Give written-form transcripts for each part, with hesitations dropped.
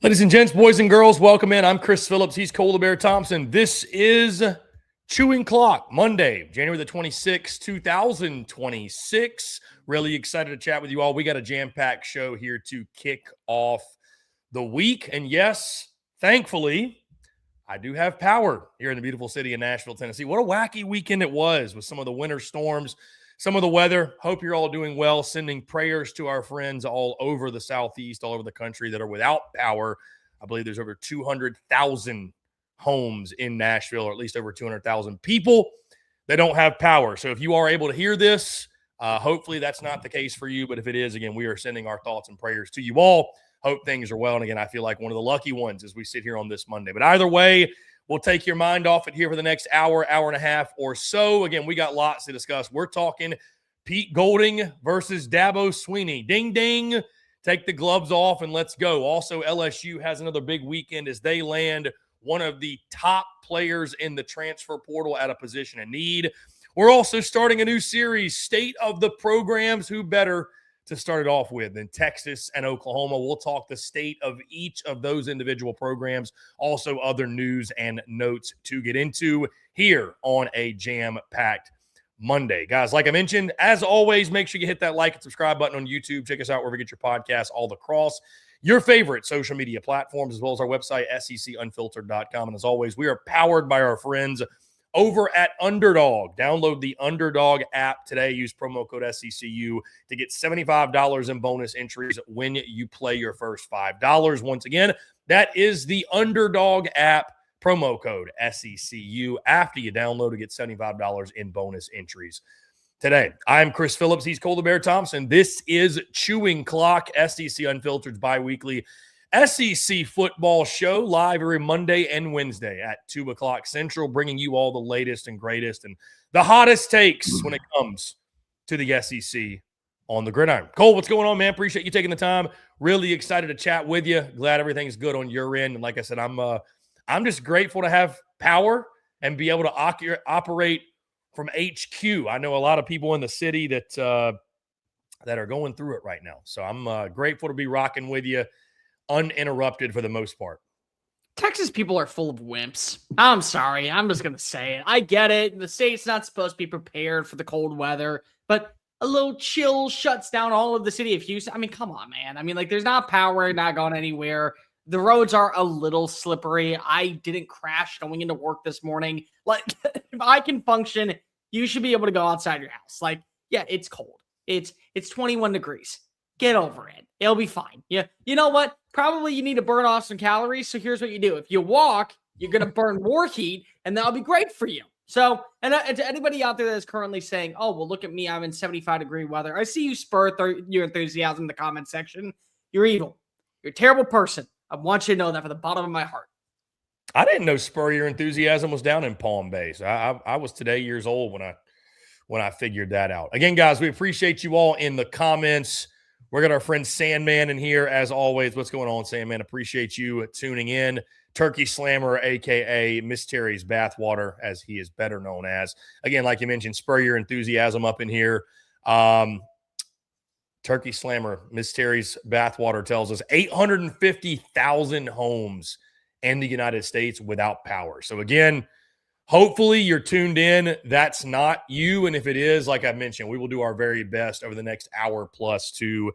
Ladies and gents, boys and girls, welcome in. I'm Chris Phillips. He's Cole Thompson. This is Chewing Clock, Monday, January the 26th, 2026. Really excited to chat with you all. We got a jam-packed show here to kick off the week. And yes, thankfully, I do have power here in the beautiful city of Nashville, Tennessee. What a wacky weekend it was with some of the winter storms, some of the weather. Hope you're all doing well. Sending prayers to our friends all over the Southeast, all over the country that are without power. I believe there's over 200,000 homes in Nashville, or at least over 200,000 people that don't have power. So if you are able to hear this, hopefully that's not the case for you. But if it is, again, we are sending our thoughts and prayers to you all. Hope things are well. And again, I feel like one of the lucky ones as we sit here on this Monday. But either way, we'll take your mind off it here for the next hour, hour and a half or so. Again, we got lots to discuss. We're talking Pete Golding versus Dabo Swinney. Ding, ding. Take the gloves off and let's go. Also, LSU has another big weekend as they land one of the top players in the transfer portal at a position of need. We're also starting a new series, State of the Programs. Who better to start it off with than Texas and Oklahoma? We'll talk the state of each of those individual programs. Also, other news and notes to get into here on a jam-packed Monday. Guys, like I mentioned, as always, make sure you hit that like and subscribe button on YouTube. Check us out wherever you get your podcasts all across your favorite social media platforms, as well as our website, SECUnfiltered.com. And as always, we are powered by our friends over at Underdog. Download the Underdog app today. Use promo code SECU to get $75 in bonus entries when you play your first $5. Once again, that is the Underdog app. Promo code SECU after you download to get $75 in bonus entries today. I'm Chris Phillips. He's Cole Thompson. This is Chewing Clock, SEC Unfiltered's bi-weekly SEC football show, live every Monday and Wednesday at 2 o'clock Central, bringing you all the latest and greatest and the hottest takes when it comes to the SEC on the gridiron. Cole, what's going on, man? Appreciate you taking the time. Really excited to chat with you. Glad everything's good on your end. And like I said, I'm just grateful to have power and be able to operate from HQ. I know a lot of people in the city that are going through it right now. So I'm grateful to be rocking with you uninterrupted for the most part. Texas people are full of wimps. I'm sorry. I'm just going to say it. I get it. The state's not supposed to be prepared for the cold weather, but a little chill shuts down all of the city of Houston. I mean, come on, man. I mean, like, there's not power, not going anywhere. The roads are a little slippery. I didn't crash going into work this morning. Like, if I can function, you should be able to go outside your house. Like, yeah, it's cold. It's 21 degrees. Get over it. It'll be fine. Yeah. You know what? Probably you need to burn off some calories. So here's what you do. If you walk, you're going to burn more heat, and that'll be great for you. So, and to anybody out there that is currently saying, oh, well, look at me. I'm in 75-degree weather. I see you spur your enthusiasm in the comment section. You're evil. You're a terrible person. I want you to know that from the bottom of my heart. I didn't know Spur Your Enthusiasm was down in Palm Bay. So I was today years old when I figured that out. Again, guys, we appreciate you all in the comments. We got our friend Sandman in here as always. What's going on, Sandman? Appreciate you tuning in. Turkey Slammer, a.k.a. Miss Terry's Bathwater, as he is better known as. Again, like you mentioned, Spur Your Enthusiasm up in here. Turkey Slammer, Miss Terry's Bathwater tells us 850,000 homes in the United States without power. So again, hopefully you're tuned in. That's not you. And if it is, like I mentioned, we will do our very best over the next hour plus to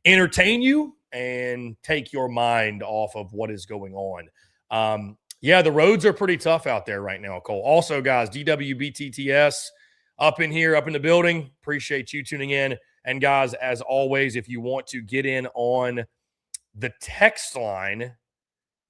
entertain you and take your mind off of what is going on. Yeah, the roads are pretty tough out there right now, Cole. Also, guys, DWBTTS up in here, up in the building. Appreciate you tuning in. And guys, as always, if you want to get in on the text line,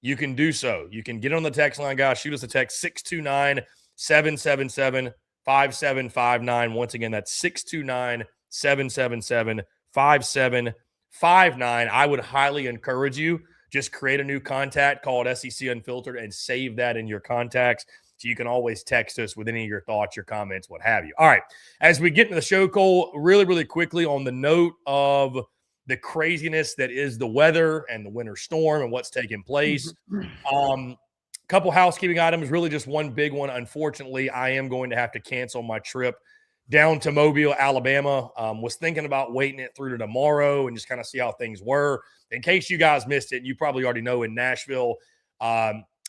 you can do so. You can get on the text line, guys. Shoot us a text, 629-777-5759. Once again, that's 629-777-5759. I would highly encourage you, just create a new contact called SEC Unfiltered and save that in your contacts. So you can always text us with any of your thoughts, your comments, what have you. All right. As we get into the show, Cole, really, really quickly on the note of the craziness that is the weather and the winter storm and what's taking place. Couple housekeeping items, really just one big one. Unfortunately, I am going to have to cancel my trip down to Mobile, Alabama. Was thinking about waiting it through to tomorrow and just kind of see how things were. In case you guys missed it, you probably already know in Nashville,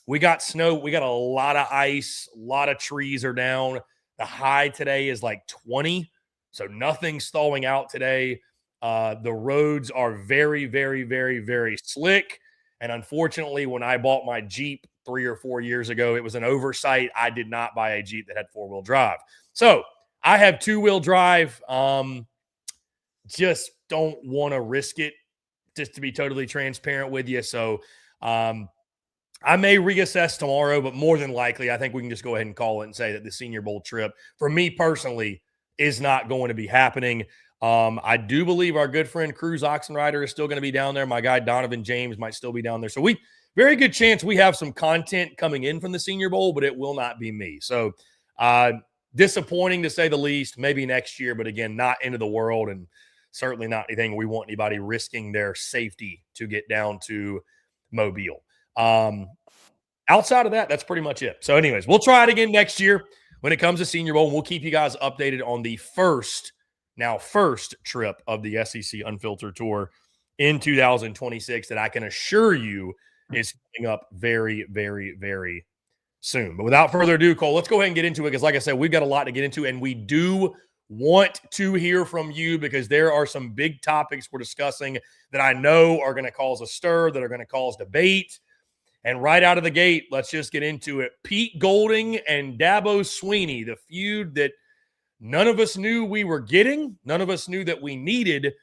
we got snow. We got a lot of ice. A lot of trees are down. The high today is like 20, so nothing's thawing out today. The roads are very, very, very, very slick. And unfortunately, when I bought my Jeep 3 or 4 years ago, it was an oversight. I did not buy a Jeep that had four-wheel drive. So I have two-wheel drive. Just don't want to risk it, just to be totally transparent with you. So I may reassess tomorrow, but more than likely, I think we can just go ahead and call it and say that the Senior Bowl trip, for me personally, is not going to be happening. I do believe our good friend Cruz Oxenrider is still going to be down there. My guy Donovan James might still be down there. So very good chance we have some content coming in from the Senior Bowl, but it will not be me. So disappointing to say the least. Maybe next year, but again, not into the world and certainly not anything we want anybody risking their safety to get down to Mobile. Outside of that, that's pretty much it. So anyways, we'll try it again next year when it comes to Senior Bowl, and we'll keep you guys updated on the first trip of the SEC Unfiltered Tour in 2026 that I can assure you is coming up very, very, very soon. But without further ado, Cole, let's go ahead and get into it because, like I said, we've got a lot to get into, and we do want to hear from you because there are some big topics we're discussing that I know are going to cause a stir, that are going to cause debate. And right out of the gate, let's just get into it. Pete Golding and Dabo Swinney, the feud that none of us knew we were getting, none of us knew that we needed,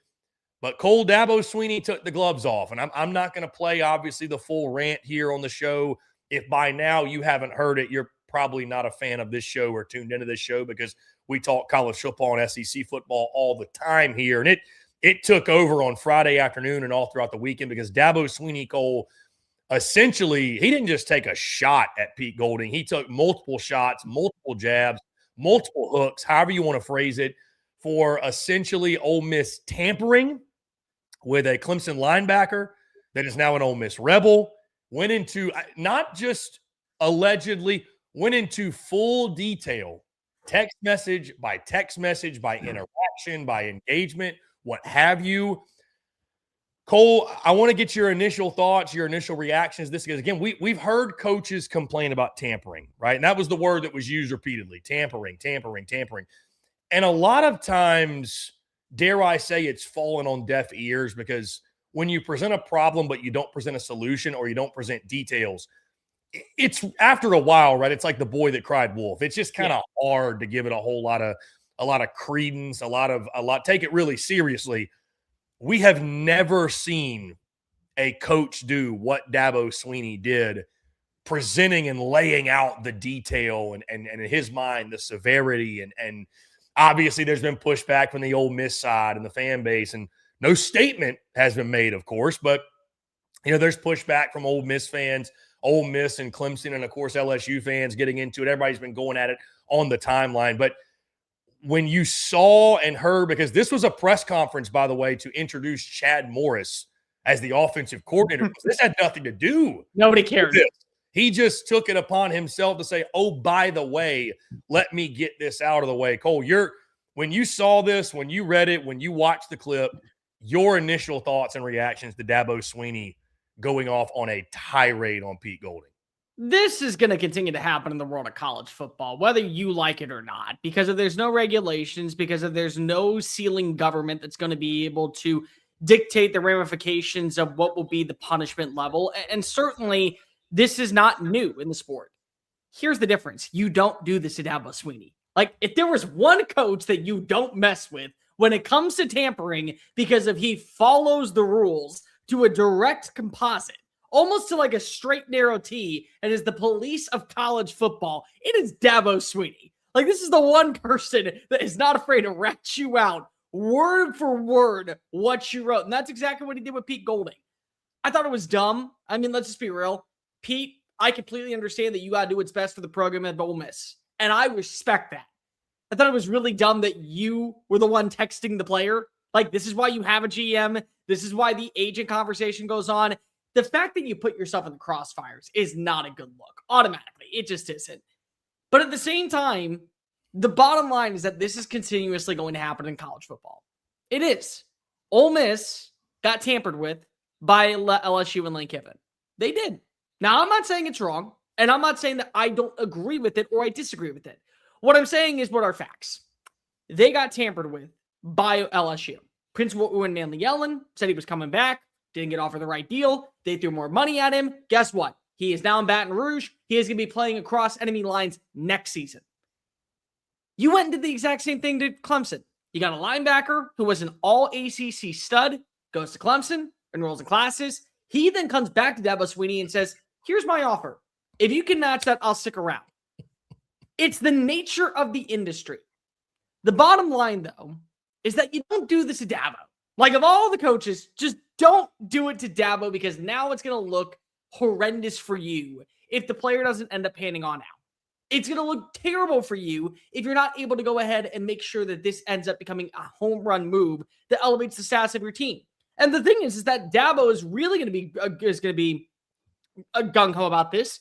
but Cole Dabo Swinney took the gloves off. And I'm not going to play, obviously, the full rant here on the show. If by now you haven't heard it, you're probably not a fan of this show or tuned into this show because we talk college football and SEC football all the time here. And it took over on Friday afternoon and all throughout the weekend because Dabo Swinney, Cole, essentially, he didn't just take a shot at Pete Golding. He took multiple shots, multiple jabs, multiple hooks, however you want to phrase it, for essentially Ole Miss tampering with a Clemson linebacker that is now an Ole Miss Rebel. Went into, not just allegedly, went into full detail, text message, by interaction, by engagement, what have you. Cole, I want to get your initial thoughts, your initial reactions. This because, again, we've heard coaches complain about tampering, right? And that was the word that was used repeatedly, tampering. And a lot of times, dare I say, it's fallen on deaf ears because when you present a problem but you don't present a solution or you don't present details, it's after a while, right? It's like the boy that cried wolf. It's just kind of hard to give it a lot of credence, take it really seriously. We have never seen a coach do what Dabo Swinney did, presenting and laying out the detail and in his mind, the severity. And obviously there's been pushback from the Ole Miss side and the fan base, and no statement has been made, of course, but there's pushback from Ole Miss fans, Ole Miss and Clemson, and of course LSU fans getting into it. Everybody's been going at it on the timeline. But when you saw and heard, because this was a press conference, by the way, to introduce Chad Morris as the offensive coordinator. This had nothing to do. Nobody cared. He just took it upon himself to say, oh, by the way, let me get this out of the way. Cole, when you saw this, when you read it, when you watched the clip, your initial thoughts and reactions to Dabo Swinney going off on a tirade on Pete Golding. This is going to continue to happen in the world of college football, whether you like it or not, because if there's no regulations, because if there's no ceiling government that's going to be able to dictate the ramifications of what will be the punishment level. And certainly this is not new in the sport. Here's the difference. You don't do this to Dabo Swinney. Like, if there was one coach that you don't mess with when it comes to tampering because if he follows the rules to a direct composite, almost to like a straight narrow T, and is the police of college football, it is Dabo Swinney. Like, this is the one person that is not afraid to rat you out word for word what you wrote. And that's exactly what he did with Pete Golding. I thought it was dumb. I mean, let's just be real. Pete, I completely understand that you got to do what's best for the program at Ole Miss. And I respect that. I thought it was really dumb that you were the one texting the player. Like, this is why you have a GM. This is why the agent conversation goes on. The fact that you put yourself in the crossfires is not a good look. Automatically. It just isn't. But at the same time, The bottom line is that this is continuously going to happen in college football. It is. Ole Miss got tampered with by LSU and Lane Kiffin. They did. Now, I'm not saying it's wrong, and I'm not saying that I don't agree with it or I disagree with it. What I'm saying is what are facts. They got tampered with by LSU. Principal Owen Manley Yellen said he was coming back, didn't get offered the right deal. They threw more money at him. Guess what? He is now in Baton Rouge. He is going to be playing across enemy lines next season. You went and did the exact same thing to Clemson. You got a linebacker who was an all-ACC stud, goes to Clemson, enrolls in classes. He then comes back to Dabo Swinney and says, here's my offer. If you can match that, I'll stick around. It's the nature of the industry. The bottom line, though, is that you don't do this to Dabo. Like, of all the coaches, just don't do it to Dabo, because now it's going to look horrendous for you if the player doesn't end up panning on out. It's going to look terrible for you if you're not able to go ahead and make sure that this ends up becoming a home run move that elevates the status of your team. And the thing is that Dabo is really going to be a gung-ho about this,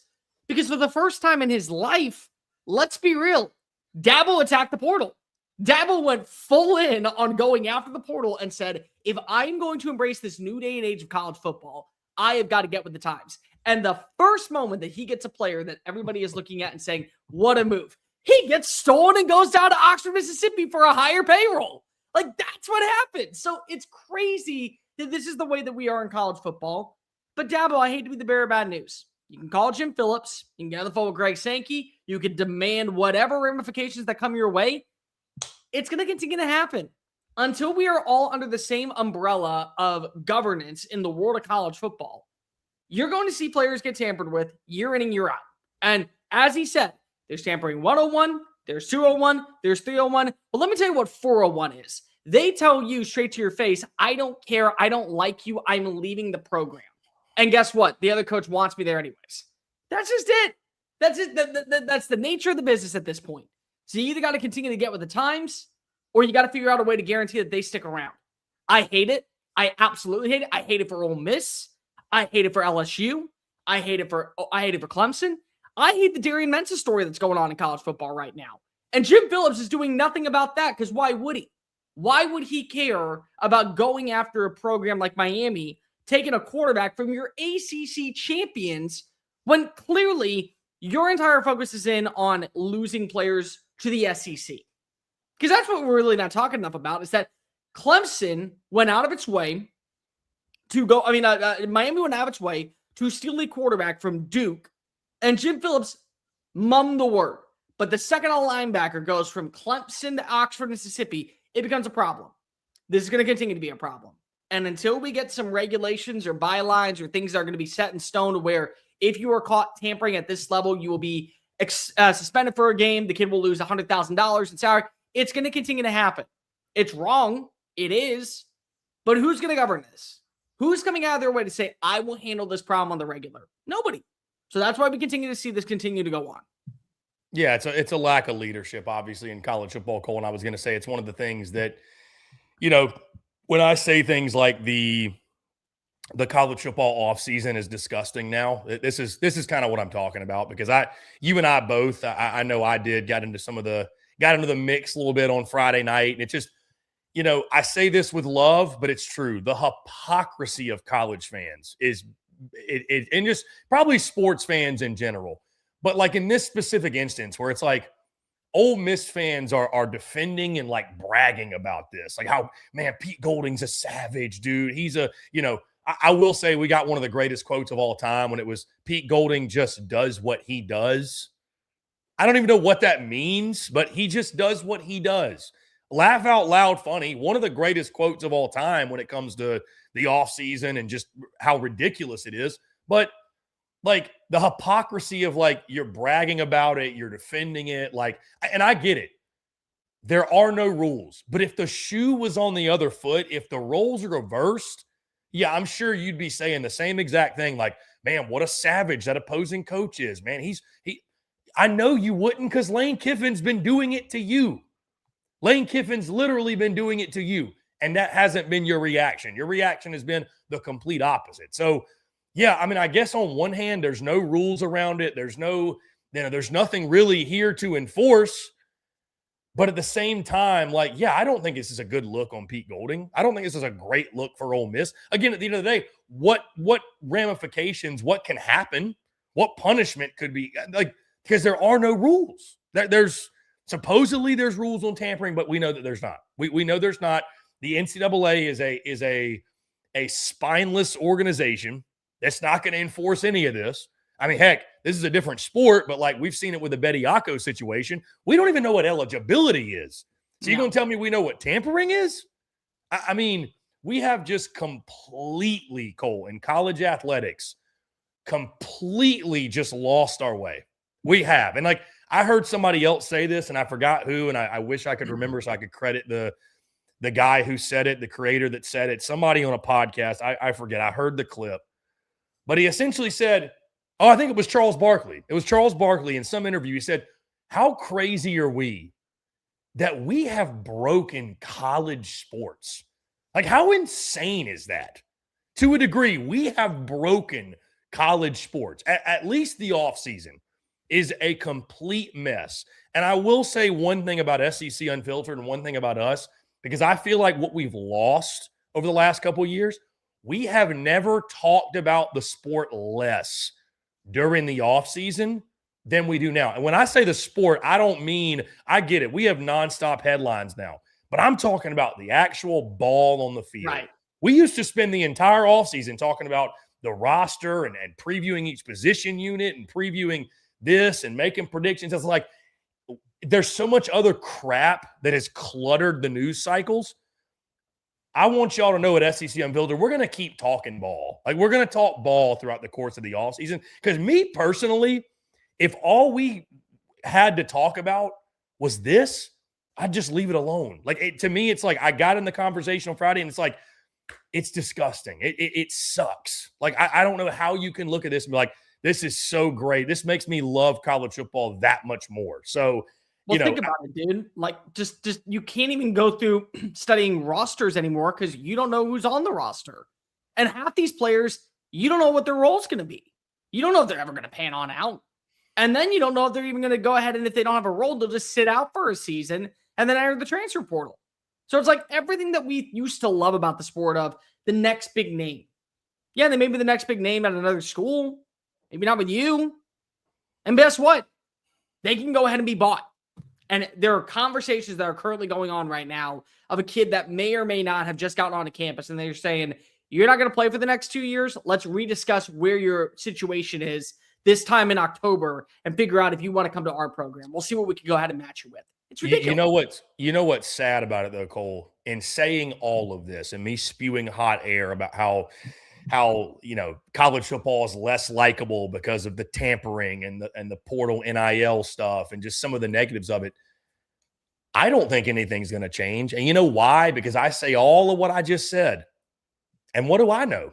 because for the first time in his life, let's be real, Dabo attacked the portal. Dabo went full in on going after the portal and said, if I'm going to embrace this new day and age of college football, I have got to get with the times. And the first moment that he gets a player that everybody is looking at and saying, what a move, he gets stolen and goes down to Oxford, Mississippi for a higher payroll. Like, that's what happened. So it's crazy that this is the way that we are in college football. But Dabo, I hate to be the bearer of bad news. You can call Jim Phillips. You can get on the phone with Greg Sankey. You can demand whatever ramifications that come your way. It's going to continue to happen until we are all under the same umbrella of governance in the world of college football. You're going to see players get tampered with year in and year out. And as he said, there's tampering 101, there's 201, there's 301. But let me tell you what 401 is. They tell you straight to your face, I don't care, I don't like you, I'm leaving the program. And guess what? The other coach wants me there anyways. That's just it. That's it. That's the nature of the business at this point. So you either got to continue to get with the times, or you got to figure out a way to guarantee that they stick around. I hate it. I absolutely hate it. I hate it for Ole Miss. I hate it for LSU. I hate it for Clemson. I hate the Darian Mensah story that's going on in college football right now. And Jim Phillips is doing nothing about that, because why would he? Why would he care about going after a program like Miami, taking a quarterback from your ACC champions, when clearly your entire focus is in on losing players to the SEC? Because that's what we're really not talking enough about, is that Clemson went out of its way to go, Miami went out of its way to steal a quarterback from Duke, and Jim Phillips mummed the word. But the second linebacker goes from Clemson to Oxford, Mississippi, it becomes a problem. This is going to continue to be a problem. And until we get some regulations or bylines or things that are going to be set in stone where if you are caught tampering at this level, you will be suspended for a game, the kid will lose $100,000 in salary, it's going to continue to happen. It's wrong. It is. But who's going to govern this? Who's coming out of their way to say, I will handle this problem on the regular? Nobody. So that's why we continue to see this continue to go on. Yeah, it's a lack of leadership, obviously, in college football, Cole. And I was going to say it's one of the things that, when I say things like the college football offseason is disgusting now, this is kind of what I'm talking about, because you and I both, I know I got into the mix a little bit on Friday night, and it just, I say this with love, but it's true. The hypocrisy of college fans is and just probably sports fans in general. But like in this specific instance where it's like Ole Miss fans are defending and like bragging about this, like how, man, Pete Golding's a savage, dude. He's I will say we got one of the greatest quotes of all time when it was Pete Golding just does what he does. I don't even know what that means, but he just does what he does. Laugh out loud funny. One of the greatest quotes of all time when it comes to the offseason and just how ridiculous it is. But like the hypocrisy of like, you're bragging about it, you're defending it. Like, and I get it. There are no rules. But if the shoe was on the other foot, if the roles are reversed, yeah, I'm sure you'd be saying the same exact thing. Like, man, what a savage that opposing coach is, man. I know you wouldn't, because Lane Kiffin's been doing it to you. Lane Kiffin's literally been doing it to you, and that hasn't been your reaction. Your reaction has been the complete opposite. So, yeah, I guess on one hand, there's no rules around it. There's nothing really here to enforce. But at the same time, like, yeah, I don't think this is a good look on Pete Golding. I don't think this is a great look for Ole Miss. Again, at the end of the day, what ramifications, what can happen, what punishment could be, like, because there are no rules. There's supposedly there's rules on tampering, but we know that there's not. We know there's not. The NCAA is a spineless organization that's not going to enforce any of this. I mean, heck, this is a different sport, but like we've seen it with the Bediako situation. We don't even know what eligibility is. So you're going to tell me we know what tampering is? I mean, we have just completely, Cole, in college athletics, completely just lost our way. We have. And like I heard somebody else say this, and I forgot who, and I wish I could remember so I could credit the guy who said it, the creator that said it, somebody on a podcast. I forget. I heard the clip. But he essentially said, I think it was Charles Barkley. It was Charles Barkley in some interview. He said, how crazy are we that we have broken college sports? Like, how insane is that? To a degree, we have broken college sports. At least the offseason is a complete mess. And I will say one thing about SEC Unfiltered and one thing about us, because I feel like what we've lost over the last couple of years, we have never talked about the sport less during the offseason than we do now. And when I say the sport, I don't mean, I get it. We have nonstop headlines now, but I'm talking about the actual ball on the field. Right. We used to spend the entire offseason talking about the roster and previewing each position unit and previewing this and making predictions. It's like there's so much other crap that has cluttered the news cycles. I want y'all to know at SEC Unfiltered, we're going to keep talking ball. Like, we're going to talk ball throughout the course of the offseason. Because me personally, if all we had to talk about was this, I'd just leave it alone. Like, to me, it's like I got in the conversation on Friday, and it's like, it's disgusting. It sucks. Like, I don't know how you can look at this and be like, this is so great. This makes me love college football that much more. So, well, think about it, dude. Like, just you can't even go through studying rosters anymore because you don't know who's on the roster. And half these players, you don't know what their role's going to be. You don't know if they're ever going to pan on out. And then you don't know if they're even going to go ahead, and if they don't have a role, they'll just sit out for a season and then enter the transfer portal. So it's like everything that we used to love about the sport of the next big name. Yeah, they may be the next big name at another school. Maybe not with you. And guess what? They can go ahead and be bought. And there are conversations that are currently going on right now of a kid that may or may not have just gotten onto campus, and they're saying, you're not going to play for the next 2 years. Let's rediscuss where your situation is this time in October and figure out if you want to come to our program. We'll see what we can go ahead and match you with. It's ridiculous. You know what's sad about it though, Cole? In saying all of this and me spewing hot air about how college football is less likable because of the tampering and the portal NIL stuff and just some of the negatives of it. I don't think anything's going to change. And you know why? Because I say all of what I just said. And what do I know?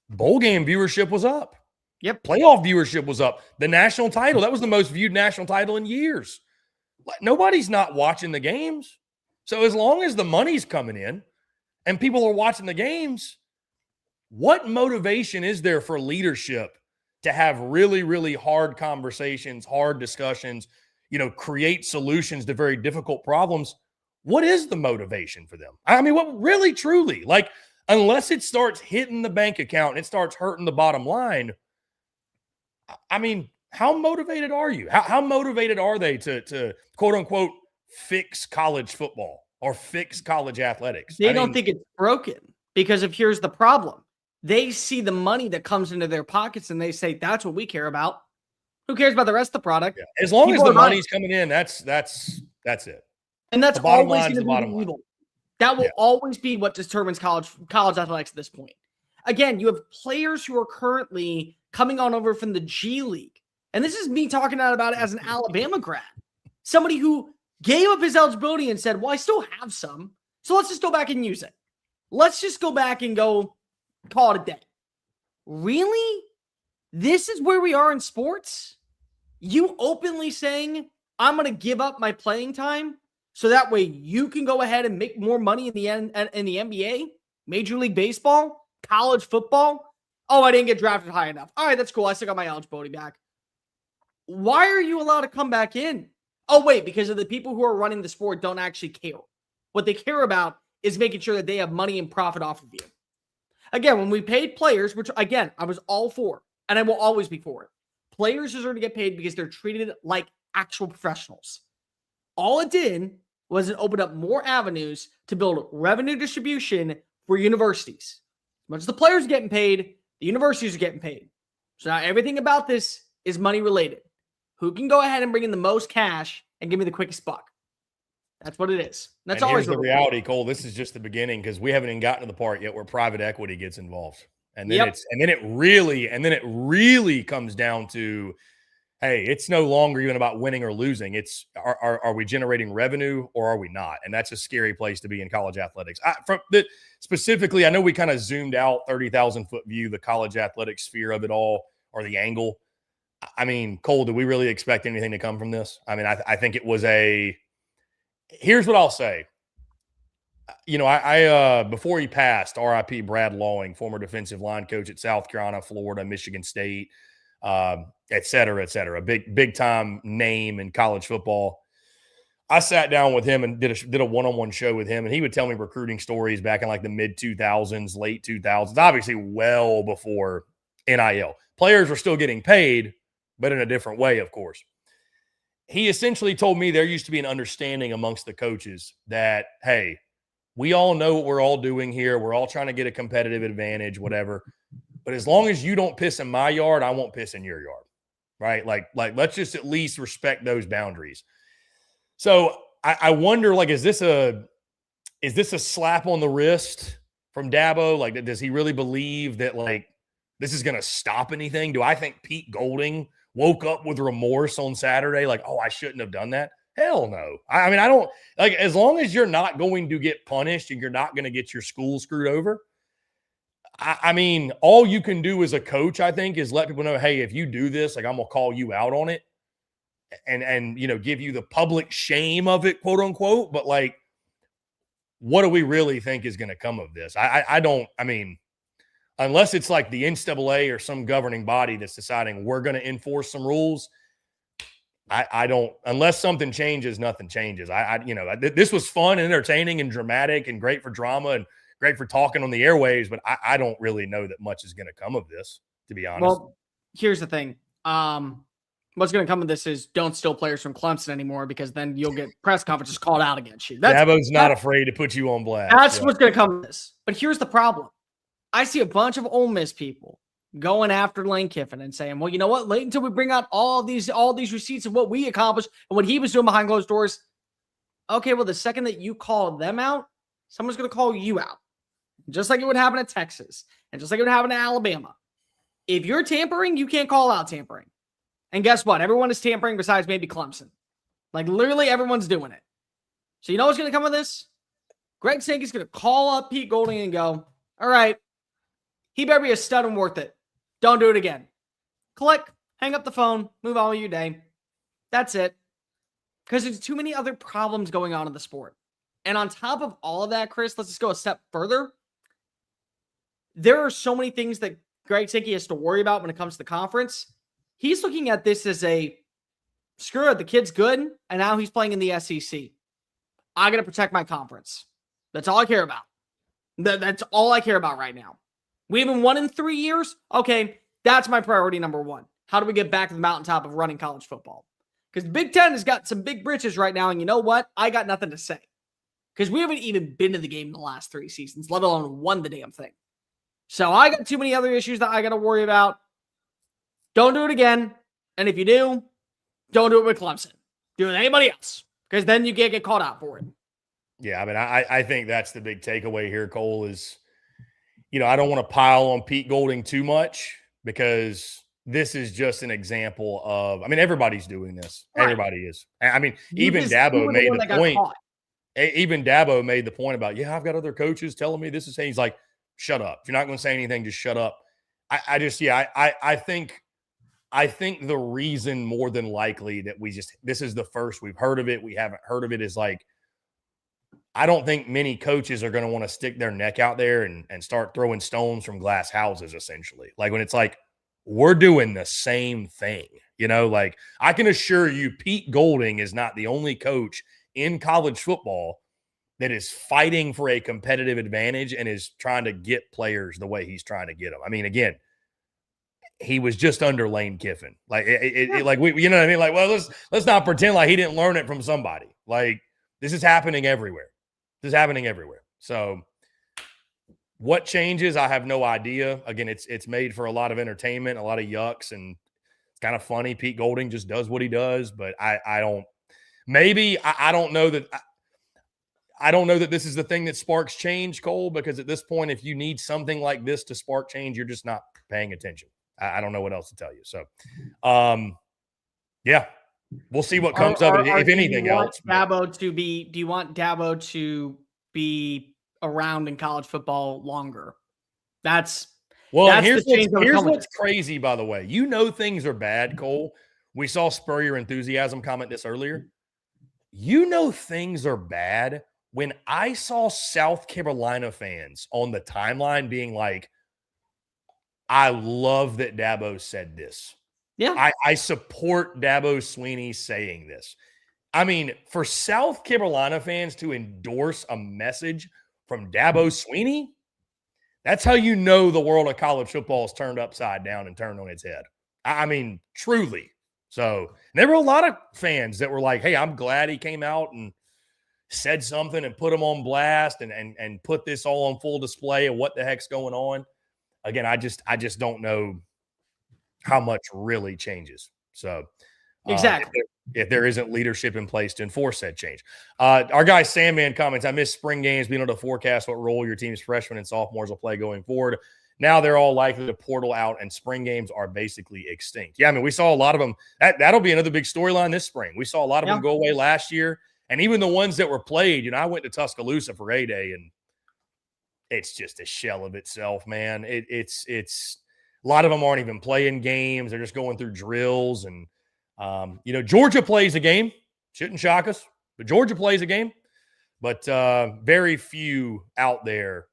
Bowl game viewership was up. Yep. Playoff viewership was up. The national title, that was the most viewed national title in years. Nobody's not watching the games. So as long as the money's coming in and people are watching the games, what motivation is there for leadership to have really, really hard conversations, hard discussions, create solutions to very difficult problems? What is the motivation for them? I mean, what really, truly, like, unless it starts hitting the bank account and it starts hurting the bottom line, I mean, how motivated are you? How motivated are they to quote unquote fix college football or fix college athletics? They don't think it's broken because here's the problem. They see the money that comes into their pockets and they say, that's what we care about. Who cares about the rest of the product? Yeah. As long as the money's coming in, that's it. And that's always going to be the evil. That will always be what determines college athletics at this point. Again, you have players who are currently coming on over from the G League. And this is me talking about it as an Alabama grad. Somebody who gave up his eligibility and said, well, I still have some. So let's just go back and use it. Let's just go back and go call it a day. Really? This is where we are in sports? You openly saying, I'm going to give up my playing time so that way you can go ahead and make more money in the NBA, Major League Baseball, college football? Oh, I didn't get drafted high enough. All right, that's cool. I still got my eligibility back. Why are you allowed to come back in? Oh, wait, because of the people who are running the sport don't actually care. What they care about is making sure that they have money and profit off of you. Again, when we paid players, which again, I was all for, and I will always be for it. Players deserve to get paid because they're treated like actual professionals. All it did was it opened up more avenues to build revenue distribution for universities. As much as the players are getting paid, the universities are getting paid. So now everything about this is money related. Who can go ahead and bring in the most cash and give me the quickest buck? That's what it is. That's always the reality, Cole. This is just the beginning because we haven't even gotten to the part yet where private equity gets involved, and then it really comes down to, hey, it's no longer even about winning or losing. It's are we generating revenue or are we not? And that's a scary place to be in college athletics. Specifically, I know we kind of zoomed out 30,000-foot view, the college athletic sphere of it all, or the angle. I mean, Cole, do we really expect anything to come from this? I mean, I think it was here's what I'll say. You know, I before he passed, RIP Brad Lawing, former defensive line coach at South Carolina, Florida, Michigan State, et cetera, et cetera. Big time name in college football. I sat down with him and did a one-on-one show with him, and he would tell me recruiting stories back in like the mid-2000s, late 2000s, obviously well before NIL. Players were still getting paid, but in a different way, of course. He essentially told me there used to be an understanding amongst the coaches that, hey, we all know what we're all doing here. We're all trying to get a competitive advantage, whatever. But as long as you don't piss in my yard, I won't piss in your yard, right? Like let's just at least respect those boundaries. So I wonder, like, is this a slap on the wrist from Dabo? Like, does he really believe that, like, this is going to stop anything? Do I think Pete Golding woke up with remorse on Saturday, like, oh, I shouldn't have done that? Hell no. I mean, I don't, like, as long as you're not going to get punished and you're not going to get your school screwed over, I mean, all you can do as a coach, I think, is let people know, hey, if you do this, like, I'm going to call you out on it and, you know, give you the public shame of it, quote unquote. But, like, what do we really think is going to come of this? I mean, unless it's like the NCAA or some governing body that's deciding we're going to enforce some rules, I don't, unless something changes, nothing changes. This was fun and entertaining and dramatic and great for drama and great for talking on the airwaves, but I don't really know that much is going to come of this, to be honest. Well, here's the thing. What's going to come of this is don't steal players from Clemson anymore, because then you'll get press conferences called out against you. Dabo's not afraid to put you on blast. That's what's going to come of this. But here's the problem. I see a bunch of Ole Miss people going after Lane Kiffin and saying, well, you know what? Wait until we bring out all these receipts of what we accomplished and what he was doing behind closed doors. Okay, well, the second that you call them out, someone's going to call you out. Just like it would happen at Texas and just like it would happen to Alabama. If you're tampering, you can't call out tampering. And guess what? Everyone is tampering besides maybe Clemson. Like, literally everyone's doing it. So you know what's going to come of this? Greg Sankey's going to call up Pete Golding and go, all right, he better be a stud and worth it. Don't do it again. Click, hang up the phone, move on with your day. That's it. Because there's too many other problems going on in the sport. And on top of all of that, Chris, let's just go a step further. There are so many things that Greg Sankey has to worry about when it comes to the conference. He's looking at this as screw it, the kid's good, and now he's playing in the SEC. I got to protect my conference. That's all I care about. That's all I care about right now. We haven't won in 3 years? Okay, that's my priority number one. How do we get back to the mountaintop of running college football? Because the Big Ten has got some big britches right now, and you know what? I got nothing to say. Because we haven't even been to the game in the last 3 seasons, let alone won the damn thing. So I got too many other issues that I got to worry about. Don't do it again. And if you do, don't do it with Clemson. Do it with anybody else. Because then you can't get caught out for it. Yeah, I mean, I think that's the big takeaway here, Cole, is, you know, I don't want to pile on Pete Golding too much because this is just an example of, I mean, everybody's doing this. Right. Everybody is. I mean, even Dabo made the point. Even Dabo made the point about, yeah, I've got other coaches telling me this is, he's like, shut up. If you're not going to say anything, just shut up. I think the reason more than likely that this is the first we've heard of it, we haven't heard of it, is like, I don't think many coaches are going to want to stick their neck out there and start throwing stones from glass houses, essentially. Like, when it's like, we're doing the same thing. Like I can assure you, Pete Golding is not the only coach in college football that is fighting for a competitive advantage and is trying to get players the way he's trying to get them. I mean, again, he was just under Lane Kiffin. Like, like we, you know what I mean? Like, well, let's not pretend like he didn't learn it from somebody. Like, this is happening everywhere. This is happening everywhere. So, what changes? I have no idea. Again, it's made for a lot of entertainment, a lot of yucks, and it's kind of funny. Pete Golding just does what he does, but I don't. Maybe I don't know that. I don't know that this is the thing that sparks change, Cole, because at this point, if you need something like this to spark change, you're just not paying attention. I don't know what else to tell you. So, yeah, we'll see what comes of it, if anything else. Do you want Dabo to be around in college football longer? Here's what's crazy, by the way. Things are bad, Cole. We saw Spur Your Enthusiasm comment this earlier. Things are bad when I saw South Carolina fans on the timeline being like, I love that Dabo said this. Yeah. I support Dabo Swinney saying this. I mean, for South Carolina fans to endorse a message from Dabo Swinney, that's how you know the world of college football is turned upside down and turned on its head. I mean, truly. So there were a lot of fans that were like, hey, I'm glad he came out and said something and put him on blast and put this all on full display of what the heck's going on. Again, I just don't know how much really changes. So exactly. If there isn't leadership in place to enforce that change. Our guy Sandman comments, I miss spring games, being able to forecast what role your team's freshmen and sophomores will play going forward. Now they're all likely to portal out, and spring games are basically extinct. Yeah, I mean, we saw a lot of them. That'll be another big storyline this spring. We saw a lot of them go away last year, and even the ones that were played. I went to Tuscaloosa for A-Day, and it's just a shell of itself, man. It's a lot of them aren't even playing games. They're just going through drills, and Georgia plays a game. Shouldn't shock us, but Georgia plays a game. But very few out there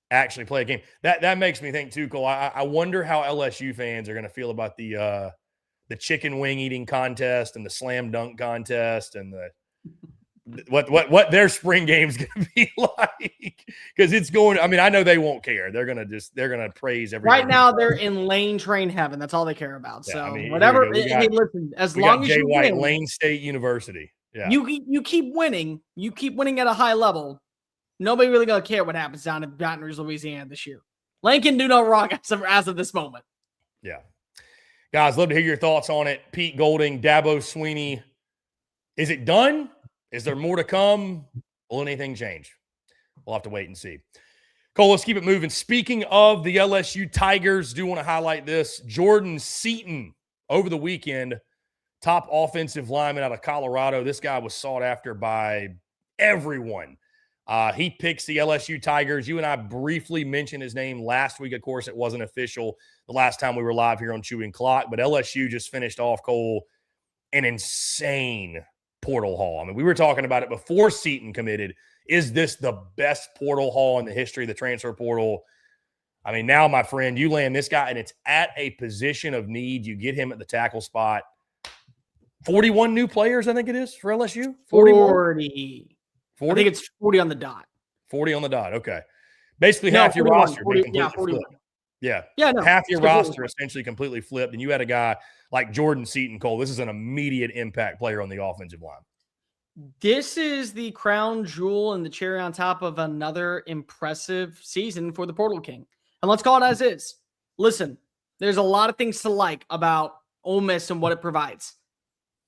actually play a game. That makes me think too, Cole. I wonder how LSU fans are going to feel about the chicken wing eating contest and the slam dunk contest and the what their spring game's going to be like, because it's going. I mean, I know they won't care. They're going to praise everything. Right now, they're in lane train heaven. That's all they care about. Yeah, so I mean, whatever. Hey, listen. As long as you win, Lane State University. Yeah, you keep winning. You keep winning at a high level. Nobody really gonna care what happens down in Baton Rouge, Louisiana this year. Lane can do no wrong as of this moment. Yeah, guys, love to hear your thoughts on it. Pete Golding, Dabo Swinney. Is it done? Is there more to come? Will anything change? We'll have to wait and see. Cole, let's keep it moving. Speaking of the LSU Tigers, do want to highlight this. Jordan Seaton over the weekend, top offensive lineman out of Colorado. This guy was sought after by everyone. He picks the LSU Tigers. You and I briefly mentioned his name last week. Of course, it wasn't official the last time we were live here on Chewing Clock, but LSU just finished off, Cole, an insane portal haul. I mean, we were talking about it before Seaton committed. Is this the best portal haul in the history of the transfer portal? I mean, now, my friend, you land this guy, and it's at a position of need. You get him at the tackle spot. 41 new players, I think it is, for LSU? 40. 40? I think it's 40 on the dot. 40 on the dot. Okay. Basically half your roster. 40, yeah, 41. Yeah. Yeah, no, half your roster essentially completely flipped, and you had a guy like Jordan Seaton, Cole. This is an immediate impact player on the offensive line. This is the crown jewel and the cherry on top of another impressive season for the Portal King. And let's call it as is. Listen, there's a lot of things to like about Ole Miss and what it provides.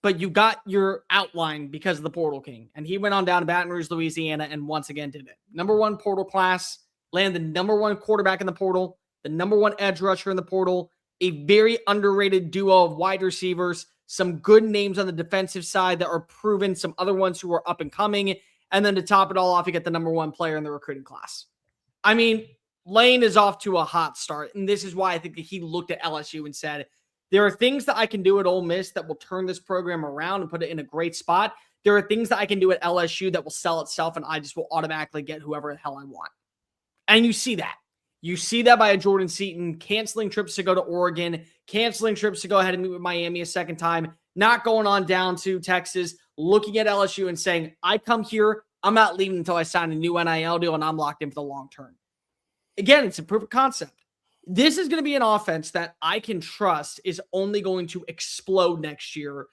But you got your outline because of the Portal King. And he went on down to Baton Rouge, Louisiana, and once again did it. Number one portal class, landed the number one quarterback in the portal, the number one edge rusher in the portal, a very underrated duo of wide receivers, some good names on the defensive side that are proven, some other ones who are up and coming. And then to top it all off, you get the number one player in the recruiting class. I mean, Lane is off to a hot start. And this is why I think that he looked at LSU and said, there are things that I can do at Ole Miss that will turn this program around and put it in a great spot. There are things that I can do at LSU that will sell itself, and I just will automatically get whoever the hell I want. And you see that. You see that by a Jordan Seaton canceling trips to go to Oregon, canceling trips to go ahead and meet with Miami a second time, not going on down to Texas, looking at LSU and saying, I come here, I'm not leaving until I sign a new NIL deal and I'm locked in for the long term. Again, it's a proof of concept. This is going to be an offense that I can trust is only going to explode next year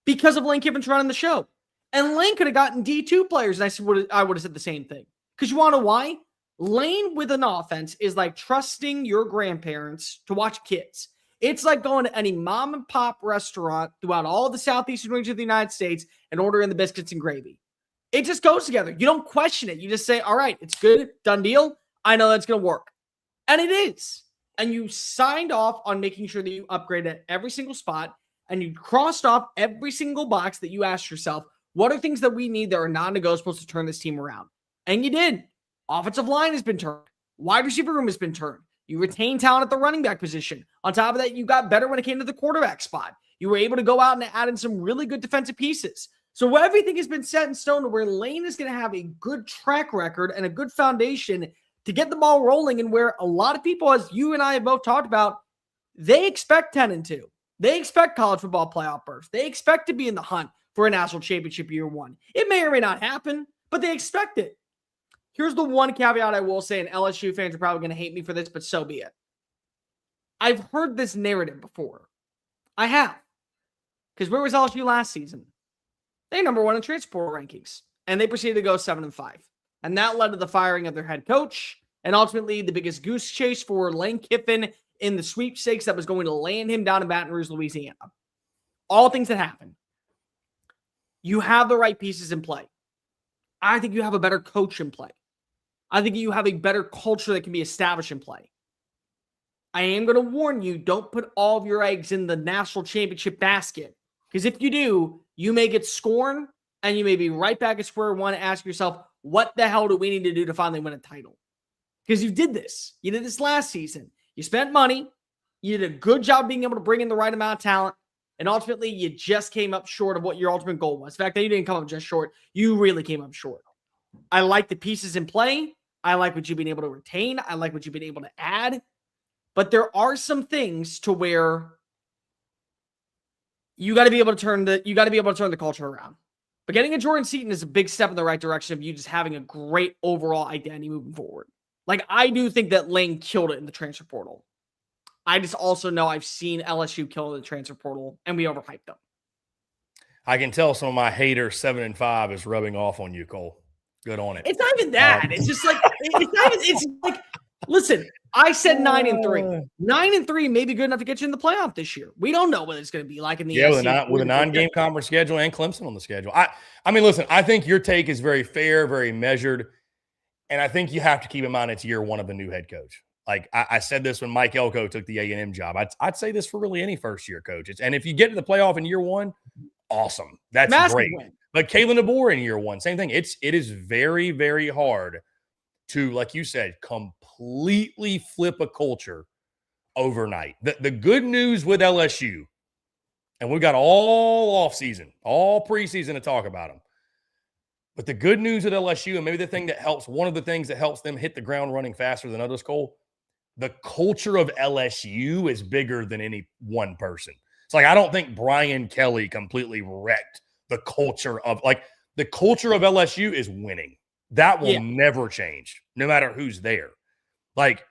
because of Lane Kiffin's running the show. And Lane could have gotten D2 players, and I would have said the same thing. Because you want to know why? Lane with an offense is like trusting your grandparents to watch kids. It's like going to any mom and pop restaurant throughout all the southeastern region of the United States and ordering the biscuits and gravy. It just goes together. You don't question it. You just say, all right, it's good, done deal. I know that's going to work. And it is. And you signed off on making sure that you upgraded at every single spot, and you crossed off every single box that you asked yourself, what are things that we need that are non-negotiables to turn this team around? And you did. Offensive line has been turned. Wide receiver room has been turned. You retained talent at the running back position. On top of that, you got better when it came to the quarterback spot. You were able to go out and add in some really good defensive pieces. So everything has been set in stone to where Lane is going to have a good track record and a good foundation to get the ball rolling, and where a lot of people, as you and I have both talked about, they expect 10-2. They expect college football playoff berths. They expect to be in the hunt for a national championship year one. It may or may not happen, but they expect it. Here's the one caveat I will say, and LSU fans are probably going to hate me for this, but so be it. I've heard this narrative before. I have. Because where was LSU last season? They number one in transfer portal rankings, and they proceeded to go 7-5. And that led to the firing of their head coach, and ultimately the biggest goose chase for Lane Kiffin in the sweepstakes that was going to land him down in Baton Rouge, Louisiana. All things that happened. You have the right pieces in play. I think you have a better coach in play. I think you have a better culture that can be established in play. I am going to warn you, don't put all of your eggs in the national championship basket. Because if you do, you may get scorned, and you may be right back at square one and ask yourself, what the hell do we need to do to finally win a title? Because you did this. You did this last season. You spent money. You did a good job being able to bring in the right amount of talent. And ultimately, you just came up short of what your ultimate goal was. The fact that you didn't come up just short, you really came up short. I like the pieces in play. I like what you've been able to retain. I like what you've been able to add. But there are some things to where you got to be able to turn the culture around. But getting a Jordan Seaton is a big step in the right direction of you just having a great overall identity moving forward. Like, I do think that Lane killed it in the transfer portal. I just also know I've seen LSU kill in the transfer portal, and we overhyped them. I can tell some of my hater 7-5 is rubbing off on you, Cole. Good on it. It's not even that. It's just like, it's like, listen, I said 9-3. 9-3 may be good enough to get you in the playoff this year. We don't know what it's going to be like in the SEC. With a 9-game conference schedule and Clemson on the schedule. I mean, listen, I think your take is very fair, very measured. And I think you have to keep in mind it's year one of the new head coach. Like I said this when Mike Elko took the A&M job. I'd say this for really any first-year coach. And if you get to the playoff in year one, awesome. That's massive great. Win. But Kalen DeBoer in year one, same thing. It is very, very hard to, like you said, completely flip a culture overnight. The good news with LSU, and we've got all offseason, all preseason to talk about them. But the good news with LSU, and maybe the thing that helps, one of the things that helps them hit the ground running faster than others, Cole, the culture of LSU is bigger than any one person. It's like, I don't think Brian Kelly completely wrecked the culture of, like, the culture of LSU is winning. That will never change, no matter who's there. Like,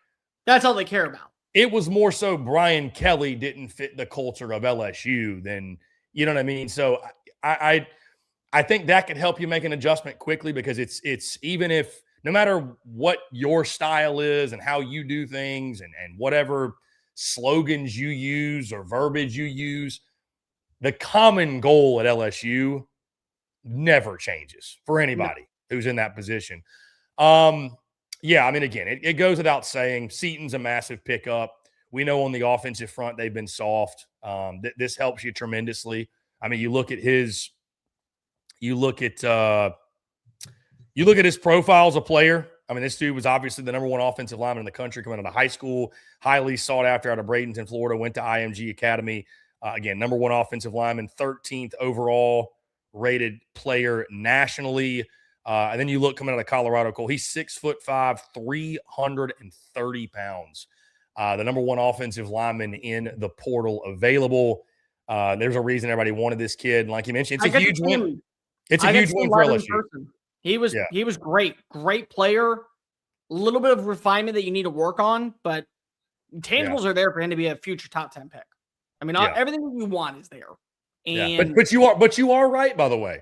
that's all they care about. It was more so Brian Kelly didn't fit the culture of LSU than, you know what I mean? So I think that could help you make an adjustment quickly, because it's even if, no matter what your style is and how you do things and whatever slogans you use or verbiage you use, the common goal at LSU never changes for anybody who's in that position. Yeah, I mean, again, it goes without saying, Seaton's a massive pickup. We know on the offensive front they've been soft. This helps you tremendously. I mean, you look at his profile as a player. I mean, this dude was obviously the number one offensive lineman in the country coming out of high school, highly sought after out of Bradenton, Florida, went to IMG Academy. Again, number one offensive lineman, 13th overall rated player nationally. And then you look coming out of Colorado, Cole, he's 6'5", 330 pounds. The number one offensive lineman in the portal available. There's a reason everybody wanted this kid. Like you mentioned, it's a huge win. It's a huge win for LSU. He was great player. A little bit of refinement that you need to work on, but tangibles are there for him to be a future top 10 pick. I mean, everything that you want is there. And but you are right, by the way.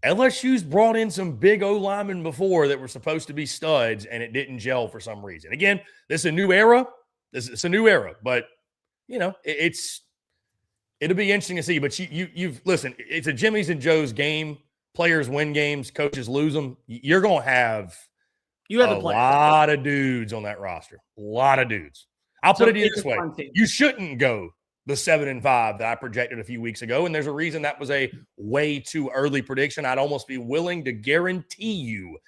LSU's brought in some big O linemen before that were supposed to be studs, and it didn't gel for some reason. Again, this is a new era. It's a new era, but it'll be interesting to see. But you've listen. It's a Jimmy's and Joe's game. Players win games, coaches lose them. You're going to have a lot of dudes on that roster. A lot of dudes. I'll put it this way: you shouldn't go the 7-5 that I projected a few weeks ago, and there's a reason that was a way too early prediction. I'd almost be willing to guarantee you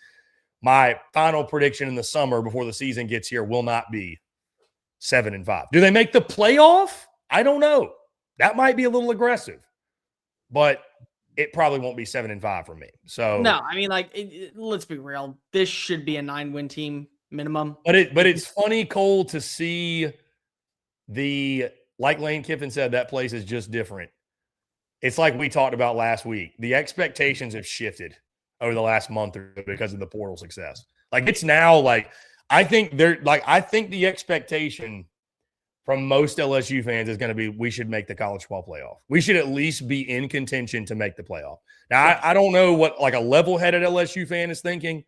my final prediction in the summer before the season gets here will not be 7-5. Do they make the playoff? I don't know. That might be a little aggressive, but it probably won't be 7-5 for me. So no, I mean, let's be real. This should be a 9-win team minimum. But it's funny, Cole, to see like Lane Kiffin said, that place is just different. It's like we talked about last week. The expectations have shifted over the last month or so because of the portal success. It's now I think the expectation from most LSU fans is going to be we should make the college football playoff. We should at least be in contention to make the playoff. Now, I don't know what a level-headed LSU fan is thinking,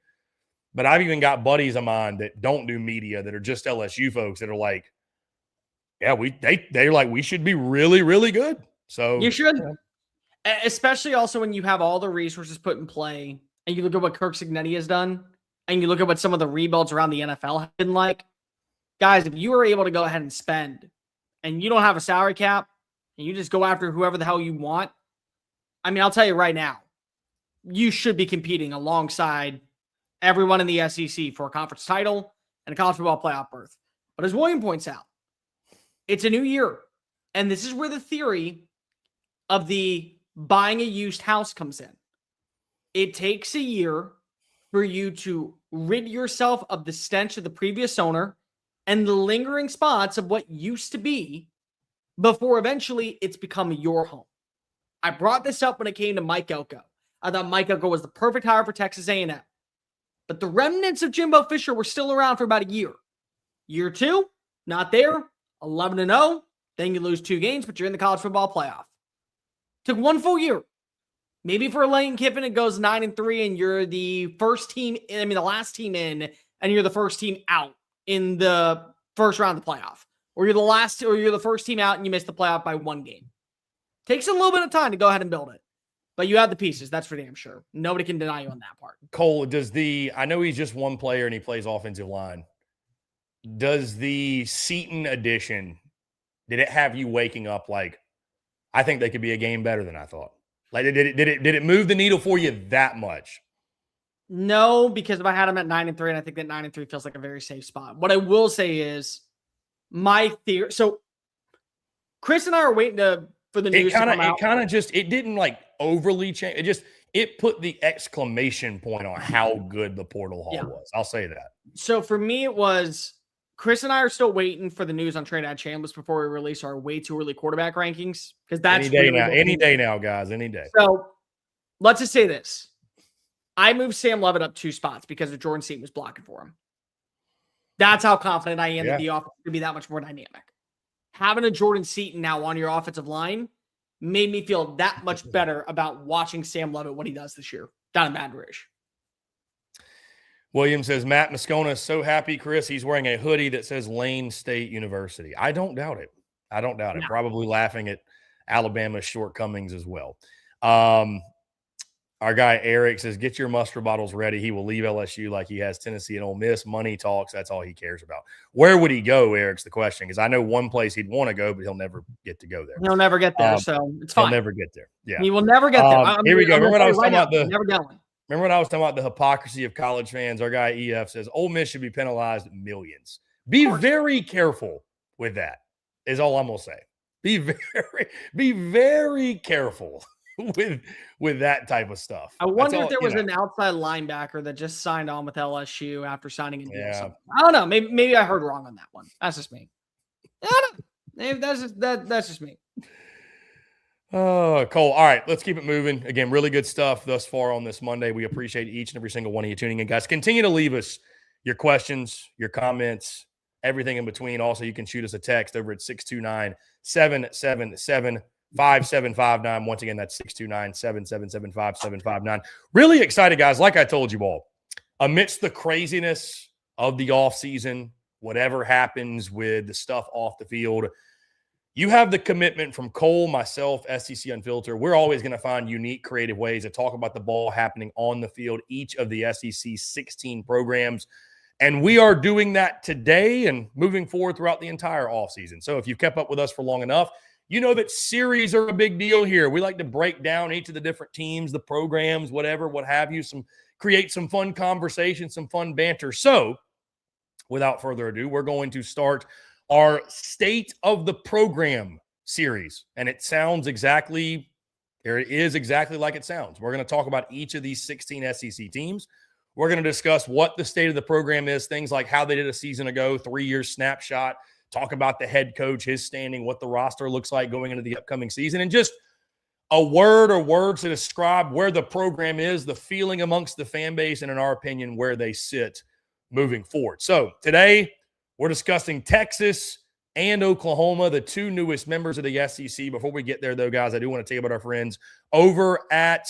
but I've even got buddies of mine that don't do media that are just LSU folks that are like, yeah, they're like, we should be really, really good. So you should, especially also when you have all the resources put in play and you look at what Kirk Cignetti has done and you look at what some of the rebuilds around the NFL have been like. Guys, if you are able to go ahead and spend and you don't have a salary cap and you just go after whoever the hell you want, I mean, I'll tell you right now, you should be competing alongside everyone in the SEC for a conference title and a college football playoff berth. But as William points out, it's a new year. And this is where the theory of the buying a used house comes in. It takes a year for you to rid yourself of the stench of the previous owner and the lingering spots of what used to be before eventually it's become your home. I brought this up when it came to Mike Elko. I thought Mike Elko was the perfect hire for Texas A&M. But the remnants of Jimbo Fisher were still around for about a year. Year two, not there. 11-0, then you lose 2 games, but you're in the college football playoff. Took 1 full year. Maybe for Lane Kiffin, it goes 9-3, and you're the the last team in, and you're the first team out in the first round of the playoff. Or you're the first team out and you miss the playoff by 1 game. Takes a little bit of time to go ahead and build it. But you have the pieces, that's for damn sure. Nobody can deny you on that part. Cole, I know he's just one player and he plays offensive line. Does the Seaton addition, did it have you waking up I think they could be a game better than I thought? Did it move the needle for you that much? No, because if I had him at 9-3, and I think that 9-3 feels like a very safe spot. What I will say is my theory. So Chris and I are waiting for the news to come out. It didn't overly change. It put the exclamation point on how good the portal haul was. I'll say that. So for me, it was Chris and I are still waiting for the news on Trinidad Chambliss before we release our way too early quarterback rankings. Because that's any day now, guys. Any day. So let's just say this. I moved Sam Levitt up 2 spots because of Jordan Seaton was blocking for him. That's how confident I am that the offense could be that much more dynamic. Having a Jordan Seaton now on your offensive line made me feel that much better about watching Sam Levitt, what he does this year down in Baton Rouge. William says, Matt Moscona is so happy, Chris. He's wearing a hoodie that says Lane State University. I don't doubt it. No. Probably laughing at Alabama's shortcomings as well. Our guy Eric says, get your mustard bottles ready. He will leave LSU like he has Tennessee and Ole Miss. Money talks. That's all he cares about. Where would he go, Eric's the question, because I know one place he'd want to go, but he'll never get to go there. He'll never get there, so it's fine. He'll never get there. Yeah. He will never get there. Here we go. Remember when I was talking about the hypocrisy of college fans? Our guy EF says, Ole Miss should be penalized millions. Be very careful with that, is all I'm going to say. Be very careful with that type of stuff. I wonder if there was an outside linebacker that just signed on with LSU after signing a deal. Yeah. I don't know. Maybe I heard wrong on that one. That's just me. I don't know. Maybe that's just me. Oh, Cole. All right, let's keep it moving. Again, really good stuff thus far on this Monday. We appreciate each and every single one of you tuning in, guys. Continue to leave us your questions, your comments, everything in between. Also, you can shoot us a text over at 629-777-5759. Once again, that's 629-777-5759. Really excited, guys. Like I told you all, amidst the craziness of the offseason, whatever happens with the stuff off the field, you have the commitment from Cole, myself, SEC Unfiltered. We're always going to find unique, creative ways to talk about the ball happening on the field, each of the SEC 16 programs. And we are doing that today and moving forward throughout the entire offseason. So if you've kept up with us for long enough, you know that series are a big deal here. We like to break down each of the different teams, the programs, whatever, what have you, create some fun conversation, some fun banter. So without further ado, we're going to start our State of the Program series. And it is exactly like it sounds. We're going to talk about each of these 16 SEC teams. We're going to discuss what the state of the program is, things like how they did a season ago, 3-year snapshot, talk about the head coach, his standing, what the roster looks like going into the upcoming season, and just a word or words to describe where the program is, the feeling amongst the fan base, and in our opinion, where they sit moving forward. So today, we're discussing Texas and Oklahoma, the two newest members of the SEC. Before we get there, though, guys, I do want to tell you about our friends over at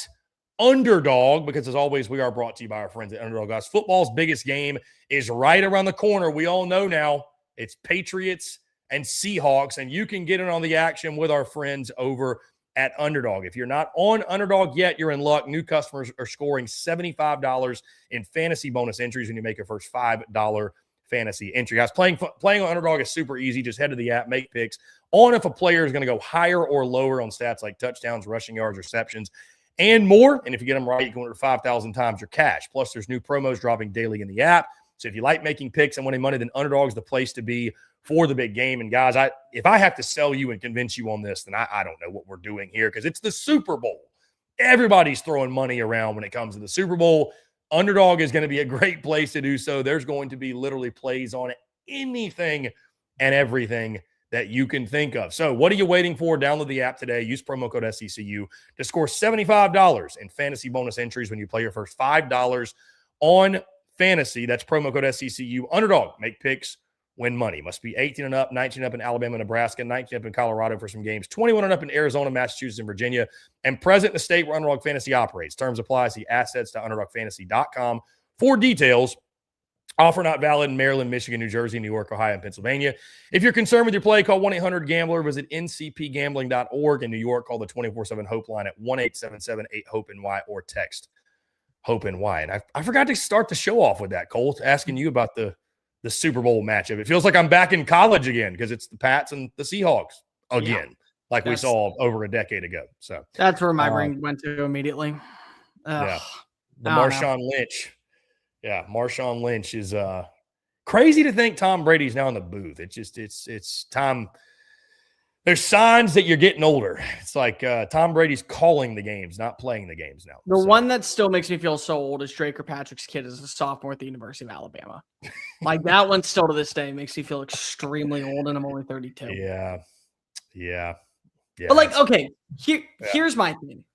Underdog, because as always, we are brought to you by our friends at Underdog, guys. Football's biggest game is right around the corner. We all know now it's Patriots and Seahawks, and you can get in on the action with our friends over at Underdog. If you're not on Underdog yet, you're in luck. New customers are scoring $75 in fantasy bonus entries when you make your first $5 fantasy entry. Guys, playing on Underdog is super easy. Just head to the app, make picks on if a player is going to go higher or lower on stats like touchdowns, rushing yards, receptions, and more. And if you get them right, you can win 5,000 times your cash. Plus, there's new promos dropping daily in the app. So if you like making picks and winning money, then Underdog is the place to be for the big game. And guys, if I have to sell you and convince you on this, then I don't know what we're doing here, because it's the Super Bowl. Everybody's throwing money around when it comes to the Super Bowl. Underdog is going to be a great place to do so. There's going to be literally plays on anything and everything that you can think of. So what are you waiting for? Download the app today. Use promo code SECU to score $75 in fantasy bonus entries when you play your first $5 on fantasy. That's promo code SECU. Underdog. Make picks, win money. Must be 18 and up, 19 up in Alabama, Nebraska, 19 up in Colorado for some games, 21 and up in Arizona, Massachusetts, and Virginia, and present in the state where Underdog Fantasy operates. Terms apply. See assets to underdogfantasy.com for details. Offer not valid in Maryland, Michigan, New Jersey, New York, Ohio, and Pennsylvania. If you're concerned with your play, call 1-800-GAMBLER. Visit ncpgambling.org. In New York, call the 24/7 Hope line at 1-877-8-HOPE-NY or text HOPE-NY. And I forgot to start the show off with that, Cole, asking you about the Super Bowl matchup. It feels like I'm back in college again, because it's the Pats and the Seahawks again, like we saw over a decade ago. So that's where my brain went to immediately. Yeah, the Marshawn Lynch. Yeah, Marshawn Lynch is crazy to think Tom Brady's now in the booth. It's time. There's signs that you're getting older. It's like Tom Brady's calling the games, not playing the games now. The one that still makes me feel so old is Drake Kirkpatrick's kid as a sophomore at the University of Alabama. Like, that one still to this day makes me feel extremely old, and I'm only 32. Yeah. But like, okay, here's my thing.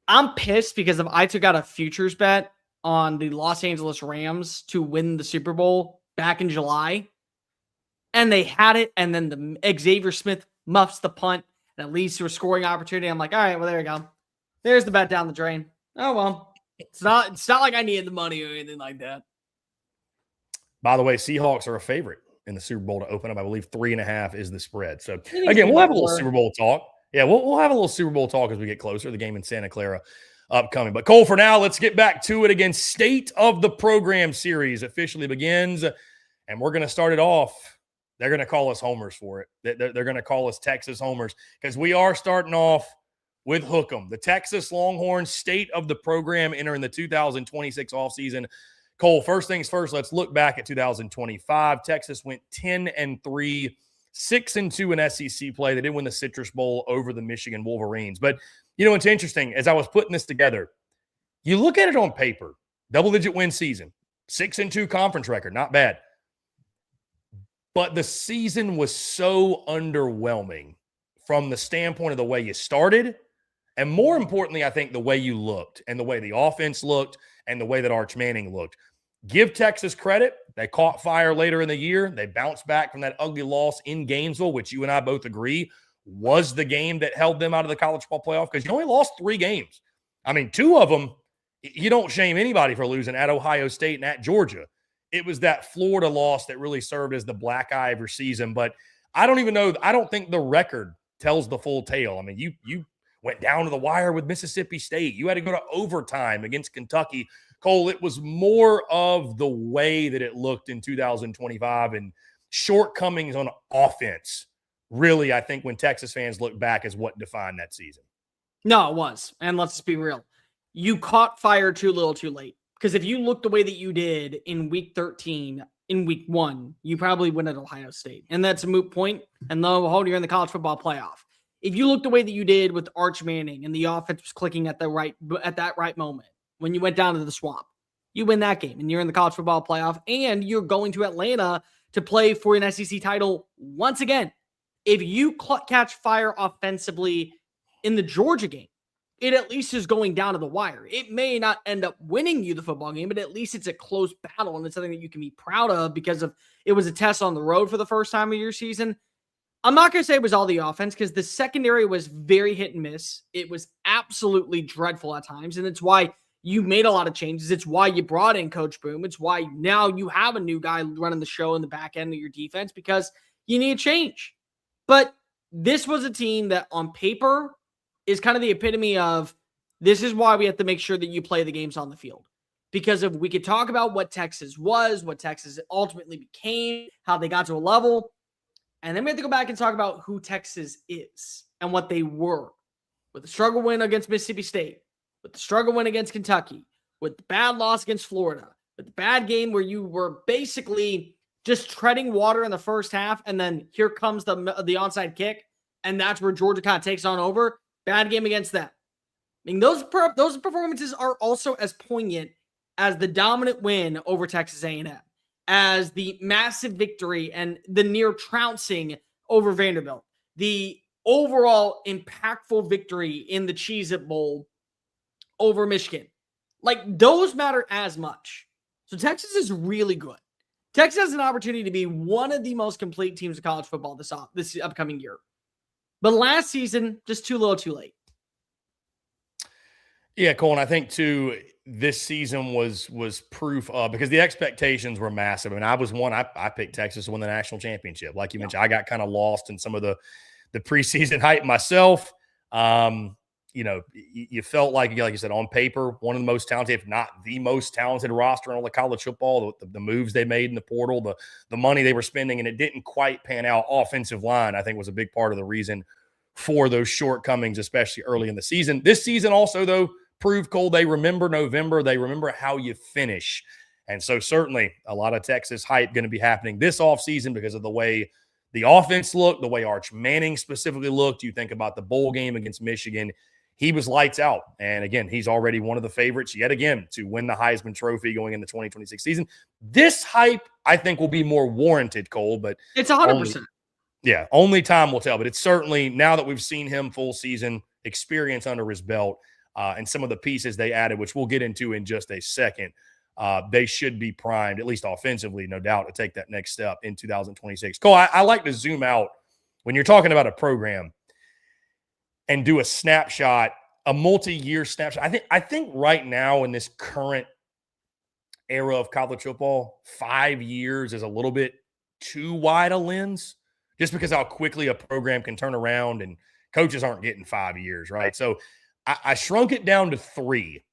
I'm pissed because I took out a futures bet on the Los Angeles Rams to win the Super Bowl back in July, and they had it, and then the Xavier Smith muffs the punt and it leads to a scoring opportunity. I'm like, all right, well, there you go. There's the bet down the drain. Oh, well, it's not like I needed the money or anything like that. By the way, Seahawks are a favorite in the Super Bowl to open up. I believe 3.5 is the spread. So again, we'll have a little Super Bowl talk. Yeah, we'll have a little Super Bowl talk as we get closer. The game in Santa Clara upcoming. But Cole, for now, let's get back to it again. State of the Program series officially begins, and we're going to start it off. They're going to call us homers for it. They're going to call us Texas homers, because we are starting off with Hook'em. The Texas Longhorns State of the Program entering the 2026 offseason. Cole, first things first, let's look back at 2025. Texas went 10-3, 6-2 in SEC play. They did win the Citrus Bowl over the Michigan Wolverines. But You know, it's interesting. As I was putting this together, you look at it on paper, double-digit win season, 6-2 conference record, not bad. But the season was so underwhelming from the standpoint of the way you started, and more importantly, I think the way you looked and the way the offense looked and the way that Arch Manning looked. Give Texas credit. They caught fire later in the year. They bounced back from that ugly loss in Gainesville, which you and I both agree was the game that held them out of the college football playoff, because you only lost 3 games. I mean, 2 of them, you don't shame anybody for losing, at Ohio State and at Georgia. It was that Florida loss that really served as the black eye of your season. But I don't even know. I don't think the record tells the full tale. I mean, you went down to the wire with Mississippi State. You had to go to overtime against Kentucky. Cole, it was more of the way that it looked in 2025 and shortcomings on offense. Really, I think when Texas fans look back, is what defined that season. No, it was. And let's just be real. You caught fire too little too late. Because if you look the way that you did in week 13, in week 1, you probably win at Ohio State. And that's a moot point. And lo and behold, you're in the college football playoff. If you look the way that you did with Arch Manning and the offense was clicking at that right moment, when you went down to the swamp, you win that game and you're in the college football playoff, and you're going to Atlanta to play for an SEC title once again. If you catch fire offensively in the Georgia game, it at least is going down to the wire. It may not end up winning you the football game, but at least it's a close battle, and it's something that you can be proud of because it was a test on the road for the first time of your season. I'm not going to say it was all the offense, because the secondary was very hit and miss. It was absolutely dreadful at times, and it's why you made a lot of changes. It's why you brought in Coach Boom. It's why now you have a new guy running the show in the back end of your defense, because you need a change. But this was a team that on paper is kind of the epitome of, this is why we have to make sure that you play the games on the field. Because if we could talk about what Texas was, what Texas ultimately became, how they got to a level, and then we have to go back and talk about who Texas is and what they were. With the struggle win against Mississippi State, with the struggle win against Kentucky, with the bad loss against Florida, with the bad game where you were basically just treading water in the first half, and then here comes the onside kick, and that's where Georgia kind of takes on over. Bad game against them. I mean, those performances are also as poignant as the dominant win over Texas A&M, as the massive victory and the near trouncing over Vanderbilt, the overall impactful victory in the Cheez-It Bowl over Michigan. Like, those matter as much. So Texas is really good. Texas has an opportunity to be one of the most complete teams of college football this upcoming year. But last season, just too little, too late. Yeah, Cole, and I think, too, this season was proof of, because the expectations were massive. I mean, I picked Texas to win the national championship. Like you mentioned, I got kind of lost in some of the preseason hype myself. You know, you felt like you said, on paper, one of the most talented, if not the most talented roster in all of college football. The moves they made in the portal, the money they were spending, and it didn't quite pan out. Offensive line, I think, was a big part of the reason for those shortcomings, especially early in the season. This season also, though, proved, Cole, they remember November. They remember how you finish. And so certainly a lot of Texas hype going to be happening this offseason because of the way the offense looked, the way Arch Manning specifically looked. You think about the bowl game against Michigan. He was lights out. And again, he's already one of the favorites yet again to win the Heisman Trophy going into the 2026 season. This hype, I think, will be more warranted, Cole, but it's 100%. Only time will tell. But it's certainly, now that we've seen him full season experience under his belt, and some of the pieces they added, which we'll get into in just a second, they should be primed, at least offensively, no doubt, to take that next step in 2026. Cole, I like to zoom out when you're talking about a program and do a snapshot, a multi-year snapshot. I think right now in this current era of college football, 5 years is a little bit too wide a lens, just because how quickly a program can turn around, and coaches aren't getting 5 years, right? So I shrunk it down to 3.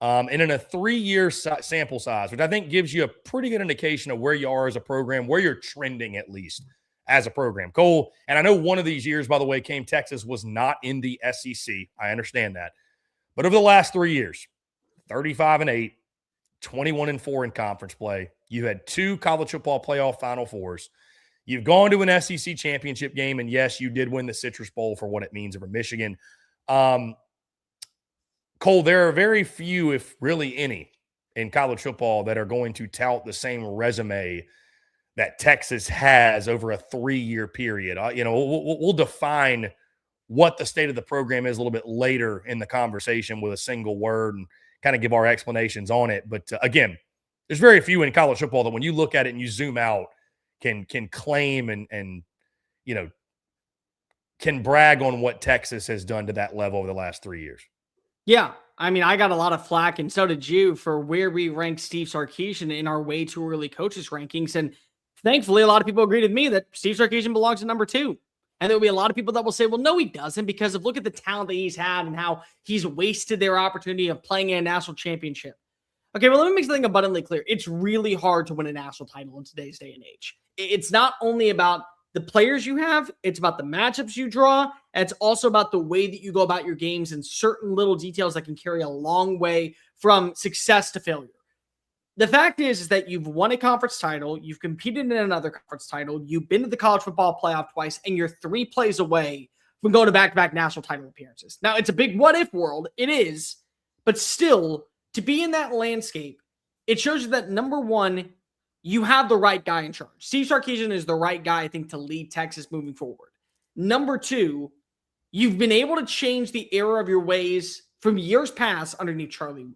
And in a 3-year sample size, which I think gives you a pretty good indication of where you are as a program, where you're trending at least as a program. Cole, and I know one of these years, by the way, Texas was not in the SEC. I understand that. But over the last 3 years, 35-8, 21-4 in conference play. You had 2 college football playoff Final Fours. You've gone to an SEC championship game, and yes, you did win the Citrus Bowl for what it means over Michigan. Cole, there are very few, if really any, in college football that are going to tout the same resume that Texas has over a 3-year period. We'll define what the state of the program is a little bit later in the conversation with a single word and kind of give our explanations on it. But again, there's very few in college football that when you look at it and you zoom out can claim and can brag on what Texas has done to that level over the last 3 years. Yeah. I mean, I got a lot of flack, and so did you, for where we ranked Steve Sarkisian in our way too early coaches rankings. And thankfully, a lot of people agreed with me that Steve Sarkisian belongs at number 2. And there'll be a lot of people that will say, well, no, he doesn't, because of look at the talent that he's had and how he's wasted their opportunity of playing in a national championship. Okay, well, let me make something abundantly clear. It's really hard to win a national title in today's day and age. It's not only about the players you have, it's about the matchups you draw, and it's also about the way that you go about your games and certain little details that can carry a long way from success to failure. The fact is that you've won a conference title, you've competed in another conference title, you've been to the college football playoff twice, and you're 3 plays away from going to back-to-back national title appearances. Now, it's a big what-if world. It is. But still, to be in that landscape, it shows you that, number one, you have the right guy in charge. Steve Sarkisian is the right guy, I think, to lead Texas moving forward. Number 2, you've been able to change the era of your ways from years past underneath Charlie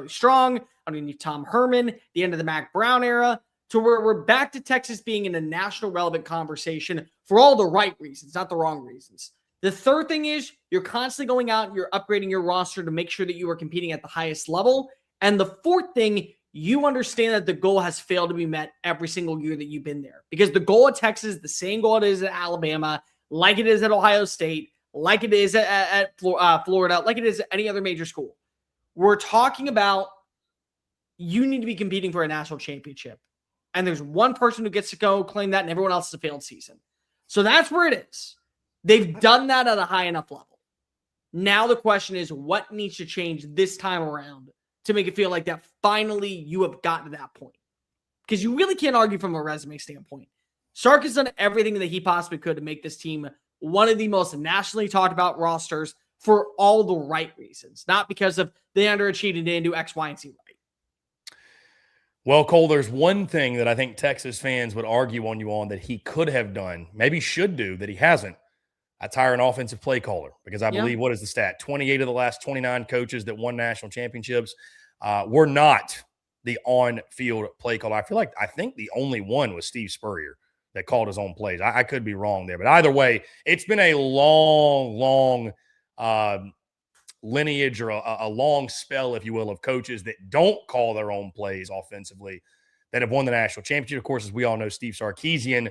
Strong, underneath Tom Herman, the end of the Mac Brown era, to where we're back to Texas being in a national relevant conversation for all the right reasons, not the wrong reasons. The third thing is you're constantly going out and you're upgrading your roster to make sure that you are competing at the highest level. And the fourth thing, you understand that the goal has failed to be met every single year that you've been there. Because the goal at Texas is the same goal it is at Alabama, like it is at Ohio State, like it is at Florida, like it is at any other major school. We're talking about you need to be competing for a national championship. And there's one person who gets to go claim that, and everyone else is a failed season. So that's where it is. They've done that at a high enough level. Now the question is, what needs to change this time around to make it feel like that finally you have gotten to that point? Because you really can't argue from a resume standpoint. Sark has done everything that he possibly could to make this team one of the most nationally talked about rosters for all the right reasons, not because of they underachieved and didn't do X, Y, and Z right. Well, Cole, there's one thing that I think Texas fans would argue on you on that he could have done, maybe should do, that he hasn't. That's hire an offensive play caller, because I believe, what is the stat? 28 of the last 29 coaches that won national championships were not the on-field play caller. I think the only one was Steve Spurrier that called his own plays. I could be wrong there. But either way, it's been a long lineage or a long spell, if you will, of coaches that don't call their own plays offensively that have won the national championship. Of course, as we all know, Steve Sarkisian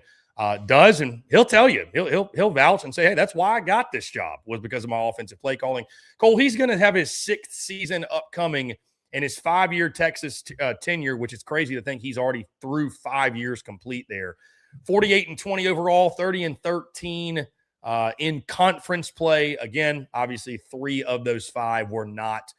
does, and he'll tell you, he'll vouch and say, hey, that's why I got this job, was because of my offensive play calling. Cole, he's going to have his 6th season upcoming in his 5-year Texas tenure, which is crazy to think he's already through 5 years complete there. 48-20 overall, 30-13 in conference play. Again, obviously 3 of those 5 were not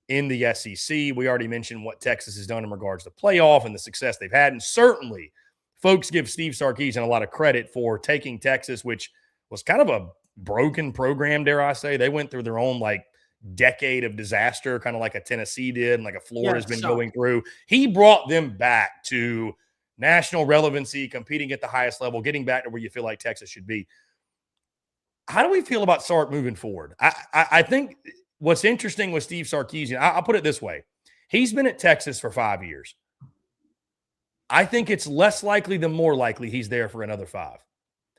in the SEC. We already mentioned what Texas has done in regards to playoff and the success they've had. And certainly folks give Steve Sarkisian a lot of credit for taking Texas, which was kind of a broken program, dare I say. They went through their own decade of disaster, kind of like a Tennessee did and like a Florida's been going through. He brought them back to national relevancy, competing at the highest level, getting back to where you feel like Texas should be. How do we feel about Sark moving forward? I think what's interesting with Steve Sarkisian, I'll put it this way. He's been at Texas for 5 years. I think it's less likely than more likely he's there for another 5.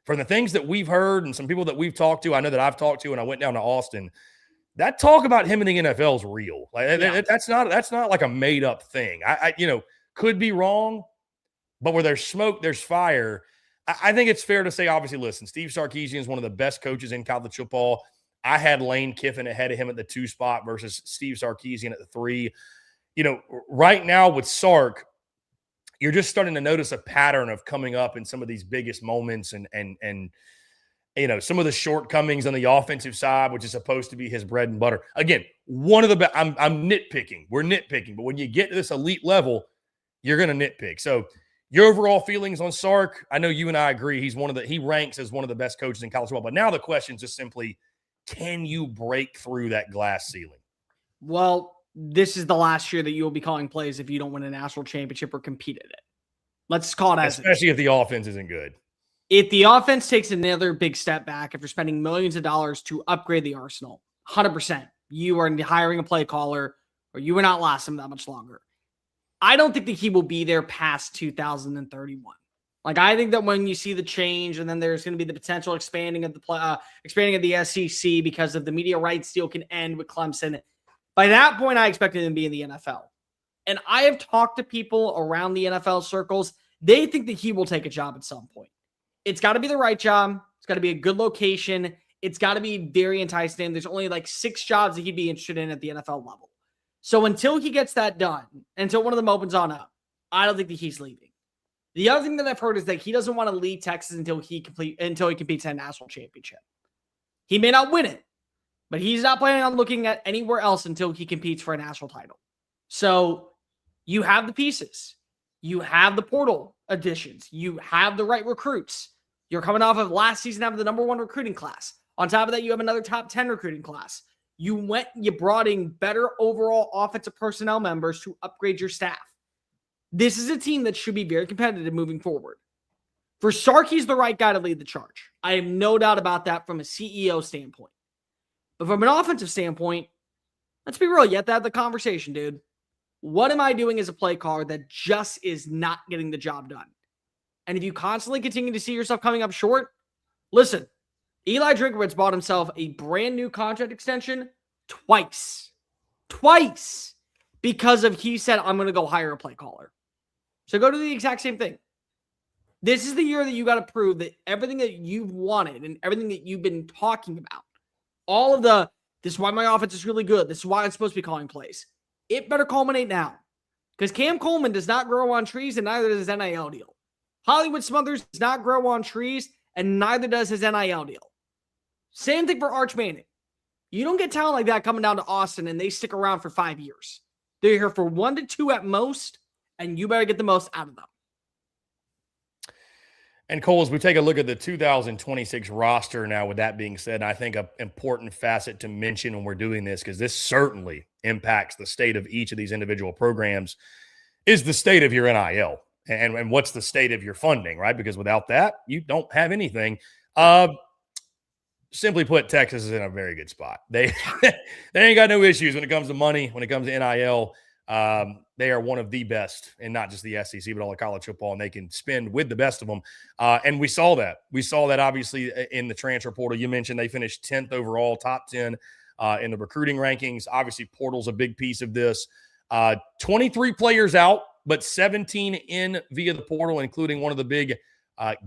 From the things that we've heard and some people that we've talked to, I know that I've talked to, and I went down to Austin, that talk about him in the NFL is real. That's not like a made up thing. I could be wrong, but where there's smoke, there's fire. I think it's fair to say, obviously, listen, Steve Sarkisian is one of the best coaches in college football. I had Lane Kiffin ahead of him at the 2 spot versus Steve Sarkisian at the 3. Right now with Sark, you're just starting to notice a pattern of coming up in some of these biggest moments and some of the shortcomings on the offensive side, which is supposed to be his bread and butter. Again, one of the best. I'm nitpicking. We're nitpicking, but when you get to this elite level, you're going to nitpick. So your overall feelings on Sark, I know you and I agree. He ranks as one of the best coaches in college football. But now the question is just simply, can you break through that glass ceiling? Well, this is the last year that you will be calling plays if you don't win a national championship or compete at it. Let's call it as it is. Especially if the offense isn't good. If the offense takes another big step back after spending millions of dollars to upgrade the arsenal, 100%, you are hiring a play caller or you will not last him that much longer. I don't think that he will be there past 2031. Like, I think that when you see the change and then there's going to be the potential expanding of the SEC because of the media rights deal can end with Clemson. By that point, I expected him to be in the NFL. And I have talked to people around the NFL circles. They think that he will take a job at some point. It's got to be the right job. It's got to be a good location. It's got to be very enticing. There's only like 6 jobs that he'd be interested in at the NFL level. So until he gets that done, until one of them opens on up, I don't think that he's leaving. The other thing that I've heard is that he doesn't want to leave Texas until he competes in a national championship. He may not win it, but he's not planning on looking at anywhere else until he competes for a national title. So you have the pieces. You have the portal additions. You have the right recruits. You're coming off of last season having the number 1 recruiting class. On top of that, you have another top 10 recruiting class. You brought in better overall offensive personnel members to upgrade your staff. This is a team that should be very competitive moving forward. For Sark, he's the right guy to lead the charge. I have no doubt about that from a CEO standpoint. But from an offensive standpoint, let's be real. You have to have the conversation, dude. What am I doing as a play caller that just is not getting the job done? And if you constantly continue to see yourself coming up short, listen, Eli Drinkwitz bought himself a brand new contract extension twice, because of he said, I'm going to go hire a play caller. So go do the exact same thing. This is the year that you got to prove that everything that you've wanted and everything that you've been talking about, all of this is why my offense is really good. This is why I'm supposed to be calling plays. It better culminate now. Because Cam Coleman does not grow on trees and neither does his NIL deal. Hollywood Smothers does not grow on trees and neither does his NIL deal. Same thing for Arch Manning. You don't get talent like that coming down to Austin and they stick around for 5 years. They're here for 1 to 2 at most, and you better get the most out of them. And Cole, as we take a look at the 2026 roster now, with that being said, I think an important facet to mention when we're doing this, because this certainly impacts the state of each of these individual programs, is the state of your NIL and what's the state of your funding, right? Because without that, you don't have anything. Simply put, Texas is in a very good spot. They ain't got no issues when it comes to money, when it comes to NIL. They are one of the best, and not just the SEC, but all of college football, and they can spend with the best of them. And we saw that. We saw that obviously in the transfer portal. You mentioned they finished 10th overall, top 10 in the recruiting rankings. Obviously, portal's a big piece of this. 23 players out, but 17 in via the portal, including one of the big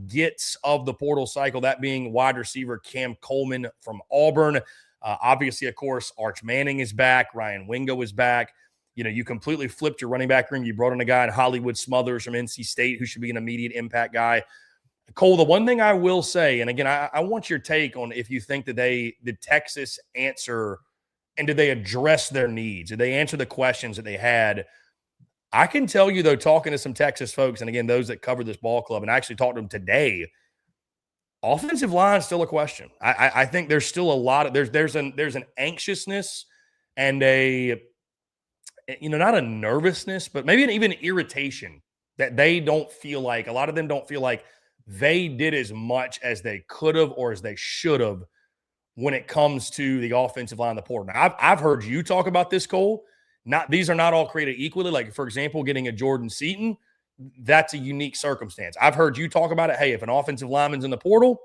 gets of the portal cycle, that being wide receiver Cam Coleman from Auburn. Obviously, of course, Arch Manning is back. Ryan Wingo is back. You know, you completely flipped your running back room. You brought in a guy in Hollywood Smothers from NC State who should be an immediate impact guy. Cole, the one thing I will say, and again, I want your take on if you think that did Texas answer and did they address their needs? Did they answer the questions that they had? I can tell you, though, talking to some Texas folks, and again, those that cover this ball club, and I actually talked to them today, offensive line is still a question. I think there's still a lot of there's an anxiousness and not a nervousness, but maybe even irritation that they don't feel like, a lot of them don't feel like they did as much as they could have or as they should have when it comes to the offensive line of the portal. Now, I've heard you talk about this, Cole. These are not all created equally. Like, for example, getting a Jordan Seaton, that's a unique circumstance. I've heard you talk about it. Hey, if an offensive lineman's in the portal,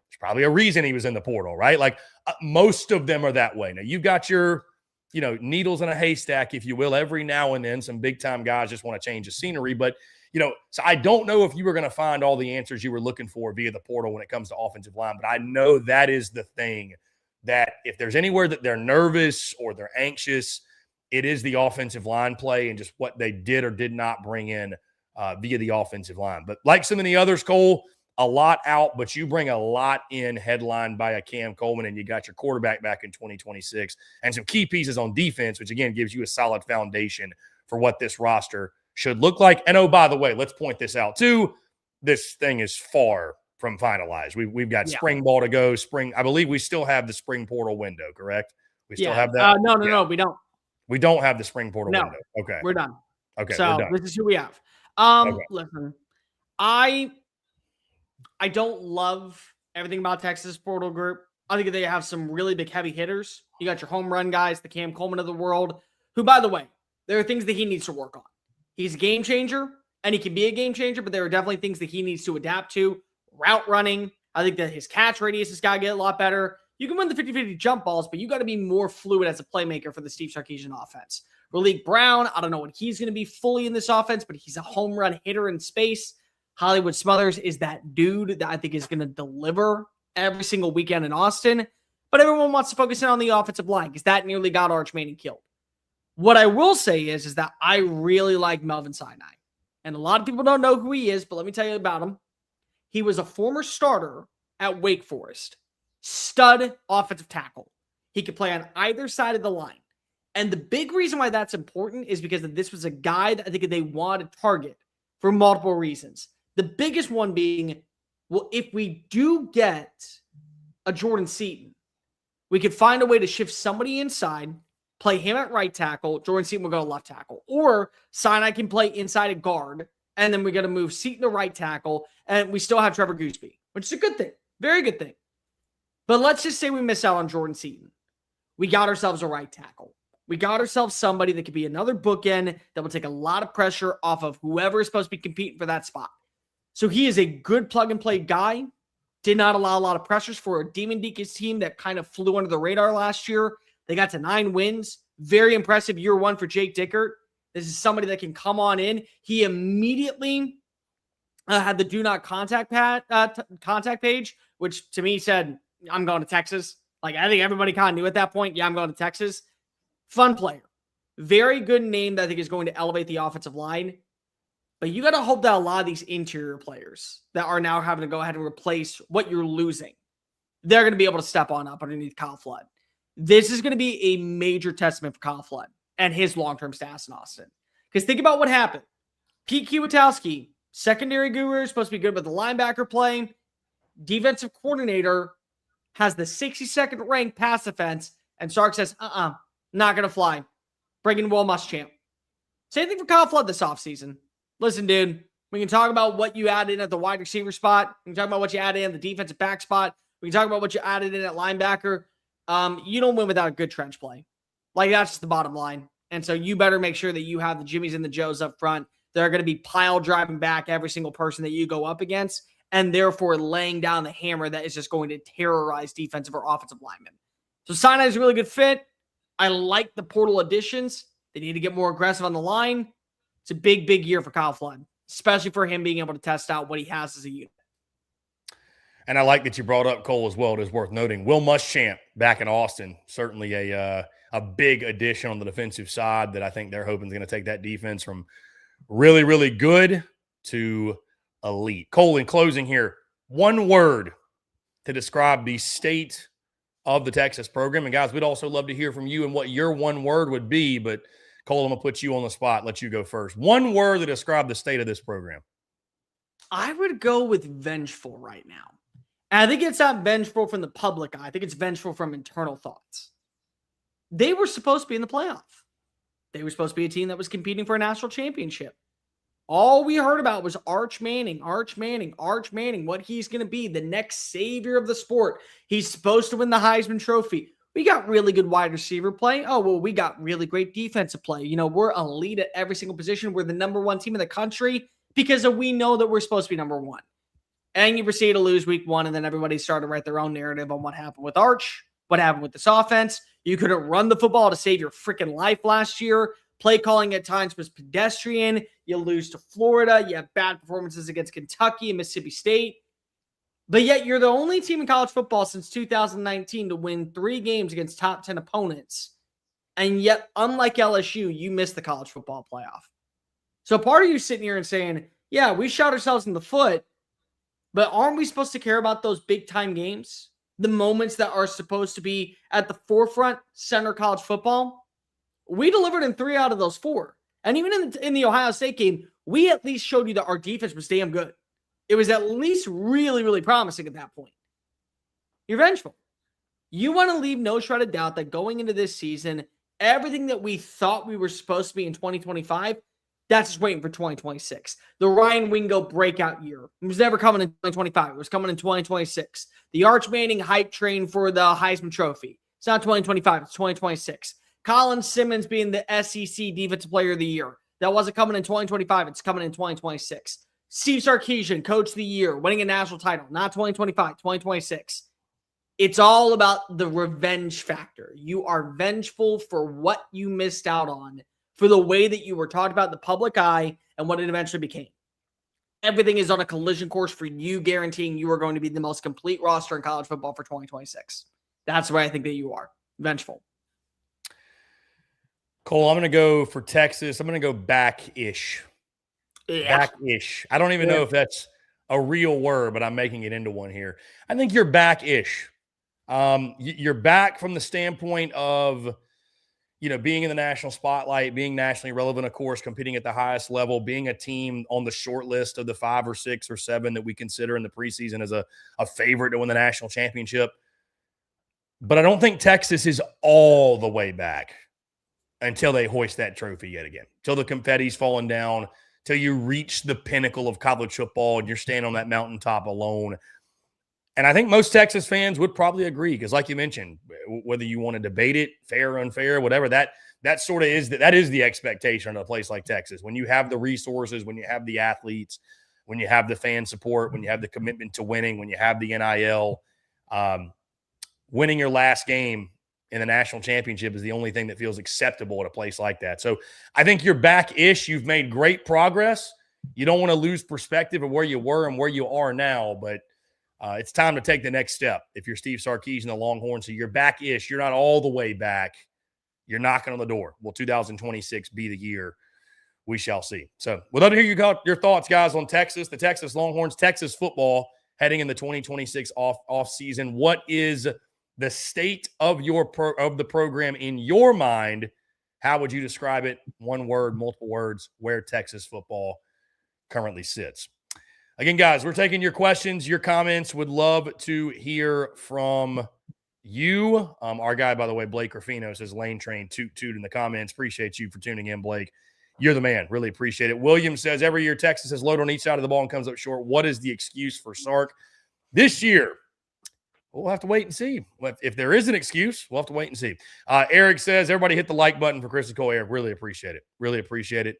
there's probably a reason he was in the portal, right? Like, most of them are that way. Now, you've got your, needles in a haystack, if you will. Every now and then, some big-time guys just want to change the scenery. But, so I don't know if you were going to find all the answers you were looking for via the portal when it comes to offensive line. But I know that is the thing, that if there's anywhere that they're nervous or they're anxious, it is the offensive line play and just what they did or did not bring in via the offensive line. But like some of the others, Cole, a lot out, but you bring a lot in, headlined by a Cam Coleman, and you got your quarterback back in 2026 and some key pieces on defense, which, again, gives you a solid foundation for what this roster should look like. And, oh, by the way, let's point this out, too. This thing is far from finalized. We've got spring ball to go. I believe we still have the spring portal window, correct? We still have that? No, we don't. We don't have the spring portal No, window. Okay. we're done. Okay, So we're done. this is who we have. Okay. Listen, I don't love everything about Texas portal group. I think they have some really big heavy hitters. You got your home run guys, the Cam Coleman of the world, who, by the way, there are things that he needs to work on. He's a game changer, and he can be a game changer, but there are definitely things that he needs to adapt to. Route running. I think that his catch radius has got to get a lot better. You can win the 50-50 jump balls, but you got to be more fluid as a playmaker for the Steve Sarkisian offense. Raleek Brown, I don't know what he's going to be fully in this offense, but he's a home run hitter in space. Hollywood Smothers is that dude that I think is going to deliver every single weekend in Austin. But everyone wants to focus in on the offensive line because that nearly got Arch Manning killed. What I will say is that I really like Melvin Sinai. And a lot of people don't know who he is, but let me tell you about him. He was a former starter at Wake Forest. Stud offensive tackle. He could play on either side of the line. And the big reason why that's important is because this was a guy that I think they wanted to target for multiple reasons. The biggest one being, well, if we do get a Jordan Seaton, we could find a way to shift somebody inside, play him at right tackle, Jordan Seaton will go to left tackle. Or Sinai can play inside at guard, and then we got to move Seaton to right tackle, and we still have Trevor Gooseby, which is a good thing. Very good thing. But let's just say we miss out on Jordan Seaton. We got ourselves a right tackle. We got ourselves somebody that could be another bookend that will take a lot of pressure off of whoever is supposed to be competing for that spot. So he is a good plug-and-play guy. Did not allow a lot of pressures for a Demon Deacons team that kind of flew under the radar last year. They got to 9 wins. Very impressive year one for Jake Dickert. This is somebody that can come on in. He immediately had the do not contact contact page, which to me said, I'm going to Texas. Like, I think everybody kind of knew at that point, yeah, I'm going to Texas. Fun player. Very good name that I think is going to elevate the offensive line. But you got to hope that a lot of these interior players that are now having to go ahead and replace what you're losing, they're going to be able to step on up underneath Kyle Flood. This is going to be a major testament for Kyle Flood and his long-term status in Austin. Because think about what happened. Pete Kwiatkowski, secondary guru, supposed to be good with the linebacker play. Defensive coordinator has the 62nd ranked pass defense, and Sark says, not going to fly. Bringing Will Muschamp. Same thing for Kyle Flood this offseason. Listen, dude, we can talk about what you added in at the wide receiver spot. We can talk about what you added in the defensive back spot. We can talk about what you added in at linebacker. You don't win without a good trench play. Like, that's just the bottom line. And so you better make sure that you have the Jimmies and the Joes up front. They're going to be pile driving back every single person that you go up against, and therefore laying down the hammer that is just going to terrorize defensive or offensive linemen. So Sinai is a really good fit. I like the portal additions. They need to get more aggressive on the line. It's a big, big year for Kyle Flood, especially for him being able to test out what he has as a unit. And I like that you brought up Cole as well. It is worth noting. Will Muschamp back in Austin, certainly a big addition on the defensive side that I think they're hoping is going to take that defense from really, really good to elite. Cole, in closing here, one word to describe the state of the Texas program. And guys, we'd also love to hear from you and what your one word would be. But Cole, I'm going to put you on the spot. Let you go first. One word to describe the state of this program. I would go with vengeful right now. And I think it's not vengeful from the public eye. I think it's vengeful from internal thoughts. They were supposed to be in the playoff. They were supposed to be a team that was competing for a national championship. All we heard about was Arch Manning, what he's going to be, the next savior of the sport. He's supposed to win the Heisman Trophy. We got really good wide receiver play. Oh, well, we got really great defensive play. You know, we're elite at every single position. We're the number one team in the country because we know that we're supposed to be number one. And you proceed to lose week one, and then everybody started to write their own narrative on what happened with Arch, what happened with this offense. You couldn't run the football to save your freaking life last year. Play calling at times was pedestrian. You lose to Florida. You have bad performances against Kentucky and Mississippi State. But yet you're the only team in college football since 2019 to win 3 games against top 10 opponents. And yet, unlike LSU, you missed the college football playoff. So part of you sitting here and saying, yeah, we shot ourselves in the foot, but aren't we supposed to care about those big-time games? The moments that are supposed to be at the forefront, center college football? We delivered in 3 out of those 4. And even in the Ohio State game, we at least showed you that our defense was damn good. It was at least really, really promising at that point. You're vengeful. You want to leave no shred of doubt that going into this season, everything that we thought we were supposed to be in 2025, that's just waiting for 2026. The Ryan Wingo breakout year. It was never coming in 2025. It was coming in 2026. The Arch Manning hype train for the Heisman Trophy. It's not 2025. It's 2026. Colin Simmons being the SEC Defensive Player of the Year. That wasn't coming in 2025. It's coming in 2026. Steve Sarkisian, Coach of the Year, winning a national title. Not 2025, 2026. It's all about the revenge factor. You are vengeful for what you missed out on, for the way that you were talked about in the public eye and what it eventually became. Everything is on a collision course for you, guaranteeing you are going to be the most complete roster in college football for 2026. That's where I think that you are. Vengeful. Cole, I'm going to go for Texas. I'm going to go back-ish. Yeah. Back-ish. I don't even know if that's a real word, but I'm making it into one here. I think you're back-ish. You're back from the standpoint of, being in the national spotlight, being nationally relevant, of course, competing at the highest level, being a team on the short list of the 5 or 6 or 7 that we consider in the preseason as a favorite to win the national championship. But I don't think Texas is all the way back until they hoist that trophy yet again, till the confetti's falling down, till you reach the pinnacle of college football and you're standing on that mountaintop alone. And I think most Texas fans would probably agree because, like you mentioned, whether you want to debate it, fair or unfair, whatever, that sort of is that is the expectation of a place like Texas. When you have the resources, when you have the athletes, when you have the fan support, when you have the commitment to winning, when you have the NIL, winning your last game in the national championship is the only thing that feels acceptable at a place like that. So I think you're back-ish. You've made great progress. You don't want to lose perspective of where you were and where you are now, but it's time to take the next step. If you're Steve Sarkisian and the Longhorns, so you're back-ish. You're not all the way back. You're knocking on the door. Will 2026 be the year? We shall see. So we'd love to hear your thoughts, guys, on Texas, the Texas Longhorns, Texas football heading in the 2026 off season. What is the state of the program in your mind? How would you describe it? One word, multiple words, where Texas football currently sits. Again, guys, we're taking your questions, your comments. Would love to hear from you. Our guy, by the way, Blake Ruffino, says Lane Train toot in the comments. Appreciate you for tuning in, Blake. You're the man. Really appreciate it. William says every year Texas has load on each side of the ball and comes up short. What is the excuse for Sark this year? We'll have to wait and see. If there is an excuse, we'll have to wait and see. Eric says, everybody hit the like button for Chris and Cole. Eric, really appreciate it. Really appreciate it.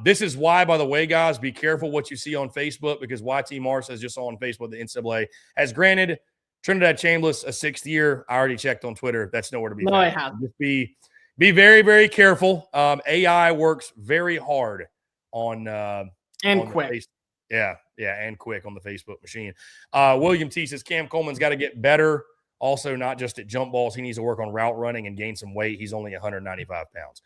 This is why, by the way, guys, be careful what you see on Facebook, because YT Mars says just saw on Facebook the NCAA has granted Trinidad Chambliss a 6th year. I already checked on Twitter. That's nowhere to be found. I have. Just be very, very careful. AI works very hard on quick. And quick on the Facebook machine. William T says Cam Coleman's got to get better. Also, not just at jump balls. He needs to work on route running and gain some weight. He's only 195 pounds.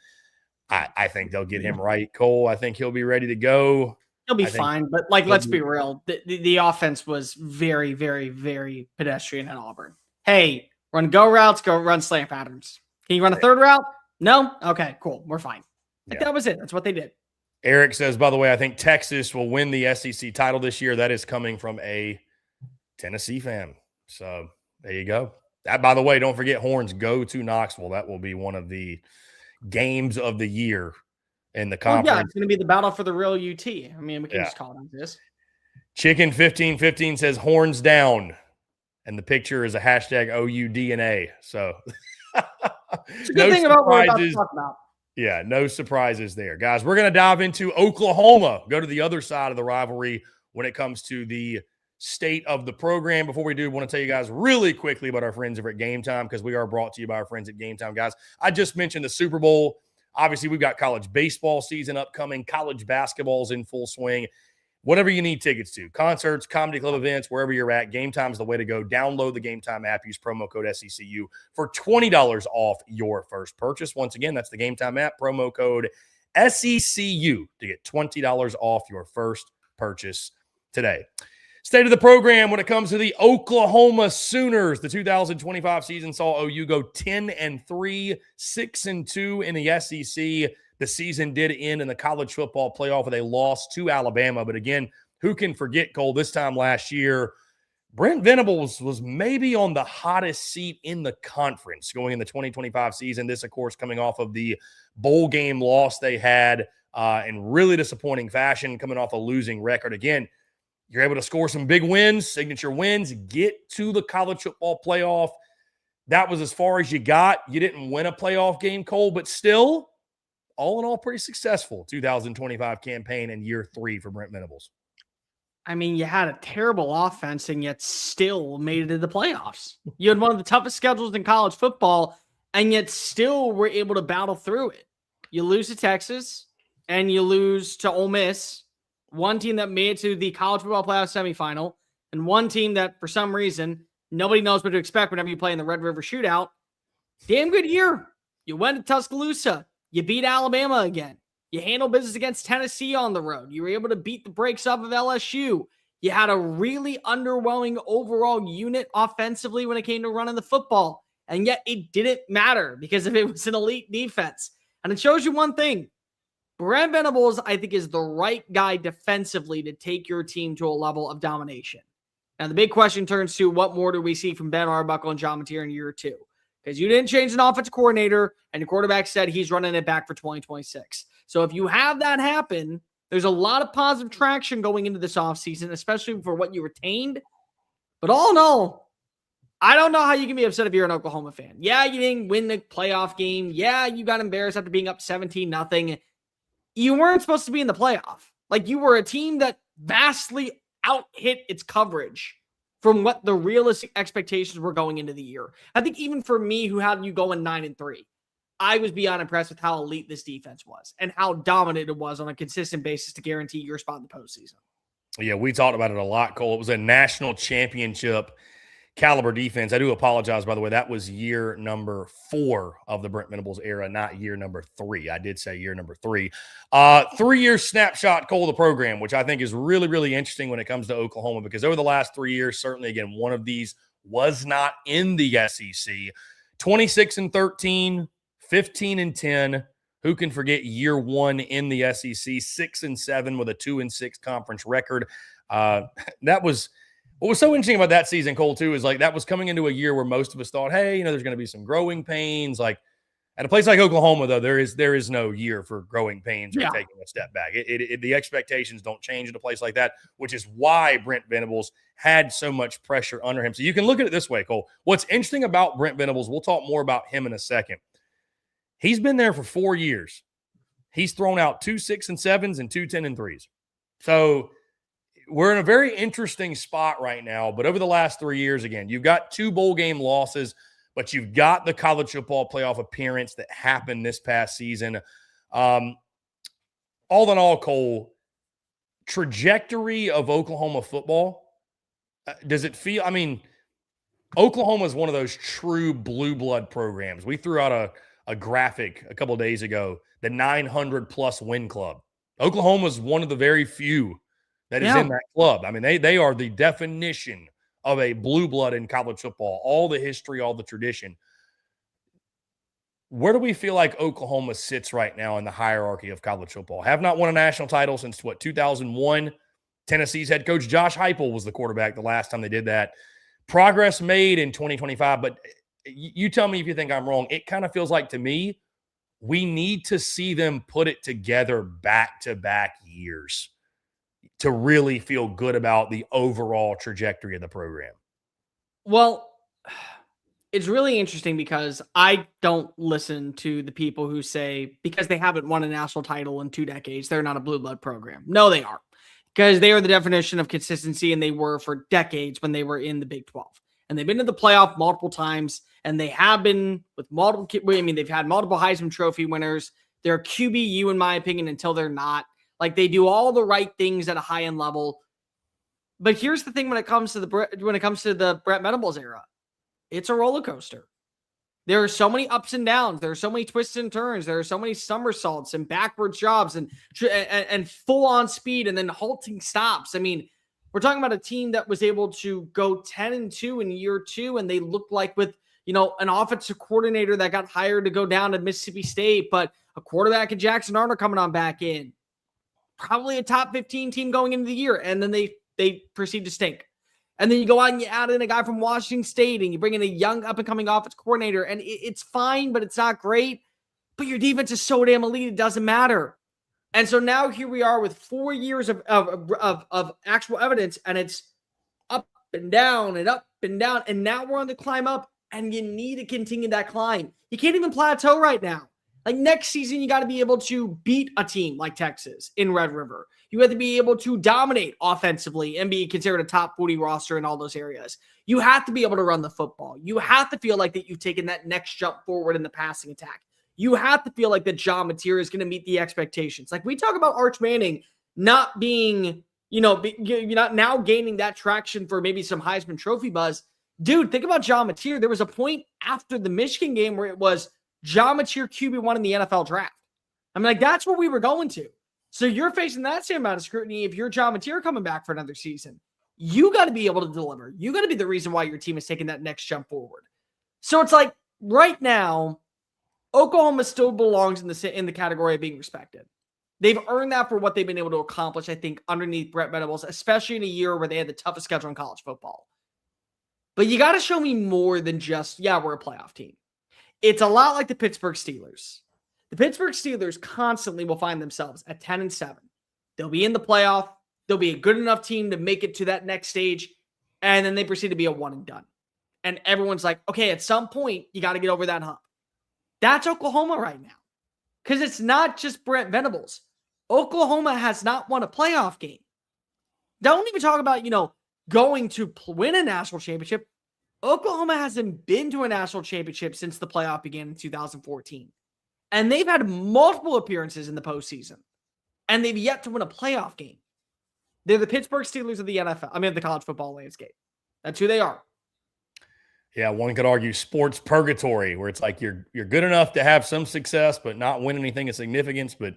I think they'll get him right, Cole. I think he'll be ready to go. He'll be fine. But, let's be real. The offense was very, very, very pedestrian at Auburn. Hey, run go routes, go run slant patterns. Can you run a third route? No? Okay, cool. We're fine. That was it. That's what they did. Eric says, by the way, I think Texas will win the SEC title this year. That is coming from a Tennessee fan. So there you go. That, by the way, don't forget Horns go to Knoxville. That will be one of the games of the year in the conference. Yeah, it's going to be the battle for the real UT. I mean, we can just call it like this. Chicken 1515 says horns down. And the picture is a hashtag OUDNA. So it's a good thing about what we're about to talk about. Yeah, no surprises there. Guys, we're going to dive into Oklahoma, go to the other side of the rivalry when it comes to the state of the program. Before we do, I want to tell you guys really quickly about our friends over at Game Time, because we are brought to you by our friends at Game Time, guys. I just mentioned the Super Bowl. Obviously, we've got college baseball season upcoming. College basketball's in full swing. Whatever you need tickets to, concerts, comedy club events, wherever you're at, Game Time's the way to go. Download the Game Time app. Use promo code SECU for $20 off your first purchase. Once again, that's the Game Time app, promo code SECU to get $20 off your first purchase today. State of the program when it comes to the Oklahoma Sooners. The 2025 season saw OU go 10-3, 6-2 in the SEC. The season did end in the college football playoff with a loss to Alabama. But again, who can forget, Cole, this time last year, Brent Venables was maybe on the hottest seat in the conference going in the 2025 season. This, of course, coming off of the bowl game loss they had in really disappointing fashion, coming off a losing record. Again, you're able to score some big wins, signature wins, get to the college football playoff. That was as far as you got. You didn't win a playoff game, Cole, but still, all in all, pretty successful 2025 campaign and year 3 for Brent Venables. I mean, you had a terrible offense and yet still made it to the playoffs. You had one of the toughest schedules in college football and yet still were able to battle through it. You lose to Texas and you lose to Ole Miss, one team that made it to the college football playoff semifinal, and one team that for some reason nobody knows what to expect whenever you play in the Red River Shootout. Damn good year. You went to Tuscaloosa. You beat Alabama again. You handled business against Tennessee on the road. You were able to beat the brakes off of LSU. You had a really underwhelming overall unit offensively when it came to running the football. And yet it didn't matter because of it was an elite defense. And it shows you one thing. Brent Venables, I think, is the right guy defensively to take your team to a level of domination. Now, the big question turns to what more do we see from Ben Arbuckle and John Mateer in year 2? Because you didn't change an offensive coordinator, and your quarterback said he's running it back for 2026. So if you have that happen, there's a lot of positive traction going into this offseason, especially for what you retained. But all in all, I don't know how you can be upset if you're an Oklahoma fan. Yeah, you didn't win the playoff game. Yeah, you got embarrassed after being up 17-0. You weren't supposed to be in the playoff. Like, you were a team that vastly out-hit its coverage from what the realistic expectations were going into the year. I think even for me, who had you going 9-3, I was beyond impressed with how elite this defense was and how dominant it was on a consistent basis to guarantee your spot in the postseason. Yeah, we talked about it a lot, Cole. It was a national championship caliber defense. I do apologize, by the way. That was year number 4 of the Brent Venables era, not year number 3. I did say year number 3. 3-year snapshot, Cole, of the program, which I think is really, really interesting when it comes to Oklahoma, because over the last 3 years, certainly, again, one of these was not in the SEC. 26-13, 15-10. Who can forget year 1 in the SEC? 6-7 with a 2-6 conference record. That was what was so interesting about that season, Cole, too, is like that was coming into a year where most of us thought, hey, there's going to be some growing pains. Like at a place like Oklahoma, though, there is no year for growing pains or taking a step back. The expectations don't change at a place like that, which is why Brent Venables had so much pressure under him. So you can look at it this way, Cole. What's interesting about Brent Venables, we'll talk more about him in a second. He's been there for 4 years. He's thrown out 2 6-7s and 2 10-3s. So we're in a very interesting spot right now. But over the last 3 years, again, you've got 2 bowl game losses, but you've got the college football playoff appearance that happened this past season. All in all, Cole, trajectory of Oklahoma football, does it feel, Oklahoma is one of those true blue blood programs. We threw out a graphic a couple of days ago, the 900-plus win club. Oklahoma is one of the very few that is in that club. They are the definition of a blue blood in college football. All the history, all the tradition. Where do we feel like Oklahoma sits right now in the hierarchy of college football? Have not won a national title since, 2001? Tennessee's head coach Josh Heupel was the quarterback the last time they did that. Progress made in 2025, but you tell me if you think I'm wrong. It kind of feels like, to me, we need to see them put it together back-to-back years to really feel good about the overall trajectory of the program. Well, it's really interesting because I don't listen to the people who say because they haven't won a national title in 2 decades, they're not a blue blood program. No, they are, because they are the definition of consistency, and they were for decades when they were in the Big 12. And they've been to the playoff multiple times, and they have been with multiple, they've had multiple Heisman Trophy winners. They're QBU, in my opinion, until they're not. Like, they do all the right things at a high-end level. But here's the thing when it comes to the Brent Venables era. It's a roller coaster. There are so many ups and downs. There are so many twists and turns. There are so many somersaults and backwards jobs and full-on speed and then halting stops. We're talking about a team that was able to go 10-2 in year 2, and they looked like with, an offensive coordinator that got hired to go down to Mississippi State, but a quarterback and Jackson Arnold coming on back in. Probably a top 15 team going into the year, and then they proceed to stink. And then you go out and you add in a guy from Washington State and you bring in a young up-and-coming offense coordinator, and it's fine, but it's not great. But your defense is so damn elite, it doesn't matter. And so now here we are with 4 years of actual evidence, and it's up and down and up and down. And now we're on the climb up, and you need to continue that climb. You can't even plateau right now. Like next season, you got to be able to beat a team like Texas in Red River. You have to be able to dominate offensively and be considered a top 40 roster in all those areas. You have to be able to run the football. You have to feel like that you've taken that next jump forward in the passing attack. You have to feel like that John Mateer is going to meet the expectations. Like we talk about Arch Manning not being, you're not now gaining that traction for maybe some Heisman Trophy buzz. Dude, think about John Mateer. There was a point after the Michigan game where it was John Mateer QB1 in the NFL draft. I mean, like that's where we were going to. So you're facing that same amount of scrutiny if you're John Mateer coming back for another season. You got to be able to deliver. You got to be the reason why your team is taking that next jump forward. So it's like right now, Oklahoma still belongs in the category of being respected. They've earned that for what they've been able to accomplish, I think, underneath Brent Venables, especially in a year where they had the toughest schedule in college football. But you got to show me more than just, we're a playoff team. It's a lot like the Pittsburgh Steelers. The Pittsburgh Steelers constantly will find themselves at 10-7. They'll be in the playoff. They'll be a good enough team to make it to that next stage. And then they proceed to be a one and done. And everyone's like, okay, at some point, you got to get over that hump. That's Oklahoma right now. Because it's not just Brent Venables. Oklahoma has not won a playoff game. Don't even talk about, going to win a national championship. Oklahoma hasn't been to a national championship since the playoff began in 2014. And they've had multiple appearances in the postseason. And they've yet to win a playoff game. They're the Pittsburgh Steelers of the NFL. I mean, of the college football landscape. That's who they are. Yeah, one could argue sports purgatory, where it's like you're good enough to have some success, but not win anything of significance, but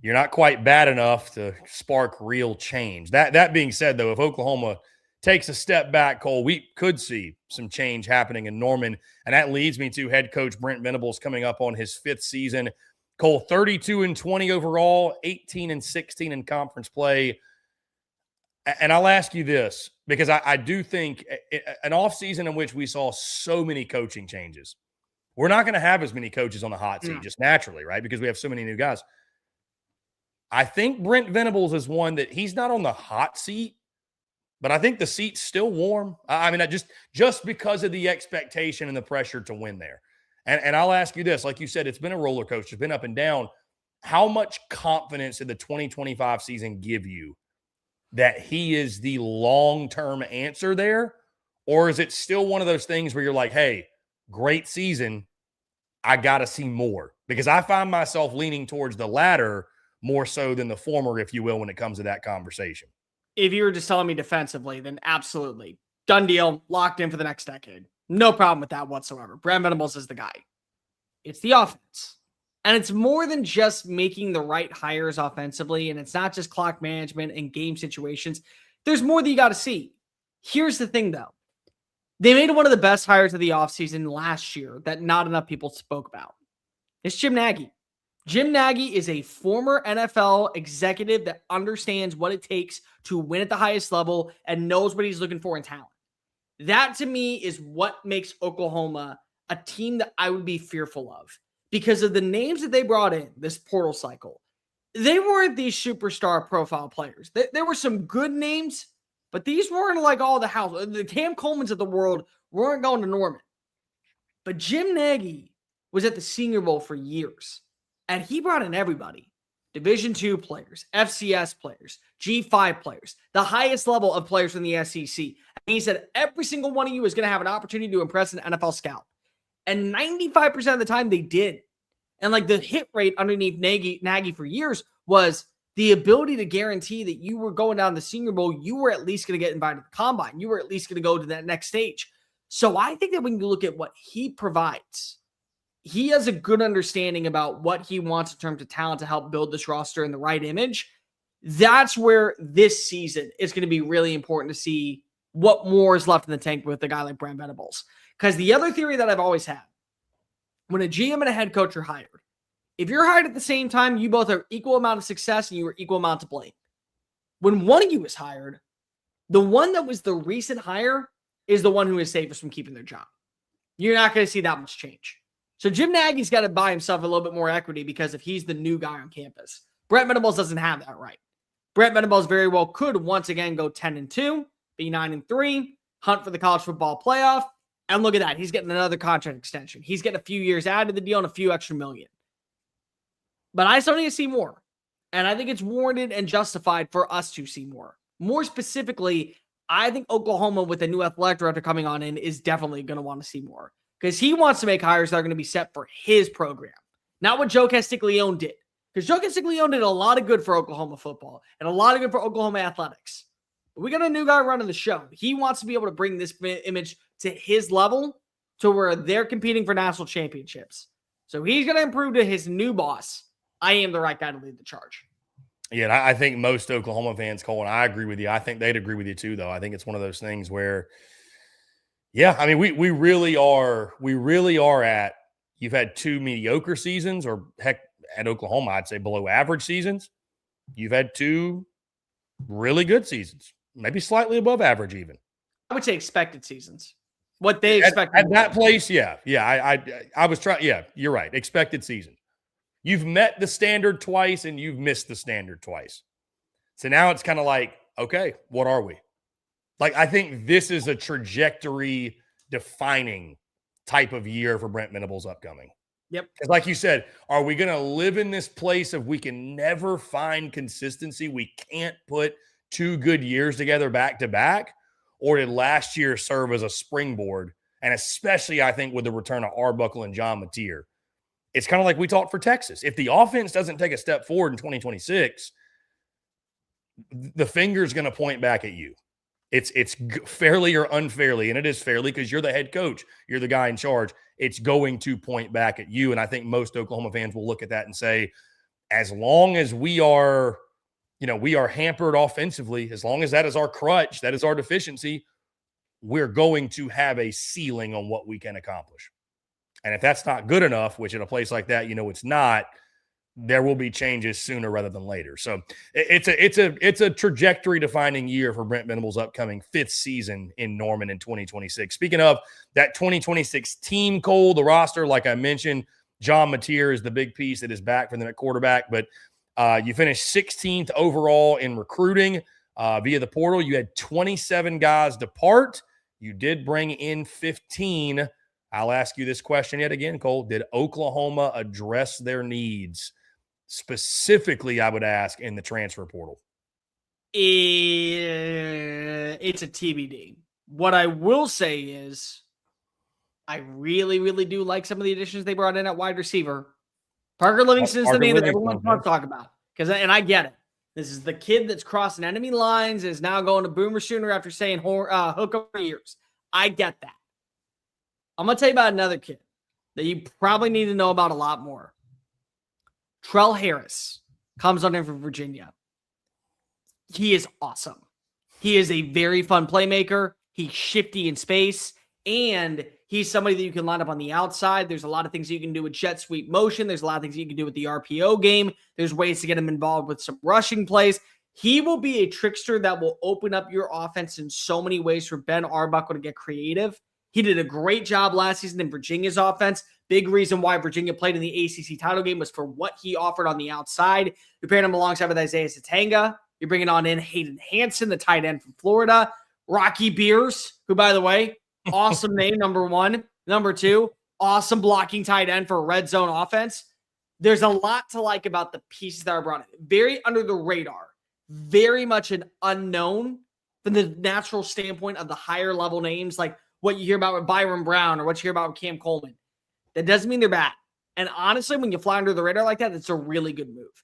you're not quite bad enough to spark real change. That being said, though, if Oklahoma takes a step back, Cole, we could see some change happening in Norman. And that leads me to head coach Brent Venables coming up on his 5th season. Cole, 32-20 overall, 18-16 in conference play. And I'll ask you this, because I do think an offseason in which we saw so many coaching changes, we're not going to have as many coaches on the hot seat just naturally, right? Because we have so many new guys. I think Brent Venables is one that he's not on the hot seat, but I think the seat's still warm. I mean, just because of the expectation and the pressure to win there. And I'll ask you this, like you said, it's been a roller coaster. It's been up and down. How much confidence did the 2025 season give you that he is the long-term answer there? Or is it still one of those things where you're like, hey, great season, I got to see more? Because I find myself leaning towards the latter more so than the former, if you will, when it comes to that conversation. If you were just telling me defensively, then absolutely. Done deal, locked in for the next decade. No problem with that whatsoever. Brent Venables is the guy. It's the offense. And it's more than just making the right hires offensively, and it's not just clock management and game situations. There's more that you got to see. Here's the thing, though. They made one of the best hires of the offseason last year that not enough people spoke about. It's Jim Nagy. Jim Nagy is a former NFL executive that understands what it takes to win at the highest level and knows what he's looking for in talent. That, to me, is what makes Oklahoma a team that I would be fearful of. Because of the names that they brought in this portal cycle, they weren't these superstar profile players. There were some good names, but these weren't like all the house. The Cam Colemans of the world weren't going to Norman. But Jim Nagy was at the Senior Bowl for years, and he brought in everybody. Division II players, FCS players, G5 players, the highest level of players from the SEC. And he said, every single one of you is going to have an opportunity to impress an NFL scout. And 95% of the time they did. And like the hit rate underneath Nagy for years was the ability to guarantee that you were going down the Senior Bowl, you were at least going to get invited to the Combine. You were at least going to go to that next stage. So I think that when you look at what he provides, he has a good understanding about what he wants in terms of talent to help build this roster in the right image. That's where this season is going to be really important to see what more is left in the tank with a guy like Brent Venables. Because the other theory that I've always had, when a GM and a head coach are hired, if you're hired at the same time, you both have equal amount of success and you are equal amount to blame. When one of you is hired, The one that was the recent hire is the one who is safest from keeping their job. You're not going to see that much change. So Jim Nagy's got to buy himself a little bit more equity because if he's the new guy on campus, Brent Venables doesn't have that right. Brent Venables very well could once again go 10-2, be 9-3, hunt for the college football playoff. And look at that. He's getting another contract extension. He's getting a few years out of the deal and a few extra million. But I still need to see more. And I think it's warranted and justified for us to see more. More specifically, I think Oklahoma with a new athletic director coming on in is definitely going to want to see more. Because he wants to make hires that are going to be set for his program. Not what Joe Castiglione did. Because Joe Castiglione did a lot of good for Oklahoma football and a lot of good for Oklahoma athletics. But we got a new guy running the show. He wants to be able to bring this image to his level to where they're competing for national championships. So he's going to improve to his new boss. I am the right guy to lead the charge. Yeah, and I think most Oklahoma fans, Cole, and I agree with you. I think they'd agree with you too, though. I think it's one of those things where, yeah, I mean, we really are at, you've had 2 mediocre seasons, or heck, at Oklahoma, I'd say below average seasons. You've had 2 really good seasons, maybe slightly above average even. I would say expected seasons. What they expect at that place, yeah. I was trying. Yeah, you're right. Expected season. You've met the standard twice and you've missed the standard twice. So now it's kind of like, okay, what are we? Like, I think this is a trajectory defining type of year for Brent Venables upcoming. Yep. Because like you said, are we going to live in this place of we can never find consistency? We can't put 2 good years together back to back? Or did last year serve as a springboard? And especially, I think, with the return of Arbuckle and John Mateer, it's kind of like we talked for Texas. If the offense doesn't take a step forward in 2026, the finger's going to point back at you. It's fairly or unfairly, and it is fairly because you're the head coach. You're the guy in charge. It's going to point back at you, and I think most Oklahoma fans will look at that and say, as long as we are hampered offensively, as long as that is our crutch, that is our deficiency, we're going to have a ceiling on what we can accomplish. And if that's not good enough, which in a place like that, it's not, there will be changes sooner rather than later. So it's a trajectory defining year for Brent Venables' upcoming 5th season in Norman in 2026. Speaking of that 2026 team, Cole, the roster, like I mentioned, John Mateer is the big piece that is back for them at quarterback, but you finished 16th overall in recruiting via the portal. You had 27 guys depart. You did bring in 15. I'll ask you this question yet again, Cole. Did Oklahoma address their needs? Specifically, I would ask, in the transfer portal. It's a TBD. What I will say is I really, really do like some of the additions they brought in at wide receiver. Parker Livingston is the name that everyone wants to talk about. And I get it. This is the kid that's crossing enemy lines, is now going to Boomer Sooner after saying hook over years. I get that. I'm going to tell you about another kid that you probably need to know about a lot more. Trell Harris comes on in from Virginia. He is awesome. He is a very fun playmaker. He's shifty in space, and he's somebody that you can line up on the outside. There's a lot of things you can do with jet sweep motion. There's a lot of things you can do with the RPO game. There's ways to get him involved with some rushing plays. He will be a trickster that will open up your offense in so many ways for Ben Arbuckle to get creative. He did a great job last season in Virginia's offense. Big reason why Virginia played in the ACC title game was for what he offered on the outside. You're pairing him alongside with Isaiah Satanga. You're bringing on in Hayden Hansen, the tight end from Florida. Rocky Beers, who, by the way, awesome name, number 1. Number 2, awesome blocking tight end for a red zone offense. There's a lot to like about the pieces that are brought in. Very under the radar. Very much an unknown from the natural standpoint of the higher level names, like what you hear about with Byron Brown or what you hear about with Cam Coleman. That doesn't mean they're bad. And honestly, when you fly under the radar like that, it's a really good move.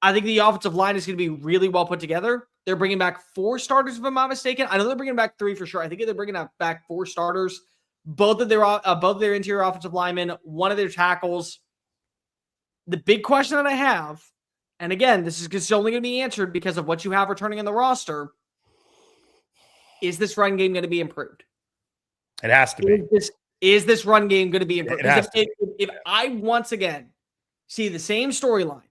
I think the offensive line is going to be really well put together. They're bringing back 4 starters, if I'm not mistaken. I know they're bringing back 3 for sure. I think they're bringing back 4 starters. Both of their interior offensive linemen, one of their tackles. The big question that I have, and again, this is only going to be answered because of what you have returning in the roster, is this run game going to be improved? It has to be. Is this run game going to be improved? If I once again see the same storyline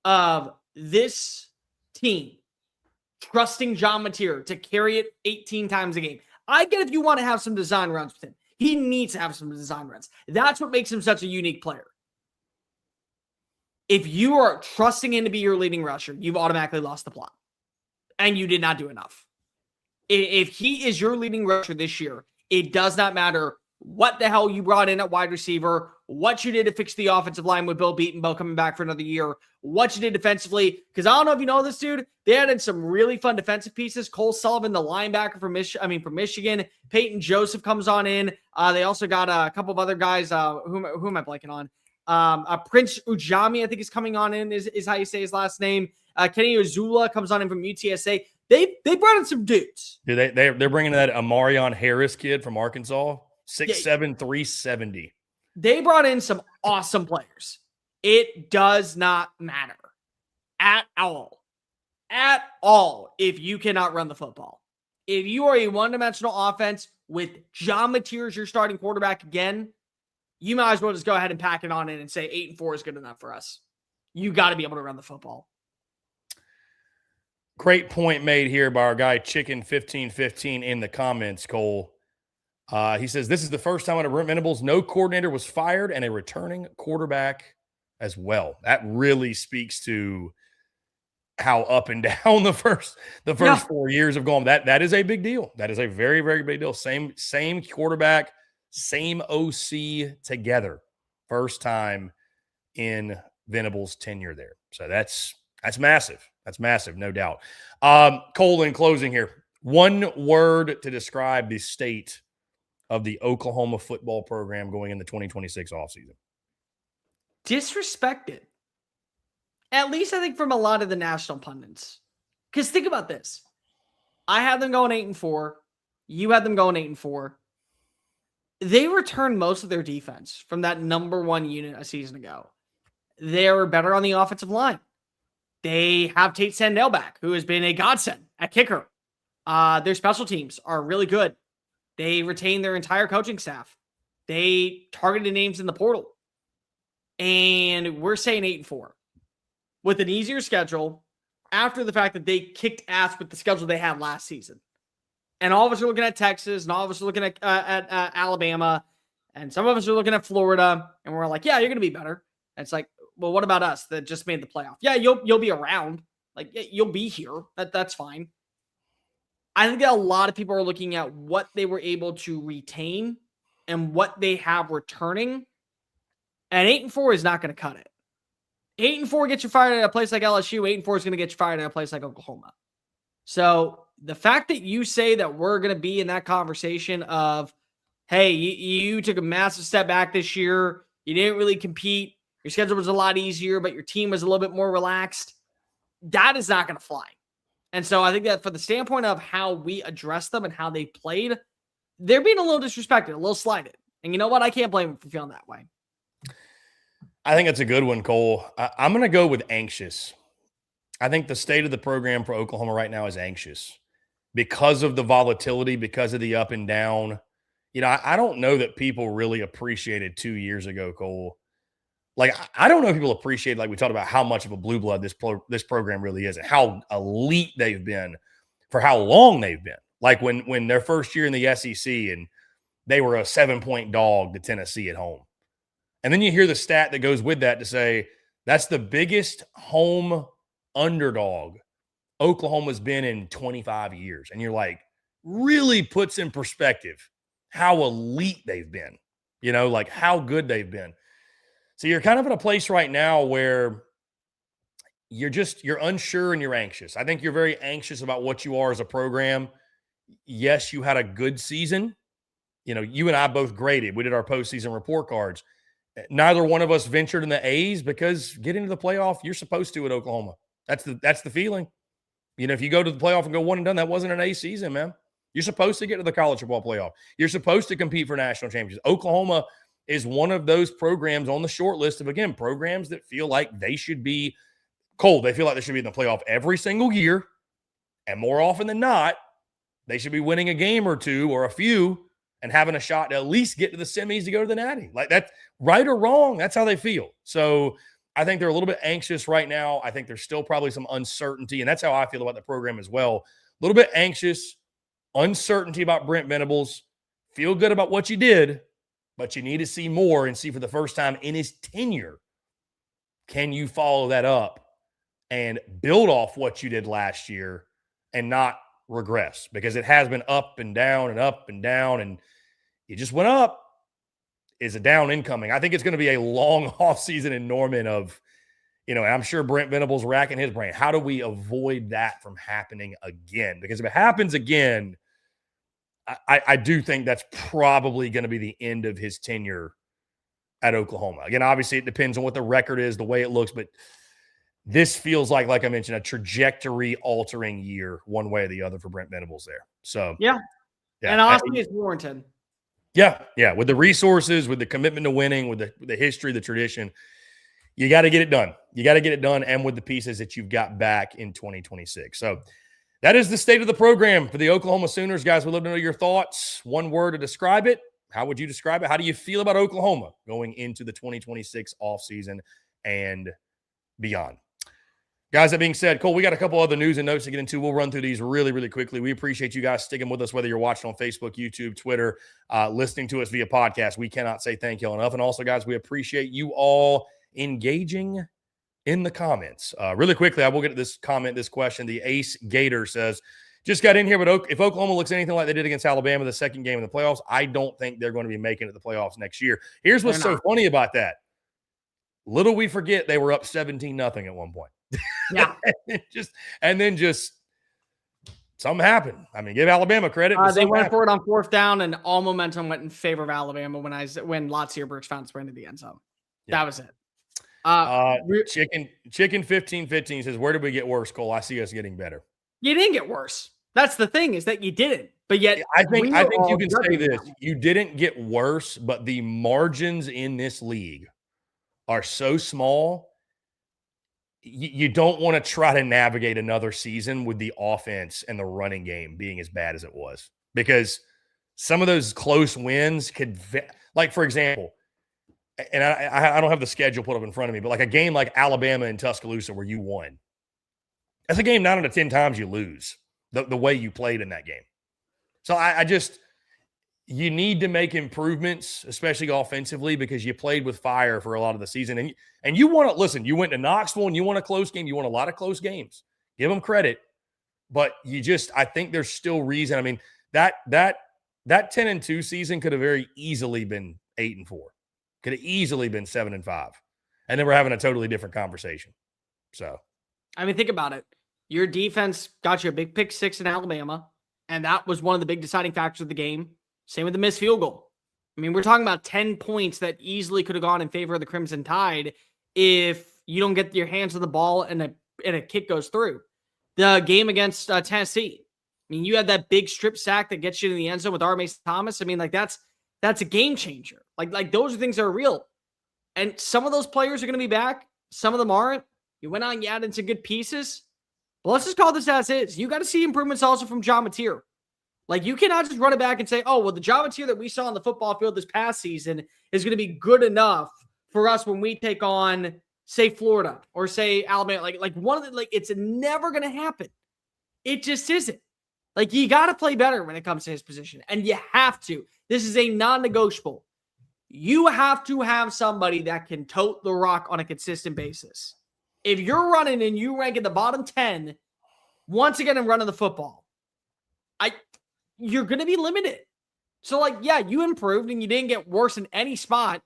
of this team trusting John Mateer to carry it 18 times a game. I get if you want to have some design runs with him. He needs to have some design runs. That's what makes him such a unique player. If you are trusting him to be your leading rusher, you've automatically lost the plot. And you did not do enough. If he is your leading rusher this year, it does not matter what the hell you brought in at wide receiver, what you did to fix the offensive line with Bill Beatonbow coming back for another year, what you did defensively. Because I don't know if you know this, dude. They added some really fun defensive pieces. Cole Sullivan, the linebacker from Michigan. Peyton Joseph comes on in. They also got a couple of other guys. Who am I blanking on? Prince Ujami, I think, is coming on in, is how you say his last name. Kenny Ozula comes on in from UTSA. They brought in some dudes. Dude, they're bringing that Amarion Harris kid from Arkansas, 6'7", 370. They brought in some awesome players. It does not matter at all if you cannot run the football. If you are a one-dimensional offense with John Mateer as your starting quarterback again, you might as well just go ahead and pack it on in and say 8-4 is good enough for us. You got to be able to run the football. Great point made here by our guy Chicken1515 in the comments, Cole. He says, this is the first time under Brent Venables, no coordinator was fired and a returning quarterback as well. That really speaks to how up and down the first 4 years have gone. That is a big deal. That is a very, very big deal. Same quarterback, same OC together. First time in Venables' tenure there. So that's massive. That's massive, no doubt. Cole, in closing here, one word to describe the state of the Oklahoma football program going in the 2026 offseason. Disrespected. At least I think from a lot of the national pundits. Because think about this. I had them going 8-4. You had them going 8-4. They returned most of their defense from that number one unit a season ago. They were better on the offensive line. They have Tate Sandell back, who has been a godsend at kicker. Their special teams are really good. They retained their entire coaching staff. They targeted names in the portal. And we're saying 8-4. With an easier schedule after the fact that they kicked ass with the schedule they had last season. And all of us are looking at Texas, and all of us are looking at Alabama, and some of us are looking at Florida, and we're like, yeah, you're going to be better. And it's like, well, what about us that just made the playoff? Yeah, you'll be around. Like, you'll be here. That's fine. I think that a lot of people are looking at what they were able to retain and what they have returning. And 8-4 is not going to cut it. 8-4 gets you fired at a place like LSU. 8-4 is going to get you fired at a place like Oklahoma. So the fact that you say that we're going to be in that conversation of, hey, you took a massive step back this year. You didn't really compete. Your schedule was a lot easier, but your team was a little bit more relaxed. That is not going to fly. And so I think that for the standpoint of how we address them and how they played, they're being a little disrespected, a little slighted. And you know what? I can't blame them for feeling that way. I think that's a good one, Cole. I'm going to go with anxious. I think the state of the program for Oklahoma right now is anxious because of the volatility, because of the up and down. You know, I don't know that people really appreciated 2 years ago, Cole. Like, I don't know if people appreciate, like we talked about, how much of a blue blood this program really is and how elite they've been for how long they've been. Like when their first year in the SEC and they were a 7-point dog to Tennessee at home. And then you hear the stat that goes with that to say that's the biggest home underdog Oklahoma's been in 25 years. And you're like, really puts in perspective how elite they've been, you know, like how good they've been. So you're kind of in a place right now where you're unsure and you're anxious. I think you're very anxious about what you are as a program. Yes, you had a good season. You know, you and I both graded. We did our postseason report cards. Neither one of us ventured in the A's because getting to the playoff, you're supposed to at Oklahoma. That's the feeling. You know, if you go to the playoff and go 1-and-done, that wasn't an A season, man. You're supposed to get to the college football playoff. You're supposed to compete for national championships. Oklahoma is one of those programs on the short list of, again, programs that feel like they should be cold. They feel like they should be in the playoff every single year. And more often than not, they should be winning a game or two or a few and having a shot to at least get to the semis to go to the Natty. Like, that's right or wrong. That's how they feel. So I think they're a little bit anxious right now. I think there's still probably some uncertainty, and that's how I feel about the program as well. A little bit anxious, uncertainty about Brent Venables. Feel good about what you did, but you need to see more and see for the first time in his tenure, can you follow that up and build off what you did last year and not regress? Because it has been up and down and up and down, and it just went up. Is a down incoming. I think it's going to be a long offseason in Norman of, and I'm sure Brent Venables racking his brain. How do we avoid that from happening again? Because if it happens again, I do think that's probably going to be the end of his tenure at Oklahoma. Again, obviously it depends on what the record is, the way it looks, but this feels like I mentioned, a trajectory altering year one way or the other for Brent Venables there. So yeah. And honestly, it's warranted. Yeah. With the resources, with the commitment to winning, with the history, the tradition, you got to get it done. You got to get it done, and with the pieces that you've got back in 2026. So that is the state of the program for the Oklahoma Sooners. Guys, we'd love to know your thoughts. One word to describe it. How would you describe it? How do you feel about Oklahoma going into the 2026 offseason and beyond? Guys, that being said, Cole, we got a couple other news and notes to get into. We'll run through these really, really quickly. We appreciate you guys sticking with us, whether you're watching on Facebook, YouTube, Twitter, listening to us via podcast. We cannot say thank you enough. And also, guys, we appreciate you all engaging in the comments. Really quickly, I will get to this comment, this question. The Ace Gator says, just got in here, but if Oklahoma looks anything like they did against Alabama the second game in the playoffs, I don't think they're going to be making it to the playoffs next year. Here's what's so funny about that. Little we forget they were up 17-0 at one point. Yeah. and then something happened. I mean, give Alabama credit. They went for it on fourth down, and all momentum went in favor of Alabama when Latsierbergs found his way into the end zone. Yeah. That was it. Chicken 1515 says, where did we get worse, Cole? I see us getting better. You didn't get worse. That's the thing, is that you didn't. But yet, I think you can say this. You didn't get worse, but the margins in this league are so small. You don't want to try to navigate another season with the offense and the running game being as bad as it was, because some of those close wins could, like, for example, and I don't have the schedule put up in front of me, but like a game like Alabama and Tuscaloosa where you won, that's a game 9 out of 10 times you lose the way you played in that game. So you need to make improvements, especially offensively, because you played with fire for a lot of the season. And you want to, listen, you went to Knoxville and you won a close game. You won a lot of close games. Give them credit. But I think there's still reason. I mean, that 10-2 season could have very easily been 8-4. Could have easily been 7-5. And then we're having a totally different conversation. So, I mean, think about it. Your defense got you a big pick 6 in Alabama, and that was one of the big deciding factors of the game. Same with the missed field goal. I mean, we're talking about 10 points that easily could have gone in favor of the Crimson Tide if you don't get your hands on the ball and a kick goes through. The game against Tennessee, I mean, you had that big strip sack that gets you to the end zone with R. Mason Thomas. I mean, like, that's a game changer. Like those are things that are real. And some of those players are going to be back. Some of them aren't. You went on, you added some good pieces. But let's just call this as is. You got to see improvements also from John Mateer. Like, you cannot just run it back and say, oh, well, the John Mateer that we saw on the football field this past season is going to be good enough for us when we take on, say, Florida or say Alabama. It's never going to happen. It just isn't. Like, you got to play better when it comes to his position, and you have to. This is a non-negotiable. You have to have somebody that can tote the rock on a consistent basis. If you're running and you rank in the bottom 10, once again, in running the football, you're going to be limited. So, you improved and you didn't get worse in any spot.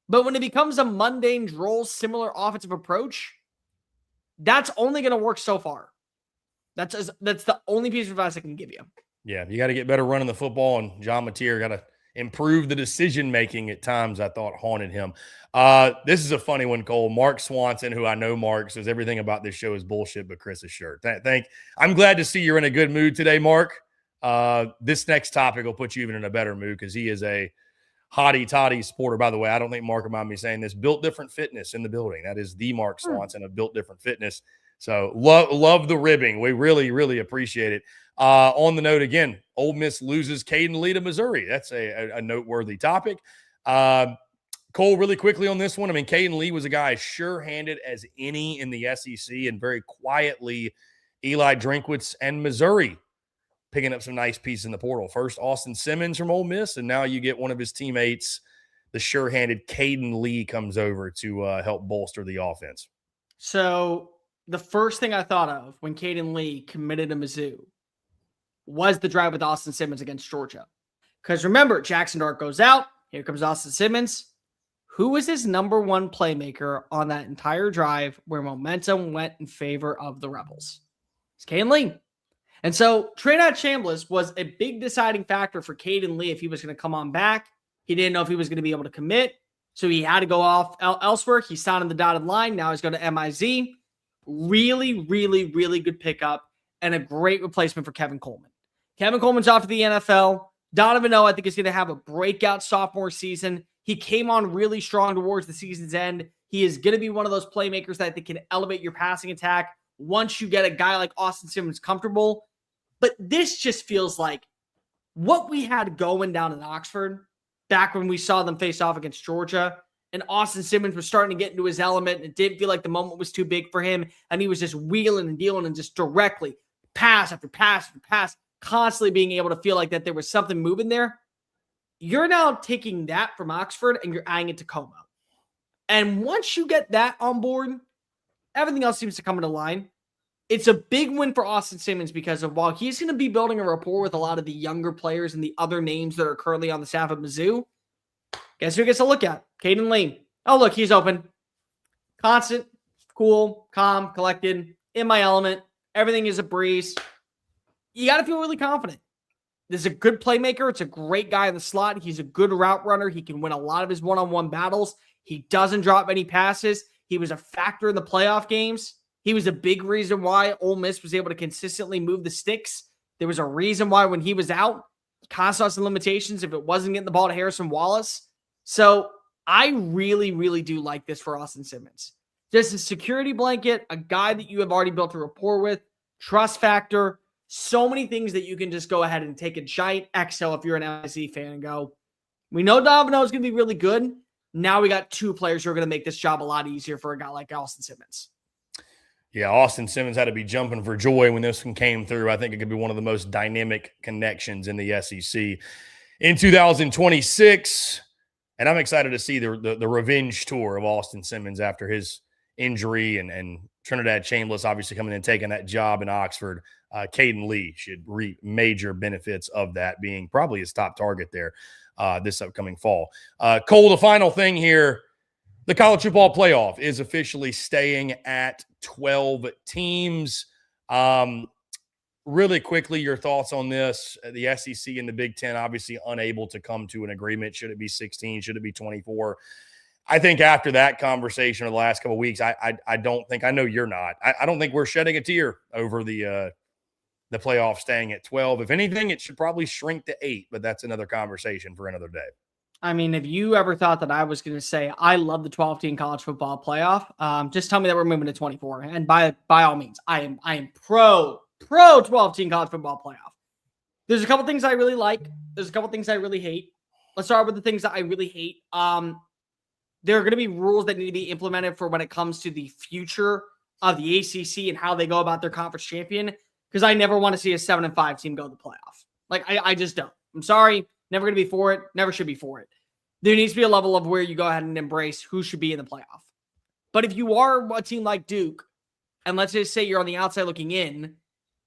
But when it becomes a mundane, droll, similar offensive approach, that's only going to work so far. That's the only piece of advice I can give you. Yeah, you got to get better running the football, and John Mateer got to improve the decision-making at times, I thought, haunted him. This is a funny one, Cole. Mark Swanson, who I know Mark, says everything about this show is bullshit but Chris's shirt. I'm glad to see you're in a good mood today, Mark. This next topic will put you even in a better mood because he is a hotty-totty supporter. By the way, I don't think Mark reminded me saying this. Built Different Fitness in the building. That is the Mark Swanson of Built Different Fitness. So love the ribbing. We really, really appreciate it. On the note, again, Ole Miss loses Caden Lee to Missouri. That's a noteworthy topic. Cole, really quickly on this one. I mean, Caden Lee was a guy as sure-handed as any in the SEC, and very quietly, Eli Drinkwitz and Missouri picking up some nice pieces in the portal. First, Austin Simmons from Ole Miss, and now you get one of his teammates, the sure-handed Caden Lee, comes over to help bolster the offense. So the first thing I thought of when Caden Lee committed to Mizzou was the drive with Austin Simmons against Georgia. Because remember, Jackson Dart goes out. Here comes Austin Simmons. Who was his number one playmaker on that entire drive where momentum went in favor of the Rebels? It's Caden Lee. And so Trinidad Chambliss was a big deciding factor for Caden Lee if he was going to come on back. He didn't know if he was going to be able to commit, so he had to go off elsewhere. He signed on the dotted line. Now he's going to MIZ. Really, really, really good pickup and a great replacement for Kevin Coleman. Kevin Coleman's off to the NFL. Donovan O, I think, is going to have a breakout sophomore season. He came on really strong towards the season's end. He is going to be one of those playmakers that they can elevate your passing attack once you get a guy like Austin Simmons comfortable. But this just feels like what we had going down in Oxford back when we saw them face off against Georgia, and Austin Simmons was starting to get into his element, and it didn't feel like the moment was too big for him, and he was just wheeling and dealing and just directly pass after pass after pass, constantly being able to feel like that there was something moving there. You're now taking that from Oxford and you're adding it to Como. And once you get that on board, everything else seems to come into line. It's a big win for Austin Simmons because of while he's going to be building a rapport with a lot of the younger players and the other names that are currently on the staff of Mizzou, guess who gets a look at? Caden Lee. Oh, look, he's open. Constant, cool, calm, collected, in my element. Everything is a breeze. You got to feel really confident. This is a good playmaker. It's a great guy in the slot. He's a good route runner. He can win a lot of his one-on-one battles. He doesn't drop many passes. He was a factor in the playoff games. He was a big reason why Ole Miss was able to consistently move the sticks. There was a reason why when he was out, Cost saw some limitations if it wasn't getting the ball to Harrison Wallace. So I really, really do like this for Austin Simmons. Just a security blanket, a guy that you have already built a rapport with, trust factor, so many things that you can just go ahead and take a giant exhale if you're an LSU fan and go, we know Domino is going to be really good. Now we got two players who are going to make this job a lot easier for a guy like Austin Simmons. Yeah, Austin Simmons had to be jumping for joy when this one came through. I think it could be one of the most dynamic connections in the SEC in 2026. And I'm excited to see the revenge tour of Austin Simmons after his injury and Trinidad Chambliss obviously coming in and taking that job in Oxford. Caden Lee should reap major benefits of that, being probably his top target there this upcoming fall. Cole, the final thing here, the college football playoff is officially staying at 12 teams. Really quickly, your thoughts on this. The SEC and the Big Ten obviously unable to come to an agreement. Should it be 16? Should it be 24? I think after that conversation of the last couple of weeks, I don't think, I know you're not, I don't think we're shedding a tear over the playoff staying at 12. If anything, it should probably shrink to 8, but that's another conversation for another day. I mean, if you ever thought that I was going to say I love the 12-team college football playoff, just tell me that we're moving to 24. And by all means, I am pro 12-team college football playoff. There's a couple things I really like. There's a couple things I really hate. Let's start with the things that I really hate. There are going to be rules that need to be implemented for when it comes to the future of the ACC and how they go about their conference champion. Because I never want to see a 7-5 team go to the playoff. Like, I just don't. I'm sorry. Never going to be for it. Never should be for it. There needs to be a level of where you go ahead and embrace who should be in the playoff. But if you are a team like Duke, and let's just say you're on the outside looking in,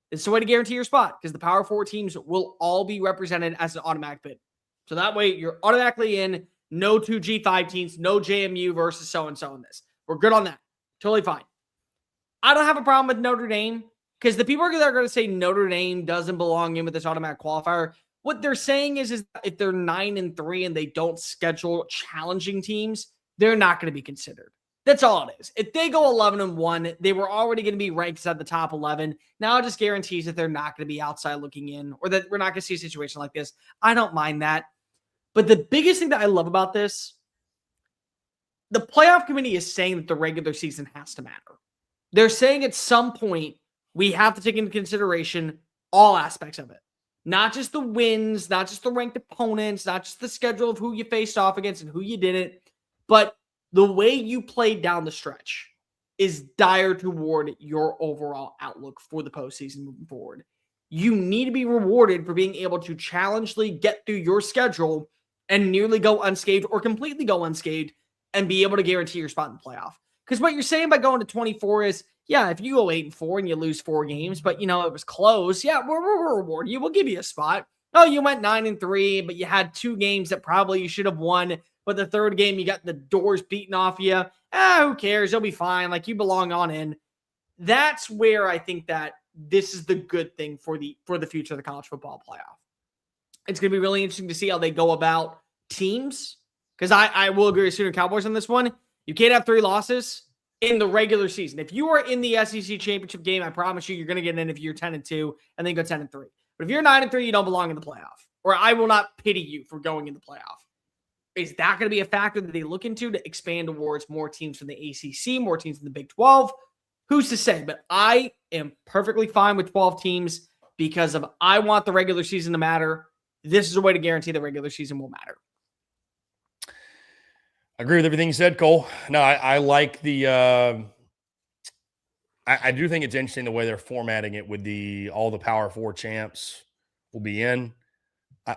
it's a way to guarantee your spot because the Power 4 teams will all be represented as an automatic bid. So that way you're automatically in. No 2 G5 teams, no JMU versus so-and-so in this. We're good on that. Totally fine. I don't have a problem with Notre Dame because the people that are going to say Notre Dame doesn't belong in with this automatic qualifier, what they're saying is if they're 9-3 and they don't schedule challenging teams, they're not going to be considered. That's all it is. If they go 11-1, they were already going to be ranked at the top 11. Now it just guarantees that they're not going to be outside looking in or that we're not going to see a situation like this. I don't mind that. But the biggest thing that I love about this, the playoff committee is saying that the regular season has to matter. They're saying at some point we have to take into consideration all aspects of it. Not just the wins, not just the ranked opponents, not just the schedule of who you faced off against and who you didn't. But the way you played down the stretch is dire toward your overall outlook for the postseason moving forward. You need to be rewarded for being able to challengingly get through your schedule and nearly go unscathed or completely go unscathed and be able to guarantee your spot in the playoff. Because what you're saying by going to 24 is, yeah, if you go 8-4 and you lose 4 games, but it was close. Yeah, we'll reward you. We'll give you a spot. Oh, you went 9-3, but you had 2 games that probably you should have won. But the third game, you got the doors beaten off you. Who cares? You'll be fine. Like, you belong on in. That's where I think that this is the good thing for the future of the college football playoff. It's going to be really interesting to see how they go about teams. Because I will agree with Sooner Cowboys on this one. You can't have 3 losses in the regular season. If you are in the SEC championship game, I promise you, you're going to get in if you're 10-2 and then go 10-3. But if you're 9-3, you don't belong in the playoff. Or I will not pity you for going in the playoff. Is that going to be a factor that they look into to expand towards more teams from the ACC, more teams from the Big 12? Who's to say? But I am perfectly fine with 12 teams because I want the regular season to matter. This is a way to guarantee the regular season will matter. I agree with everything you said, Cole. No, I like the I do think it's interesting the way they're formatting it with all the Power 4 champs will be in.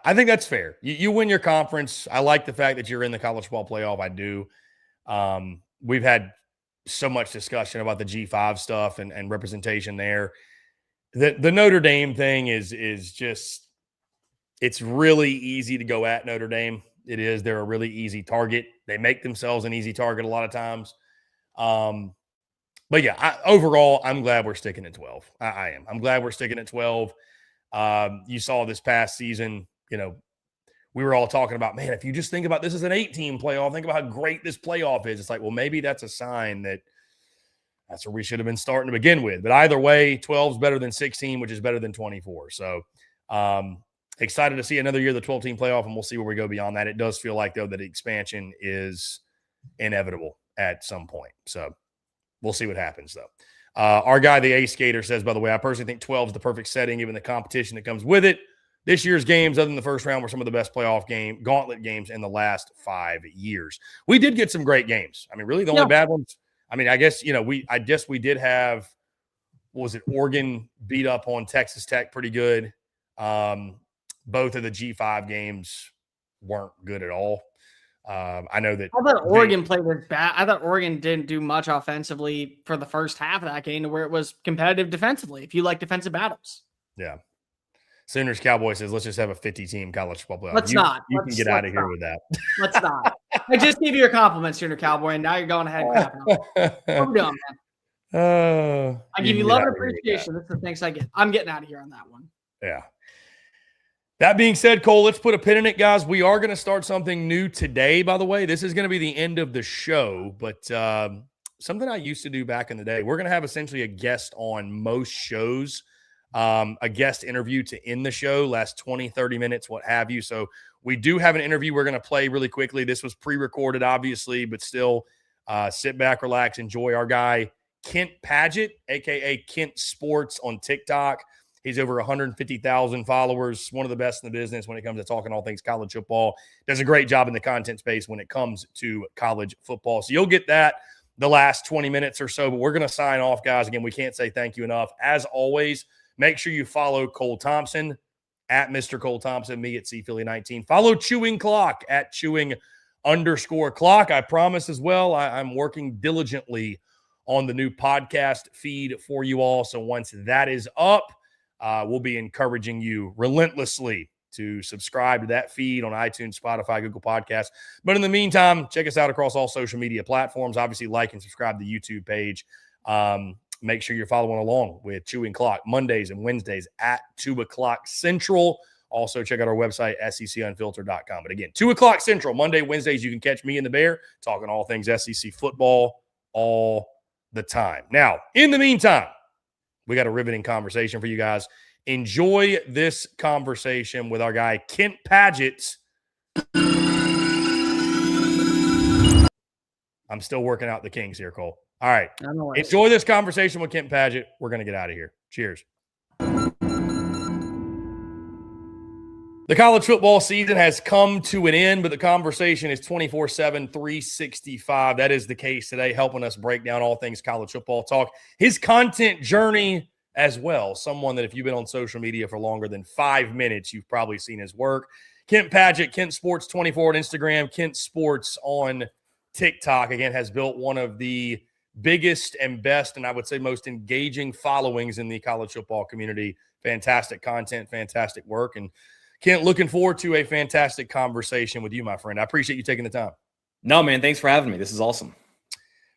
I think that's fair. You win your conference. I like the fact that you're in the college football playoff. I do. We've had so much discussion about the G5 stuff and representation there. The Notre Dame thing is just, it's really easy to go at Notre Dame. It is. They're a really easy target. They make themselves an easy target a lot of times. But yeah, overall, I'm glad we're sticking at 12. I am. I'm glad we're sticking at 12. You saw this past season, we were all talking about, man, if you just think about this as an 8-team playoff, think about how great this playoff is. It's like, well, maybe that's a sign that that's where we should have been starting to begin with. But either way, 12 is better than 16, which is better than 24. So excited to see another year of the 12-team playoff, and we'll see where we go beyond that. It does feel like, though, that expansion is inevitable at some point. So we'll see what happens, though. Our guy, the Ace Skater, says, by the way, I personally think 12 is the perfect setting given the competition that comes with it. This year's games, other than the first round, were some of the best playoff gauntlet games in the last 5 years. We did get some great games. I mean, really the only bad ones. I mean, I guess, we did have, what was it, Oregon beat up on Texas Tech pretty good. Both of the G5 games weren't good at all. I know that. I thought Oregon played as bad. I thought Oregon didn't do much offensively for the first half of that game to where it was competitive defensively, if you like defensive battles. Yeah. Sooners Cowboy says, let's just have a 50-team college football playoff. Let's not. You can get out of here with that. Let's not. I just gave you a compliment, Sooner Cowboy, and now you're going ahead and clapping on. What are we doing, man? I give you love and appreciation. That's the thanks I get. I'm getting out of here on that one. Yeah. That being said, Cole, let's put a pin in it, guys. We are going to start something new today, by the way. This is going to be the end of the show, but something I used to do back in the day. We're going to have essentially a guest on most shows, a guest interview to end the show, last 20, 30 minutes, what have you. So we do have an interview we're going to play really quickly. This was pre-recorded, obviously, but still sit back, relax, enjoy our guy, Kent Padet, a.k.a. Kent Sports on TikTok. He's over 150,000 followers, one of the best in the business when it comes to talking all things college football. Does a great job in the content space when it comes to college football. So you'll get that the last 20 minutes or so, but we're going to sign off, guys. Again, we can't say thank you enough. As always, make sure you follow Cole Thompson at Mr. Cole Thompson, me at CPhilly19. Follow Chewing Clock at Chewing_Clock. I promise as well, I'm working diligently on the new podcast feed for you all. So once that is up, we'll be encouraging you relentlessly to subscribe to that feed on iTunes, Spotify, Google Podcasts. But in the meantime, check us out across all social media platforms. Obviously, like and subscribe to the YouTube page. Make sure you're following along with Chewing Clock Mondays and Wednesdays at 2 o'clock Central. Also, check out our website, SECUnfiltered.com. But again, 2 o'clock Central, Monday, Wednesdays, you can catch me and the Bear talking all things SEC football all the time. Now, in the meantime, we got a riveting conversation for you guys. Enjoy this conversation with our guy, Kent Padet. I'm still working out the kinks here, Cole. All right. Enjoy this conversation with Kent Padet. We're going to get out of here. Cheers. The college football season has come to an end, but the conversation is 24/7, 365. That is the case today, helping us break down all things college football talk. His content journey as well. Someone that if you've been on social media for longer than 5 minutes, you've probably seen his work. Kent Padet, Kent Sports 24 on Instagram, Kent Sports on TikTok, again, has built one of the biggest and best, and I would say most engaging followings in the college football community. Fantastic content, fantastic work, and Kent, looking forward to a fantastic conversation with you, my friend. I appreciate you taking the time. No, man, thanks for having me. This is awesome.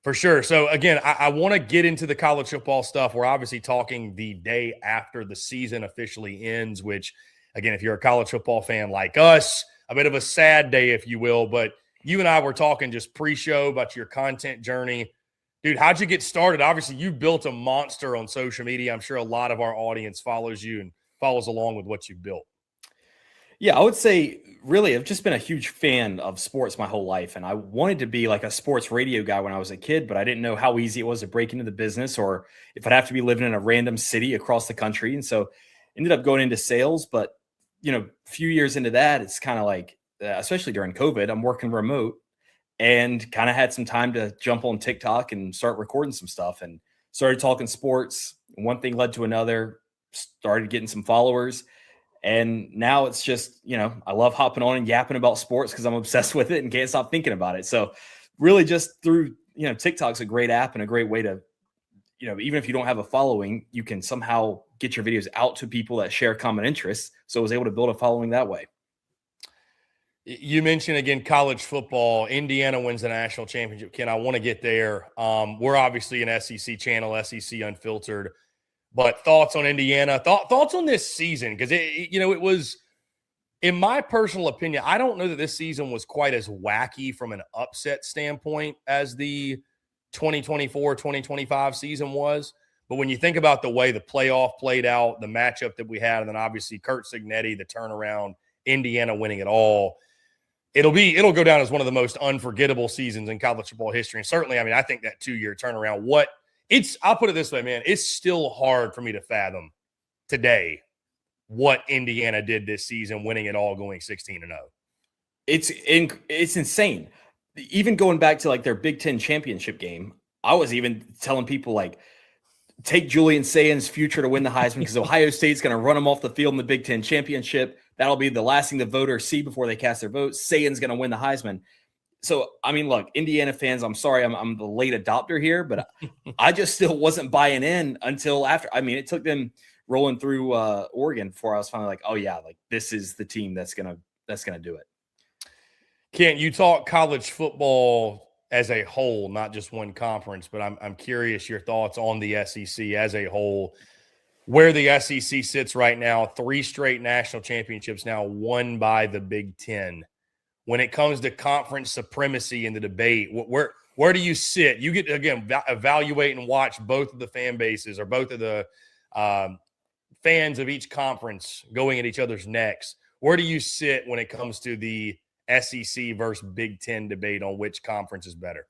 For sure. So, again, I want to get into the college football stuff. We're obviously talking the day after the season officially ends, which, again, if you're a college football fan like us, a bit of a sad day, if you will. But you and I were talking just pre-show about your content journey. Dude, how'd you get started? Obviously, you built a monster on social media. I'm sure a lot of our audience follows you and follows along with what you've built. Yeah, I would say really I've just been a huge fan of sports my whole life. And I wanted to be like a sports radio guy when I was a kid, but I didn't know how easy it was to break into the business or if I'd have to be living in a random city across the country. And so ended up going into sales. But, a few years into that, it's kind of like, especially during COVID, I'm working remote and kind of had some time to jump on TikTok and start recording some stuff and started talking sports. One thing led to another, started getting some followers. And now it's just, I love hopping on and yapping about sports because I'm obsessed with it and can't stop thinking about it. So really just through, TikTok's a great app and a great way to, even if you don't have a following, you can somehow get your videos out to people that share common interests. So I was able to build a following that way. You mentioned, again, college football. Indiana wins the national championship. Ken, I want to get there. We're obviously an SEC channel, SEC Unfiltered. But thoughts on Indiana, thoughts on this season? Because, it was, in my personal opinion, I don't know that this season was quite as wacky from an upset standpoint as the 2024-2025 season was. But when you think about the way the playoff played out, the matchup that we had, and then obviously Curt Cignetti, the turnaround, Indiana winning it all, it'll go down as one of the most unforgettable seasons in college football history. And certainly, I think that 2-year turnaround, I'll put it this way, man. It's still hard for me to fathom today what Indiana did this season, winning it all, going 16-0. It's insane. Even going back to like their Big Ten championship game, I was even telling people like, take Julian Sayen's future to win the Heisman because Ohio State's going to run him off the field in the Big Ten championship. That'll be the last thing the voters see before they cast their vote. Sayen's going to win the Heisman. So, look, Indiana fans, I'm sorry, I'm the late adopter here, but I just still wasn't buying in until after. It took them rolling through Oregon before I was finally like, oh yeah, like this is the team that's gonna do it. Kent, you talk college football as a whole, not just one conference, but I'm curious your thoughts on the SEC as a whole, where the SEC sits right now. 3 straight national championships now won by the Big Ten. When it comes to conference supremacy in the debate, where do you sit? You get to, again, evaluate and watch both of the fan bases or both of the fans of each conference going at each other's necks. Where do you sit when it comes to the SEC versus Big Ten debate on which conference is better?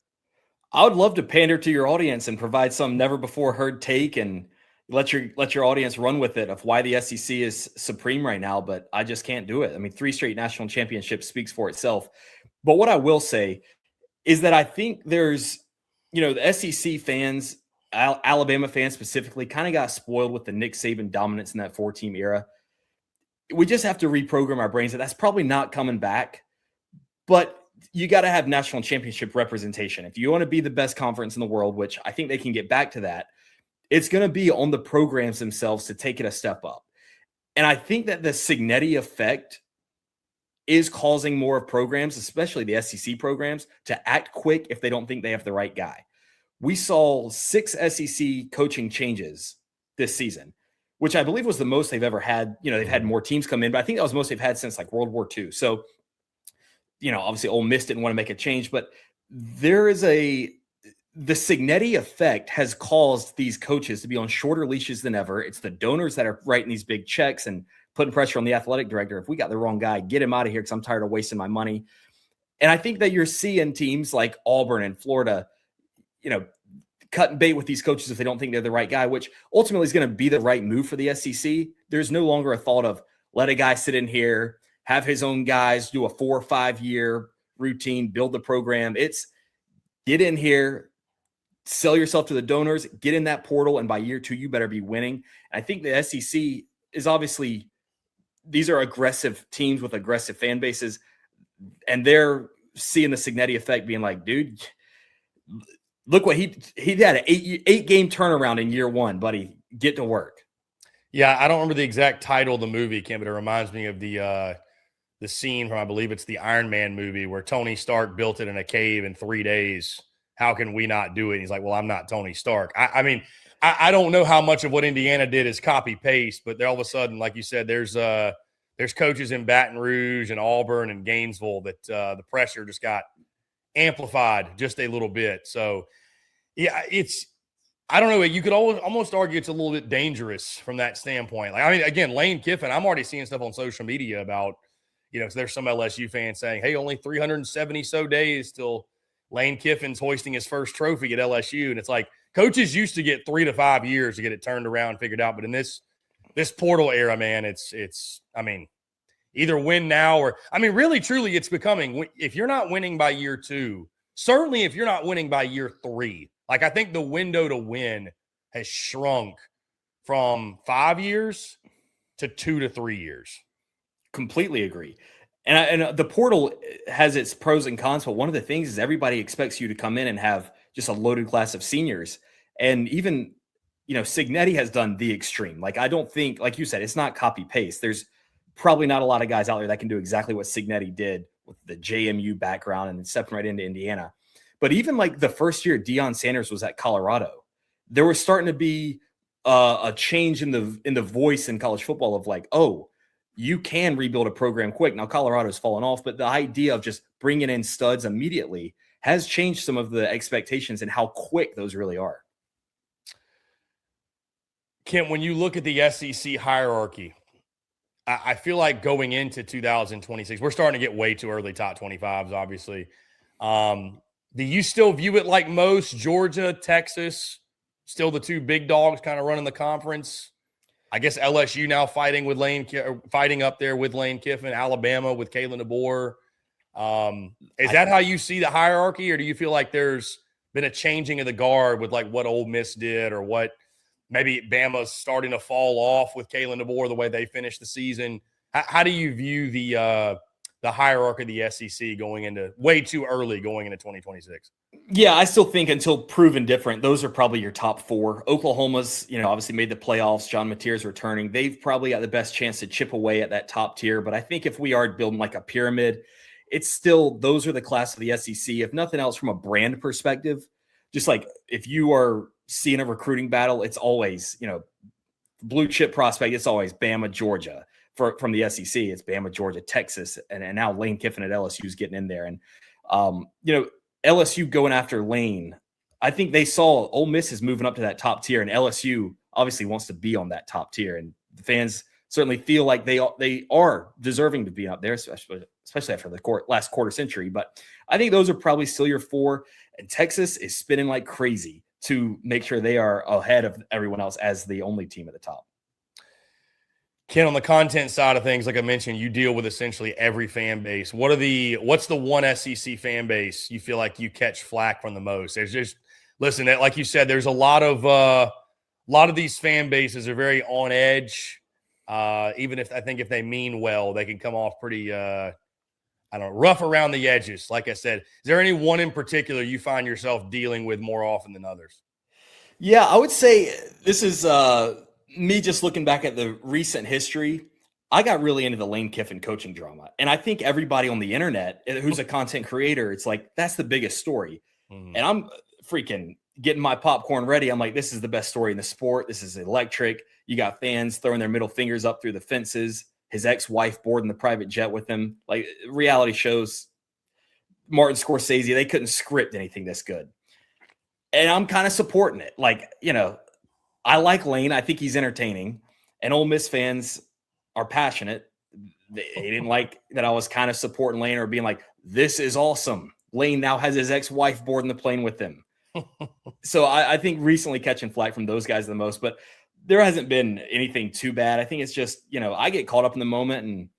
I would love to pander to your audience and provide some never before heard take and let your audience run with it of why the SEC is supreme right now, but I just can't do it. 3 straight national championships speaks for itself. But what I will say is that I think there's, the SEC fans, Alabama fans specifically, kind of got spoiled with the Nick Saban dominance in that 4-team era. We just have to reprogram our brains that that's probably not coming back, but you got to have national championship representation. If you want to be the best conference in the world, which I think they can get back to that, it's going to be on the programs themselves to take it a step up. And I think that the Cignetti effect is causing more of programs, especially the SEC programs, to act quick if they don't think they have the right guy. We saw 6 SEC coaching changes this season, which I believe was the most they've ever had. They've had more teams come in, but I think that was the most they've had since like World War II. So, obviously Ole Miss didn't want to make a change, but the Cignetti effect has caused these coaches to be on shorter leashes than ever. It's the donors that are writing these big checks and putting pressure on the athletic director. If we got the wrong guy, get him out of here because I'm tired of wasting my money. And I think that you're seeing teams like Auburn and Florida, cut and bait with these coaches if they don't think they're the right guy, which ultimately is going to be the right move for the SEC. There's no longer a thought of let a guy sit in here, have his own guys, do a 4 or 5 year routine, build the program. It's get in here, sell yourself to the donors, get in that portal, and by year 2, you better be winning. And I think the SEC is obviously, these are aggressive teams with aggressive fan bases, and they're seeing the Signetti effect, being like, dude, look what he had an 8-game turnaround in year 1, buddy. Get to work. Yeah, I don't remember the exact title of the movie, Ken, but it reminds me of the scene from, I believe it's the Iron Man movie, where Tony Stark built it in a cave in 3 days. How can we not do it? And he's like, well, I'm not Tony Stark. I mean, I don't know how much of what Indiana did is copy paste, but all of a sudden, like you said, there's coaches in Baton Rouge and Auburn and Gainesville that the pressure just got amplified just a little bit. So, yeah, I don't know. You could almost argue it's a little bit dangerous from that standpoint. Like, I mean, again, Lane Kiffin, I'm already seeing stuff on social media about, so there's some LSU fans saying, hey, only 370 so days till Lane Kiffin's hoisting his first trophy at LSU. And it's like, coaches used to get 3 to 5 years to get it turned around, figured out. But in this portal era, man, it's I mean, either win now or, I mean, really, truly, it's becoming, if you're not winning by year 2, certainly if you're not winning by year 3, like I think the window to win has shrunk from 5 years to 2 to 3 years. Completely agree. And the portal has its pros and cons, but one of the things is everybody expects you to come in and have just a loaded class of seniors. And even, Signetti has done the extreme. Like, I don't think, like you said, it's not copy paste. There's probably not a lot of guys out there that can do exactly what Signetti did with the JMU background and then stepping right into Indiana. But even like the first year Deion Sanders was at Colorado, there was starting to be a change in the voice in college football of like, oh, you can rebuild a program quick. Now Colorado's fallen off, but the idea of just bringing in studs immediately has changed some of the expectations and how quick those really are. Kent, when you look at the SEC hierarchy, I feel like going into 2026, we're starting to get way too early top 25s, obviously. Do you still view it like most? Georgia, Texas, still the 2 big dogs kind of running the conference? I guess LSU now fighting up there with Lane Kiffin, Alabama with Kalen DeBoer. Is that how you see the hierarchy, or do you feel like there's been a changing of the guard with like what Ole Miss did, or what maybe Bama's starting to fall off with Kalen DeBoer the way they finished the season? How do you view the hierarchy of the SEC going into way too early going into 2026? Yeah, I still think until proven different, those are probably your top 4. Oklahoma's, obviously made the playoffs. John Mateer's returning. They've probably got the best chance to chip away at that top tier. But I think if we are building like a pyramid, it's still, those are the class of the SEC. If nothing else, from a brand perspective, just like if you are seeing a recruiting battle, it's always, blue chip prospect, it's always Bama, Georgia. From the SEC, it's Bama, Georgia, Texas, and now Lane Kiffin at LSU is getting in there. And, LSU going after Lane, I think they saw Ole Miss is moving up to that top tier, and LSU obviously wants to be on that top tier. And the fans certainly feel like they are deserving to be up there, especially after the last quarter century. But I think those are probably still your 4. And Texas is spinning like crazy to make sure they are ahead of everyone else as the only team at the top. Ken, on the content side of things, like I mentioned, you deal with essentially every fan base. What's the one SEC fan base you feel like you catch flack from the most? There's just, listen, like you said, there's a lot of these fan bases are very on edge. Even if if they mean well, they can come off pretty, rough around the edges. Like I said, is there any one in particular you find yourself dealing with more often than others? Yeah, I would say this is me just looking back at the recent history. I got really into the Lane Kiffin coaching drama. And I think everybody on the internet who's a content creator, it's like, that's the biggest story. Mm-hmm. And I'm freaking getting my popcorn ready. I'm like, this is the best story in the sport. This is electric. You got fans throwing their middle fingers up through the fences. His ex-wife boarding the private jet with him. Like, reality shows, Martin Scorsese, they couldn't script anything this good. And I'm kind of supporting it. Like, I like Lane. I think he's entertaining. And Ole Miss fans are passionate. They didn't like that I was kind of supporting Lane or being like, this is awesome. Lane now has his ex-wife boarding the plane with him. So I think recently catching flack from those guys the most, but there hasn't been anything too bad. I think it's just, I get caught up in the moment, and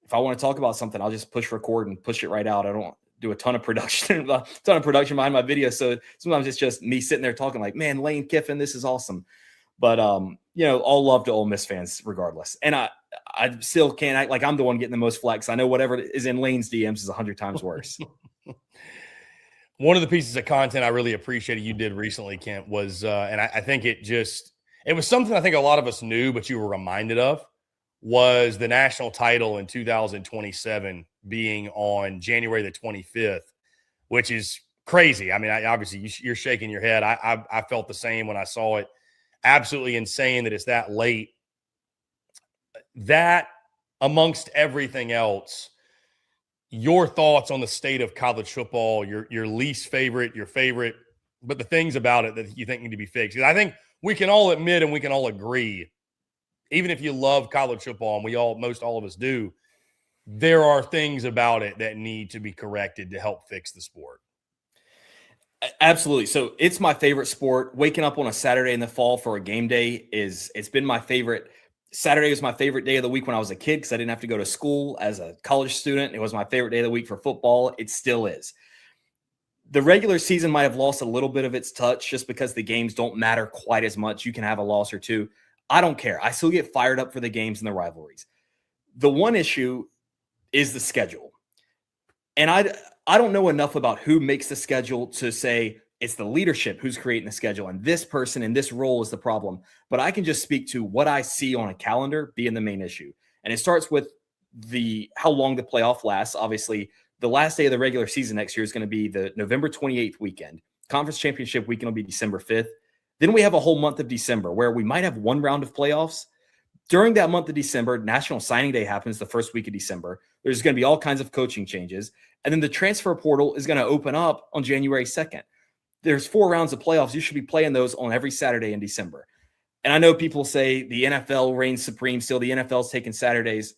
if I want to talk about something, I'll just push record and push it right out. I don't do a ton of production behind my video. So sometimes it's just me sitting there talking like, man, Lane Kiffin, this is awesome. But, all love to Ole Miss fans regardless. And I still can't act like I'm the one getting the most flack. I know whatever is in Lane's DMs is 100 times worse. One of the pieces of content I really appreciated you did recently, Kent, was, and I think it was something I think a lot of us knew, but you were reminded of, was the national title in 2027 being on January the 25th, which is crazy. I mean, obviously you're shaking your head. I felt the same when I saw it. Absolutely insane that it's that late. That, amongst everything else, your thoughts on the state of college football, your least favorite, your favorite, but the things about it that you think need to be fixed. I think we can all admit and we can all agree, even if you love college football, and most all of us do, there are things about it that need to be corrected to help fix the sport. Absolutely. So it's my favorite sport. Waking up on a Saturday in the fall for a game day it's been my favorite. Saturday was my favorite day of the week when I was a kid because I didn't have to go to school as a college student. It was my favorite day of the week for football. It still is. The regular season might have lost a little bit of its touch just because the games don't matter quite as much. You can have a loss or two. I don't care. I still get fired up for the games and the rivalries. The one issue is the schedule. And I don't know enough about who makes the schedule to say it's the leadership who's creating the schedule and this person in this role is the problem. But I can just speak to what I see on a calendar being the main issue. And it starts with how long the playoff lasts. Obviously, the last day of the regular season next year is going to be the November 28th weekend. Conference championship weekend will be December 5th. Then we have a whole month of December where we might have one round of playoffs. During that month of December, National Signing Day happens the first week of December. There's going to be all kinds of coaching changes. And then the transfer portal is going to open up on January 2nd. There's 4 rounds of playoffs. You should be playing those on every Saturday in December. And I know people say the NFL reigns supreme still. The NFL's taking Saturdays.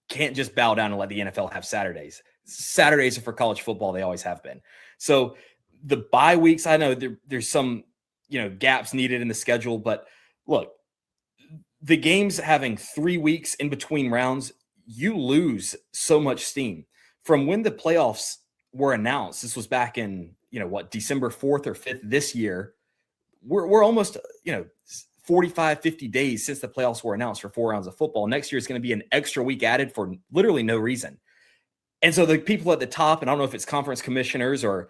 Can't just bow down and let the NFL have Saturdays. Saturdays are for college football. They always have been. So the bye weeks, I know there's some, gaps needed in the schedule, but look, the games having 3 weeks in between rounds, you lose so much steam. From when the playoffs were announced, this was back in, December 4th or 5th this year, we're almost, 45, 50 days since the playoffs were announced for 4 rounds of football. Next year is going to be an extra week added for literally no reason. And so the people at the top, and I don't know if it's conference commissioners or,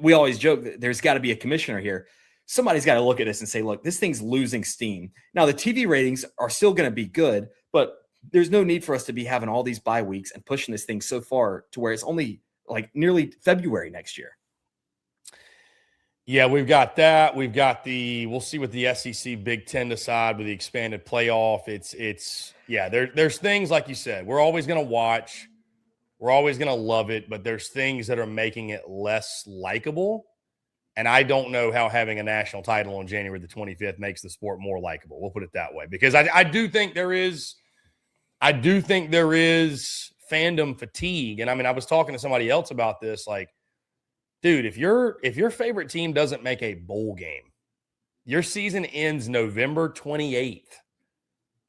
we always joke that there's got to be a commissioner here. Somebody's got to look at this and say, look, this thing's losing steam. Now, the TV ratings are still going to be good, but there's no need for us to be having all these bye weeks and pushing this thing so far to where it's only like nearly February next year. Yeah, we've got that. We've got we'll see what the SEC Big Ten decide with the expanded playoff. There's things like you said, we're always going to watch. We're always going to love it, but there's things that are making it less likable. And I don't know how having a national title on January the 25th makes the sport more likable. We'll put it that way, because I do think there is fandom fatigue. And I mean, I was talking to somebody else about this, like, dude, if your favorite team doesn't make a bowl game, your season ends November 28th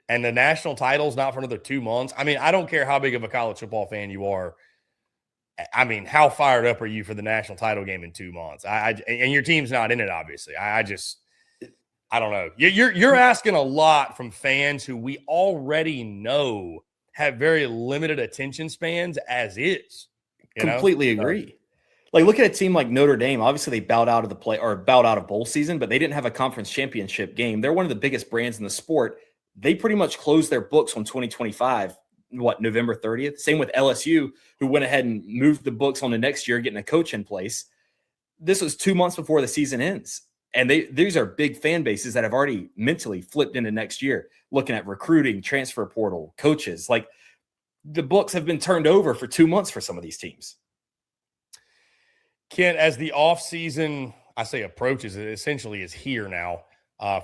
and the national title's not for another 2 months. I mean, I don't care how big of a college football fan you are. I mean, how fired up are you for the national title game in 2 months? And your team's not in it, obviously. I don't know. You're asking a lot from fans who we already know have very limited attention spans as is. Completely agree. Like, look at a team like Notre Dame. Obviously, they bowed out of bowl season, but they didn't have a conference championship game. They're one of the biggest brands in the sport. They pretty much closed their books on 2025. November 30th. Same with LSU, who went ahead and moved the books on the next year, getting a coach in place. This was 2 months before the season ends. And these are big fan bases that have already mentally flipped into next year, looking at recruiting, transfer portal, coaches. Like, the books have been turned over for 2 months for some of these teams. Kent, as the offseason, I say approaches, it essentially is here now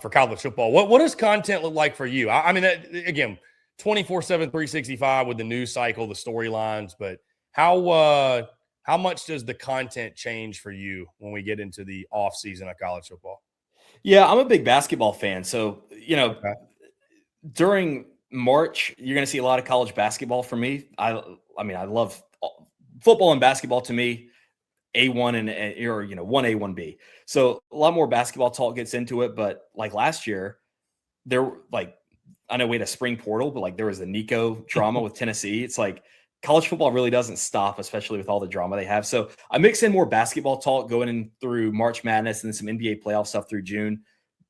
for college football. What does content look like for you? I mean, again, 24/7, 365 with the news cycle, the storylines, but how much does the content change for you when we get into the off season of college football? Yeah, I'm a big basketball fan. So, Okay. during March, you're going to see a lot of college basketball for me. I mean, I love football and basketball. To me, A1 and 1A, 1B. So a lot more basketball talk gets into it. But like last year, I know we had a spring portal, but like there was the Nico drama with Tennessee. It's like college football really doesn't stop, especially with all the drama they have. So I mix in more basketball talk going in through March Madness and then some NBA playoff stuff through June.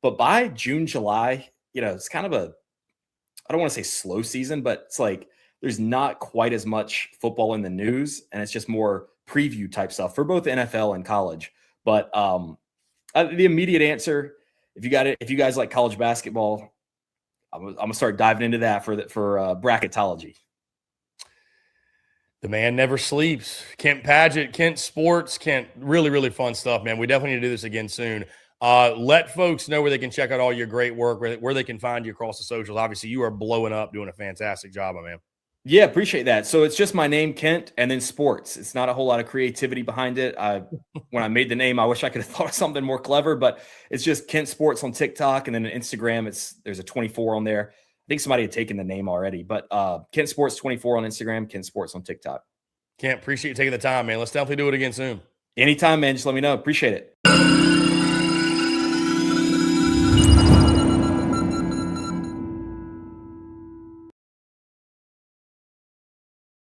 But by June, July, it's kind of I don't want to say slow season, but it's like there's not quite as much football in the news, and it's just more preview type stuff for both NFL and college. But the immediate answer, if you guys like college basketball, I'm gonna start diving into that for bracketology. The man never sleeps. Kent Padet, Kent Sports, Kent, really, really fun stuff, man. We definitely need to do this again soon. Let folks know where they can check out all your great work, where they can find you across the socials. Obviously, you are blowing up, doing a fantastic job, my man. Yeah, appreciate that. So it's just my name, Kent, and then sports. It's not a whole lot of creativity behind it. When I made the name, I wish I could have thought of something more clever, but it's just Kent Sports on TikTok, and then on Instagram, there's a 24 on there. I think somebody had taken the name already, but Kent Sports 24 on Instagram, Kent Sports on TikTok. Kent, appreciate you taking the time, man. Let's definitely do it again soon. Anytime, man. Just let me know. Appreciate it.